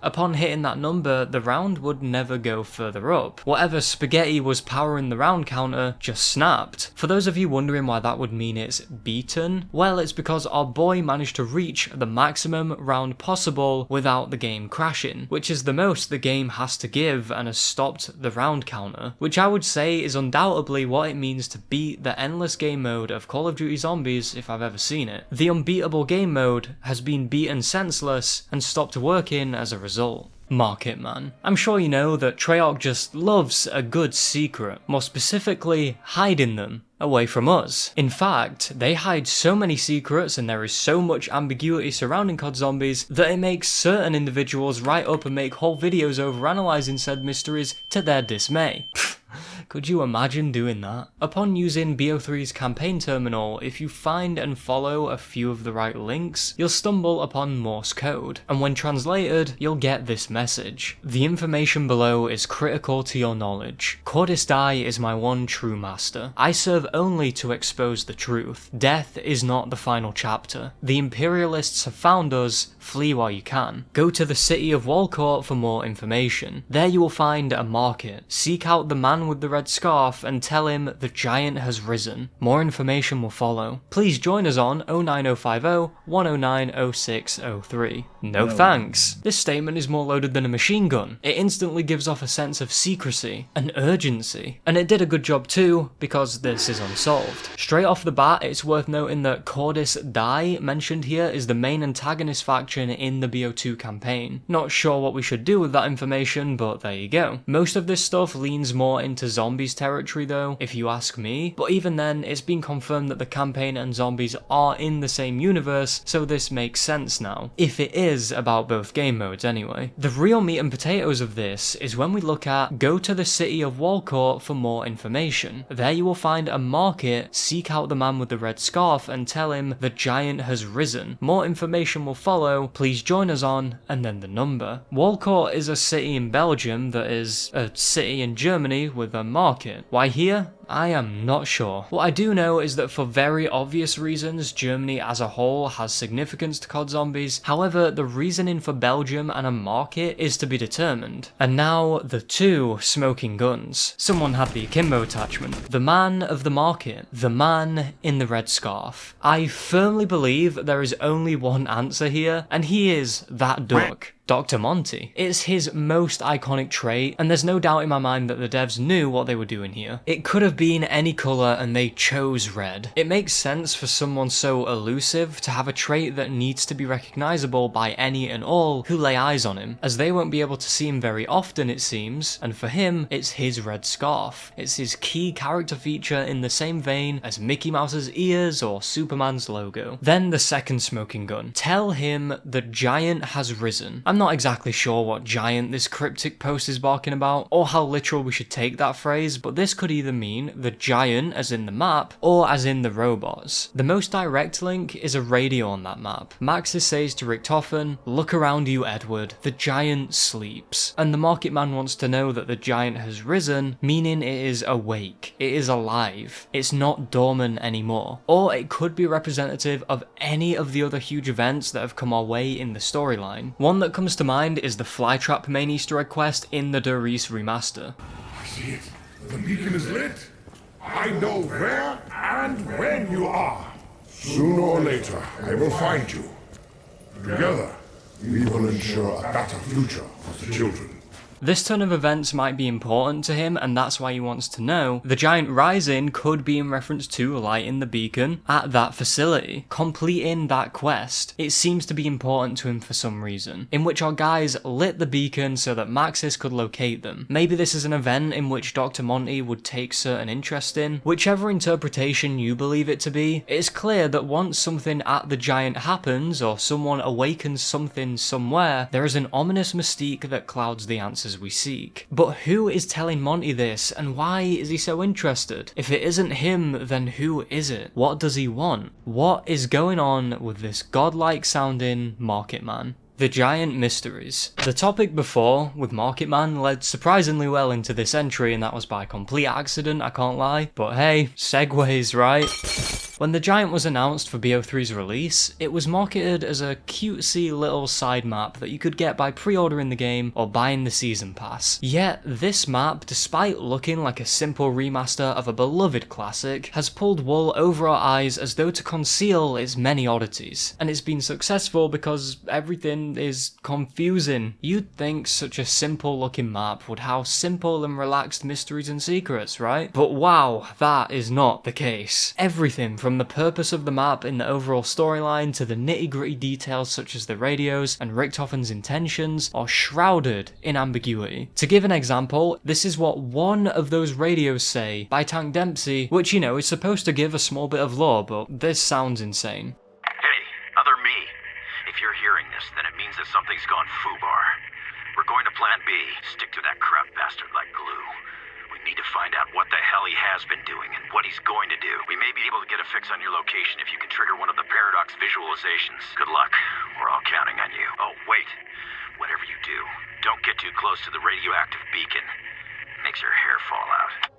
Upon hitting that number, the round would never go further up. Whatever spaghetti was powering the round counter just snapped. For those of you wondering why that would mean it's beaten, well, it's because our boy managed to reach the maximum round possible without the game crashing, which is the most the game has to give and has stopped the round counter, which I would say is undoubtedly what it means to beat the endless game mode of Call of Duty Zombies if I've ever seen it. The unbeatable game mode has been beaten senseless and stopped working as a result. Market man. I'm sure you know that Treyarch just loves a good secret, more specifically hiding them away from us. In fact, they hide so many secrets and there is so much ambiguity surrounding COD Zombies that it makes certain individuals write up and make whole videos over analysing said mysteries to their dismay. Could you imagine doing that? Upon using BO3's campaign terminal, if you find and follow a few of the right links, you'll stumble upon Morse code, and when translated, you'll get this message. The information below is critical to your knowledge. Cordis Die is my one true master. I serve only to expose the truth. Death is not the final chapter. The Imperialists have found us. Flee while you can. Go to the city of Walcourt for more information. There you will find a market. Seek out the man with the red scarf and tell him the giant has risen. More information will follow. Please join us on 09050 109 0603. No thanks. This statement is more loaded than a machine gun. It instantly gives off a sense of secrecy and urgency. And it did a good job too, because this is unsolved. Straight off the bat, it's worth noting that Cordis Die mentioned here is the main antagonist faction in the BO2 campaign. Not sure what we should do with that information, but there you go. Most of this stuff leans more into zombies territory though, if you ask me, but even then, it's been confirmed that the campaign and zombies are in the same universe, so this makes sense now. If it is about both game modes anyway. The real meat and potatoes of this is when we look at go to the city of Walcourt for more information. There you will find a market, seek out the man with the red scarf and tell him the giant has risen. More information will follow. Please join us on, and then the number. Walcourt is a city in Belgium that is a city in Germany with a market. Why here? I am not sure. What I do know is that for very obvious reasons, Germany as a whole has significance to COD Zombies. However, the reasoning for Belgium and a market is to be determined. And now, the two smoking guns. Someone had the akimbo attachment. The man of the market. The man in the red scarf. I firmly believe there is only one answer here, and he is that duck. Dr. Monty. It's his most iconic trait, and there's no doubt in my mind that the devs knew what they were doing here. It could have been any colour and they chose red. It makes sense for someone so elusive to have a trait that needs to be recognisable by any and all who lay eyes on him, as they won't be able to see him very often it seems, and for him, it's his red scarf. It's his key character feature in the same vein as Mickey Mouse's ears or Superman's logo. Then the second smoking gun. Tell him the giant has risen. I'm not exactly sure what giant this cryptic post is barking about, or how literal we should take that phrase, but this could either mean the giant as in the map, or as in the robots. The most direct link is a radio on that map. Maxis says to Richtofen, "Look around you, Edward, the giant sleeps." And the market man wants to know that the giant has risen, meaning it is awake, it is alive, it's not dormant anymore. Or it could be representative of any of the other huge events that have come our way in the storyline. One that comes to mind is the Flytrap main Easter egg quest in the Doris remaster.
I see it. The beacon is lit. I know where and when you are. Sooner or later, I will find you. Together, we will ensure a better future for the children.
This turn of events might be important to him, and that's why he wants to know. The giant rising could be in reference to lighting the beacon at that facility, completing that quest. It seems to be important to him for some reason, in which our guys lit the beacon so that Maxis could locate them. Maybe this is an event in which Dr. Monty would take certain interest in. Whichever interpretation you believe it to be, it is clear that once something at the giant happens, or someone awakens something somewhere, there is an ominous mystique that clouds the answers we seek. But who is telling Monty this, and why is he so interested? If it isn't him, then who is it? What does he want? What is going on with this godlike sounding market man? The giant mysteries. The topic before, with Market Man, led surprisingly well into this entry, and that was by complete accident, I can't lie. But hey, segues, right? When the giant was announced for BO3's release, it was marketed as a cutesy little side map that you could get by pre-ordering the game or buying the season pass. Yet, this map, despite looking like a simple remaster of a beloved classic, has pulled wool over our eyes as though to conceal its many oddities. And it's been successful because everything is confusing. You'd think such a simple looking map would house simple and relaxed mysteries and secrets, right? But wow, that is not the case. Everything from the purpose of the map in the overall storyline to the nitty-gritty details such as the radios and Richtofen's intentions are shrouded in ambiguity. To give an example, this is what one of those radios say by Tank Dempsey, which you know is supposed to give a small bit of lore, but this sounds insane.
Hey, other me. If you're hearing this, then it means that something's gone foobar. We're going to plan B. Stick to that crap bastard like glue. We Need to find out what the hell he has been doing and what he's going to do. We may be able to get a fix on your location if you can trigger one of the paradox visualizations. Good luck. We're all counting on you. Oh, wait. Whatever you do, don't get too close to the radioactive beacon. Makes your hair fall out.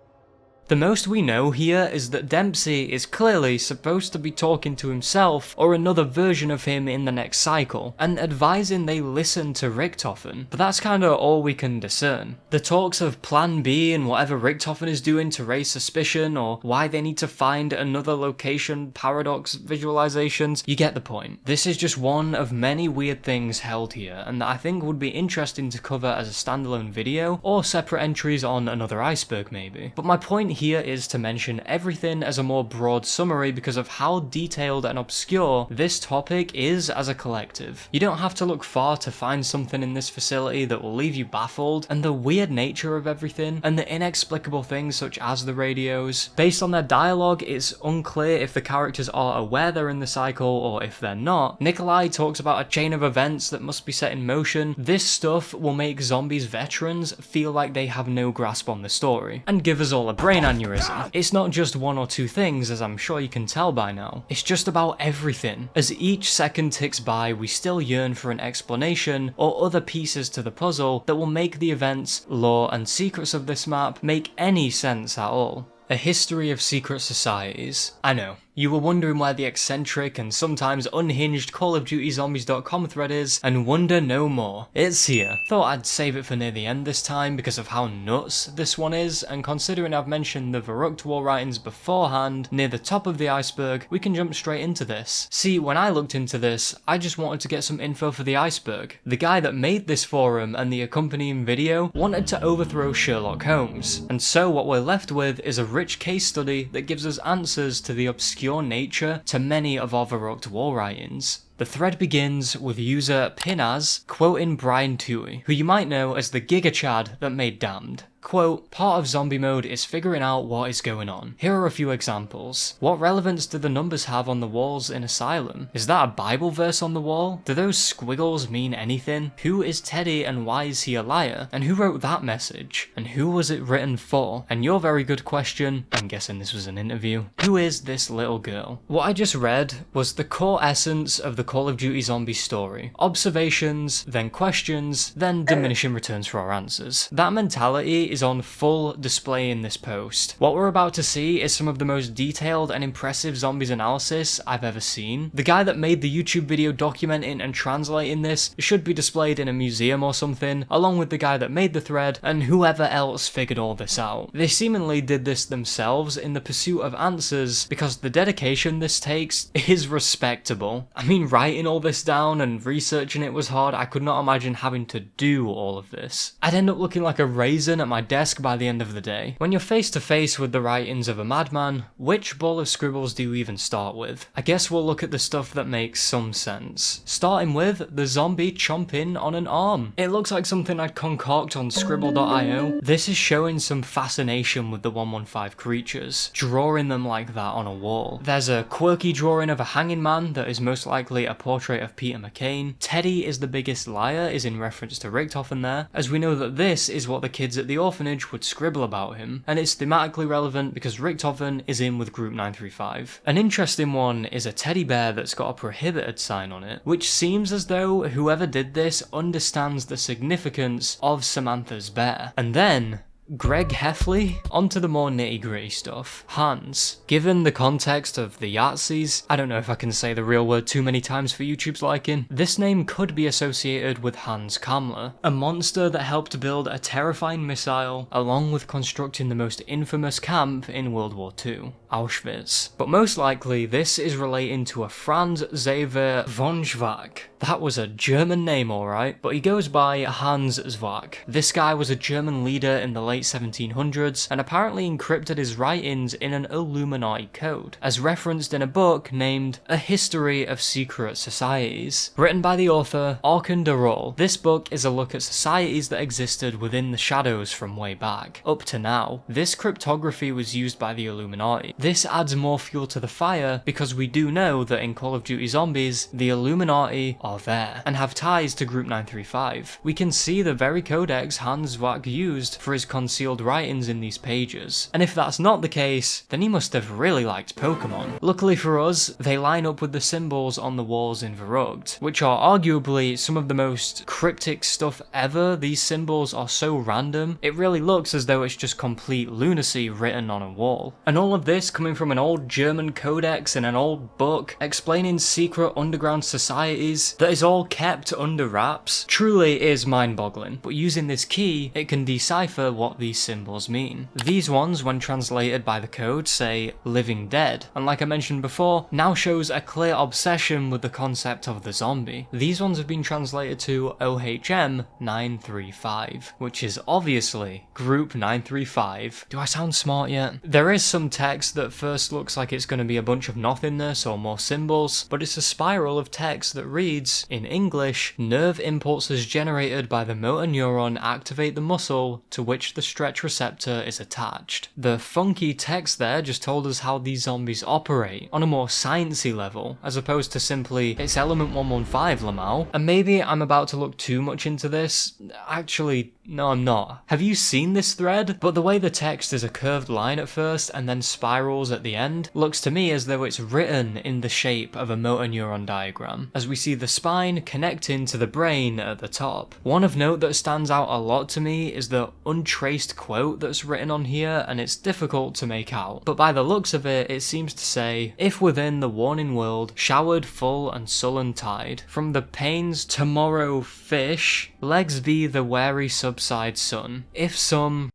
The most we know here is that Dempsey is clearly supposed to be talking to himself or another version of him in the next cycle, and advising they listen to Richtofen, but that's kinda all we can discern. The talks of Plan B and whatever Richtofen is doing to raise suspicion, or why they need to find another location, paradox visualizations, you get the point. This is just one of many weird things held here, and that I think would be interesting to cover as a standalone video, or separate entries on another iceberg maybe. But my point here is to mention everything as a more broad summary because of how detailed and obscure this topic is as a collective. You don't have to look far to find something in this facility that will leave you baffled, and the weird nature of everything, and the inexplicable things such as the radios. Based on their dialogue, it's unclear if the characters are aware they're in the cycle or if they're not. Nikolai talks about a chain of events that must be set in motion. This stuff will make Zombies veterans feel like they have no grasp on the story, and give us all a brain aneurysm. It's not just one or two things, as I'm sure you can tell by now. It's just about everything. As each second ticks by, we still yearn for an explanation or other pieces to the puzzle that will make the events, lore, and secrets of this map make any sense at all. A history of secret societies. I know. You were wondering where the eccentric and sometimes unhinged CallOfDutyZombies.com thread is, and wonder no more. It's here. Thought I'd save it for near the end this time because of how nuts this one is, and considering I've mentioned the Verrucht War writings beforehand, near the top of the iceberg, we can jump straight into this. See, when I looked into this, I just wanted to get some info for the Iceberg. The guy that made this forum and the accompanying video wanted to overthrow Sherlock Holmes, and so what we're left with is a rich case study that gives us answers to the obscure nature to many of our Verrucht War writings. The thread begins with user Pinaz quoting Brian Toohey, who you might know as the Giga Chad that made Damned. Quote, part of zombie mode is figuring out what is going on. Here are a few examples. What relevance do the numbers have on the walls in Asylum? Is that a Bible verse on the wall? Do those squiggles mean anything? Who is Teddy and why is he a liar? And who wrote that message? And who was it written for? And your very good question, I'm guessing this was an interview, who is this little girl? What I just read was the core essence of the Call of Duty Zombies story. Observations, then questions, then diminishing returns for our answers. That mentality is on full display in this post. What we're about to see is some of the most detailed and impressive zombies analysis I've ever seen. The guy that made the YouTube video documenting and translating this should be displayed in a museum or something, along with the guy that made the thread and whoever else figured all this out. They seemingly did this themselves in the pursuit of answers because the dedication this takes is respectable. I mean, writing all this down and researching it was hard. I could not imagine having to do all of this. I'd end up looking like a raisin at my desk by the end of the day. When you're face to face with the writings of a madman, which ball of scribbles do you even start with? I guess we'll look at the stuff that makes some sense. Starting with the zombie chomping on an arm. It looks like something I'd concoct on scribble.io. This is showing some fascination with the 115 creatures, drawing them like that on a wall. There's a quirky drawing of a hanging man that is most likely a portrait of Peter McCain. Teddy is the biggest liar is in reference to Richtofen there, as we know that this is what the kids at the orphanage would scribble about him, and it's thematically relevant because Richtofen is in with Group 935. An interesting one is a teddy bear that's got a prohibited sign on it, which seems as though whoever did this understands the significance of Samantha's bear. And then Greg Heffley? Onto the more nitty-gritty stuff. Hans. Given the context of the Yahtzees, I don't know if I can say the real word too many times for YouTube's liking, this name could be associated with Hans Kammler, a monster that helped build a terrifying missile, along with constructing the most infamous camp in World War II, Auschwitz. But most likely, this is relating to a Franz Xaver von Schwach. That was a German name, alright, but he goes by Hans Schwach. This guy was a German leader in the late 1700s and apparently encrypted his writings in an Illuminati code, as referenced in a book named A History of Secret Societies, written by the author Orkan Darol. This book is a look at societies that existed within the shadows from way back, up to now. This cryptography was used by the Illuminati. This adds more fuel to the fire because we do know that in Call of Duty Zombies, the Illuminati are there and have ties to Group 935. We can see the very codex Hans Schwach used for his concealed writings in these pages. And if that's not the case, then he must have really liked Pokemon. Luckily for us, they line up with the symbols on the walls in Verrugged, which are arguably some of the most cryptic stuff ever. These symbols are so random, it really looks as though it's just complete lunacy written on a wall. And all of this coming from an old German codex in an old book explaining secret underground societies that is all kept under wraps, truly is mind-boggling. But using this key, it can decipher what these symbols mean. These ones, when translated by the code, say living dead, and like I mentioned before, now shows a clear obsession with the concept of the zombie. These ones have been translated to OHM 935, which is obviously Group 935. Do I sound smart yet? There is some text that first looks like it's going to be a bunch of nothingness or more symbols, but it's a spiral of text that reads, in English, nerve impulses generated by the motor neuron activate the muscle to which the stretch receptor is attached. The funky text there just told us how these zombies operate on a more sciencey level, as opposed to simply, it's element 115, Lamau. And maybe I'm about to look too much into this. Actually, no, I'm not. Have you seen this thread? But the way the text is a curved line at first and then spirals at the end looks to me as though it's written in the shape of a motor neuron diagram, as we see the spine connecting to the brain at the top. One of note that stands out a lot to me is the untraced quote that's written on here, and it's difficult to make out. But by the looks of it, it seems to say, if within the warning world, showered full and sullen tide, from the pains tomorrow fish, legs be the wary subside sun, if some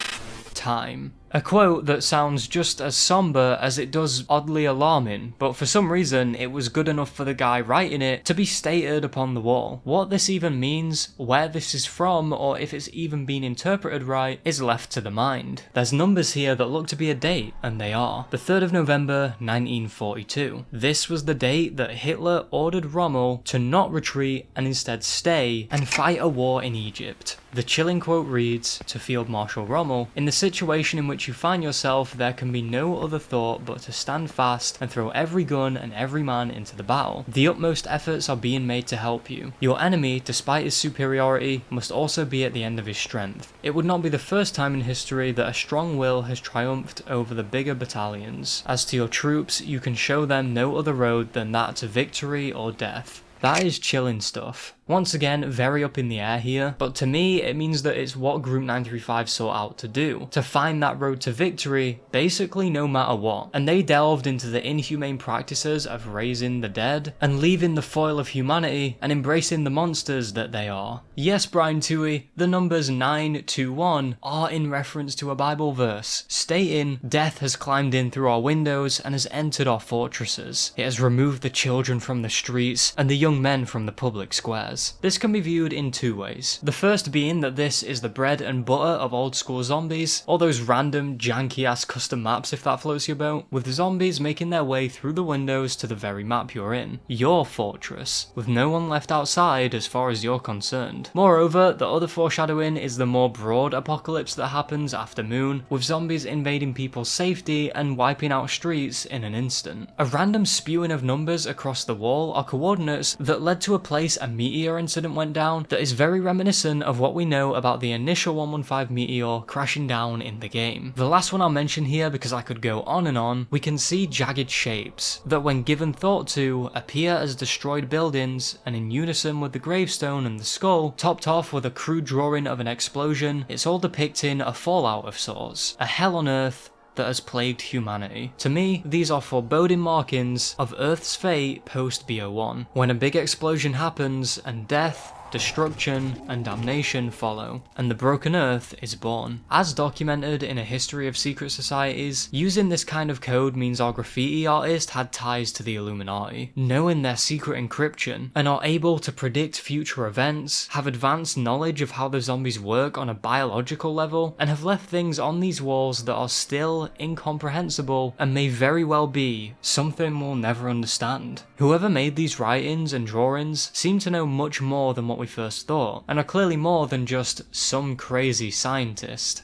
time. A quote that sounds just as somber as it does oddly alarming, but for some reason it was good enough for the guy writing it to be stated upon the wall. What this even means, where this is from, or if it's even been interpreted right, is left to the mind. There's numbers here that look to be a date, and they are. The 3rd of November 1942. This was the date that Hitler ordered Rommel to not retreat and instead stay and fight a war in Egypt. The chilling quote reads, to Field Marshal Rommel, in the situation in which you find yourself, there can be no other thought but to stand fast and throw every gun and every man into the battle. The utmost efforts are being made to help you. Your enemy, despite his superiority, must also be at the end of his strength. It would not be the first time in history that a strong will has triumphed over the bigger battalions. As to your troops, you can show them no other road than that to victory or death. That is chilling stuff. Once again, very up in the air here, but to me, it means that it's what Group 935 sought out to do, to find that road to victory, basically no matter what. And they delved into the inhumane practices of raising the dead, and leaving the foil of humanity, and embracing the monsters that they are. Yes, Brian Toohey, the numbers 921 are in reference to a Bible verse, stating, death has climbed in through our windows and has entered our fortresses. It has removed the children from the streets, and the young men from the public squares. This can be viewed in two ways. The first being that this is the bread and butter of old school zombies, all those random janky ass custom maps if that floats your boat, with the zombies making their way through the windows to the very map you're in. Your fortress, with no one left outside as far as you're concerned. Moreover, the other foreshadowing is the more broad apocalypse that happens after Moon, with zombies invading people's safety and wiping out streets in an instant. A random spewing of numbers across the wall are coordinates that led to a place a meteor incident went down that is very reminiscent of what we know about the initial 115 meteor crashing down in the game. The last one I'll mention here, because I could go on and on, we can see jagged shapes that when given thought to appear as destroyed buildings, and in unison with the gravestone and the skull, topped off with a crude drawing of an explosion, it's all depicting a fallout of sorts, a hell on earth that has plagued humanity. To me, these are foreboding markings of Earth's fate post-BO1, when a big explosion happens and death, destruction, and damnation follow, and the broken earth is born. As documented in a history of secret societies, using this kind of code means our graffiti artist had ties to the Illuminati, knowing their secret encryption, and are able to predict future events, have advanced knowledge of how the zombies work on a biological level, and have left things on these walls that are still incomprehensible and may very well be something we'll never understand. Whoever made these writings and drawings seem to know much more than what we first thought, and are clearly more than just some crazy scientist.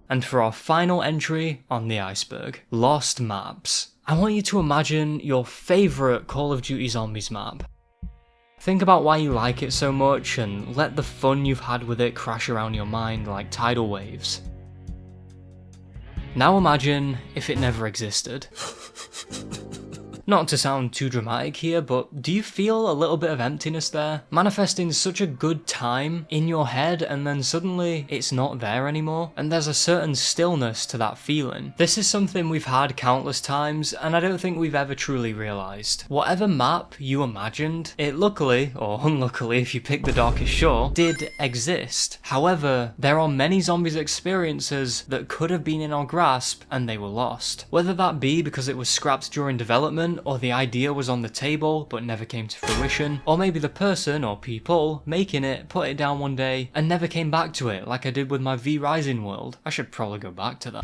And for our final entry on the iceberg, Lost Maps. I want you to imagine your favourite Call of Duty Zombies map. Think about why you like it so much, and let the fun you've had with it crash around your mind like tidal waves. Now imagine if it never existed. Not to sound too dramatic here, but do you feel a little bit of emptiness there? Manifesting such a good time in your head and then suddenly it's not there anymore? And there's a certain stillness to that feeling. This is something we've had countless times and I don't think we've ever truly realised. Whatever map you imagined, it luckily, or unluckily if you pick the darkest shore, did exist. However, there are many zombies experiences that could have been in our grasp and they were lost. Whether that be because it was scrapped during development, or the idea was on the table but never came to fruition, or maybe the person or people making it put it down one day and never came back to it like I did with my V Rising world. I should probably go back to that.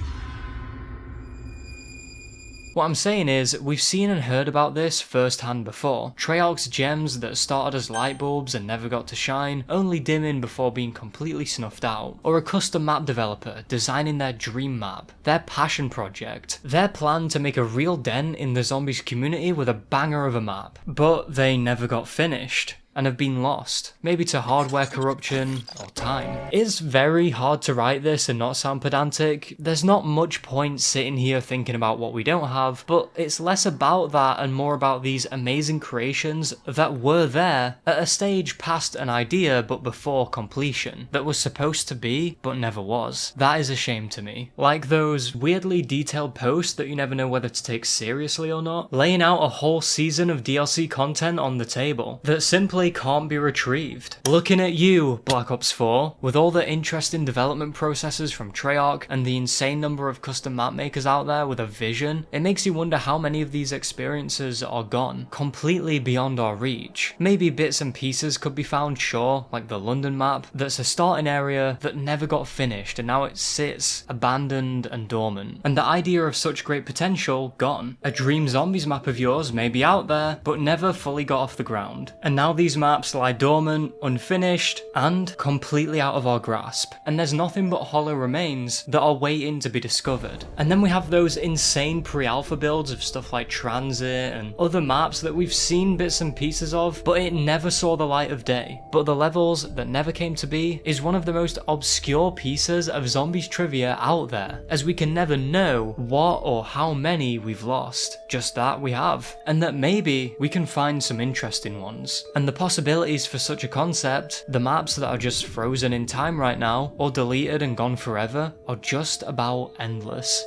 What I'm saying is, we've seen and heard about this firsthand before. Treyarch's gems that started as light bulbs and never got to shine, only dimming before being completely snuffed out. Or a custom map developer designing their dream map, their passion project, their plan to make a real dent in the zombies community with a banger of a map. But they never got finished and have been lost, maybe to hardware corruption or time. It's very hard to write this and not sound pedantic. There's not much point sitting here thinking about what we don't have, but it's less about that and more about these amazing creations that were there at a stage past an idea but before completion, that was supposed to be but never was. That is a shame to me. Like those weirdly detailed posts that you never know whether to take seriously or not, laying out a whole season of DLC content on the table that simply can't be retrieved. Looking at you, Black Ops 4, with all the interesting development processes from Treyarch and the insane number of custom map makers out there with a vision, it makes you wonder how many of these experiences are gone, completely beyond our reach. Maybe bits and pieces could be found, sure, like the London map, that's a starting area that never got finished and now it sits abandoned and dormant. And the idea of such great potential, gone. A dream zombies map of yours may be out there, but never fully got off the ground. And now these maps lie dormant, unfinished, and completely out of our grasp. And there's nothing but hollow remains that are waiting to be discovered. And then we have those insane pre-alpha builds of stuff like Transit and other maps that we've seen bits and pieces of, but it never saw the light of day. But the levels that never came to be is one of the most obscure pieces of zombies trivia out there, as we can never know what or how many we've lost. Just that we have. And that maybe we can find some interesting ones. And the possibilities for such a concept, the maps that are just frozen in time right now, or deleted and gone forever, are just about endless.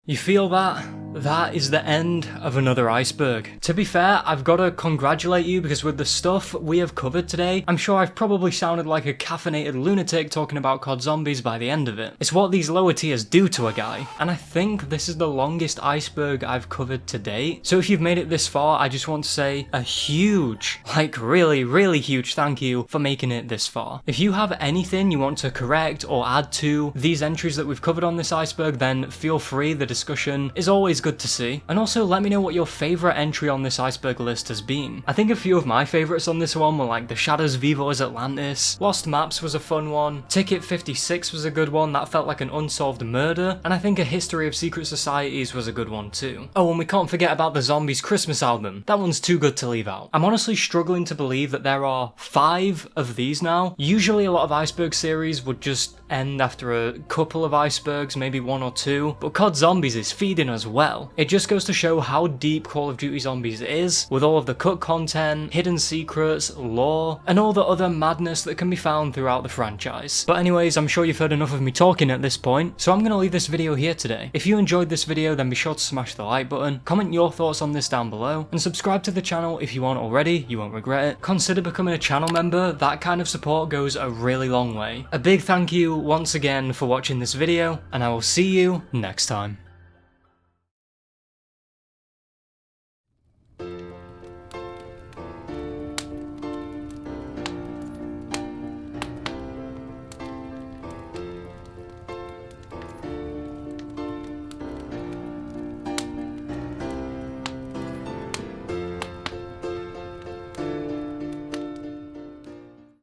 You feel that? That is the end of another iceberg. To be fair, I've got to congratulate you because with the stuff we have covered today, I'm sure I've probably sounded like a caffeinated lunatic talking about COD Zombies by the end of it. It's what these lower tiers do to a guy. And I think this is the longest iceberg I've covered to date. So if you've made it this far, I just want to say a huge, like really, really huge thank you for making it this far. If you have anything you want to correct or add to these entries that we've covered on this iceberg, then feel free. The discussion is always good to see. And also let me know what your favourite entry on this iceberg list has been. I think a few of my favourites on this one were like the Shadows Vivo's Atlantis, Lost Maps was a fun one, Ticket 56 was a good one, that felt like an unsolved murder, and I think A History of Secret Societies was a good one too. Oh, and we can't forget about the Zombies Christmas album. That one's too good to leave out. I'm honestly struggling to believe that there are 5 of these now. Usually a lot of iceberg series would just end after a couple of icebergs, maybe 1 or 2, but COD Zombies is feeding us well. It just goes to show how deep Call of Duty Zombies is, with all of the cut content, hidden secrets, lore, and all the other madness that can be found throughout the franchise. But anyways, I'm sure you've heard enough of me talking at this point, so I'm going to leave this video here today. If you enjoyed this video, then be sure to smash the like button, comment your thoughts on this down below, and subscribe to the channel if you aren't already, you won't regret it. Consider becoming a channel member, that kind of support goes a really long way. A big thank you once again for watching this video, and I will see you next time.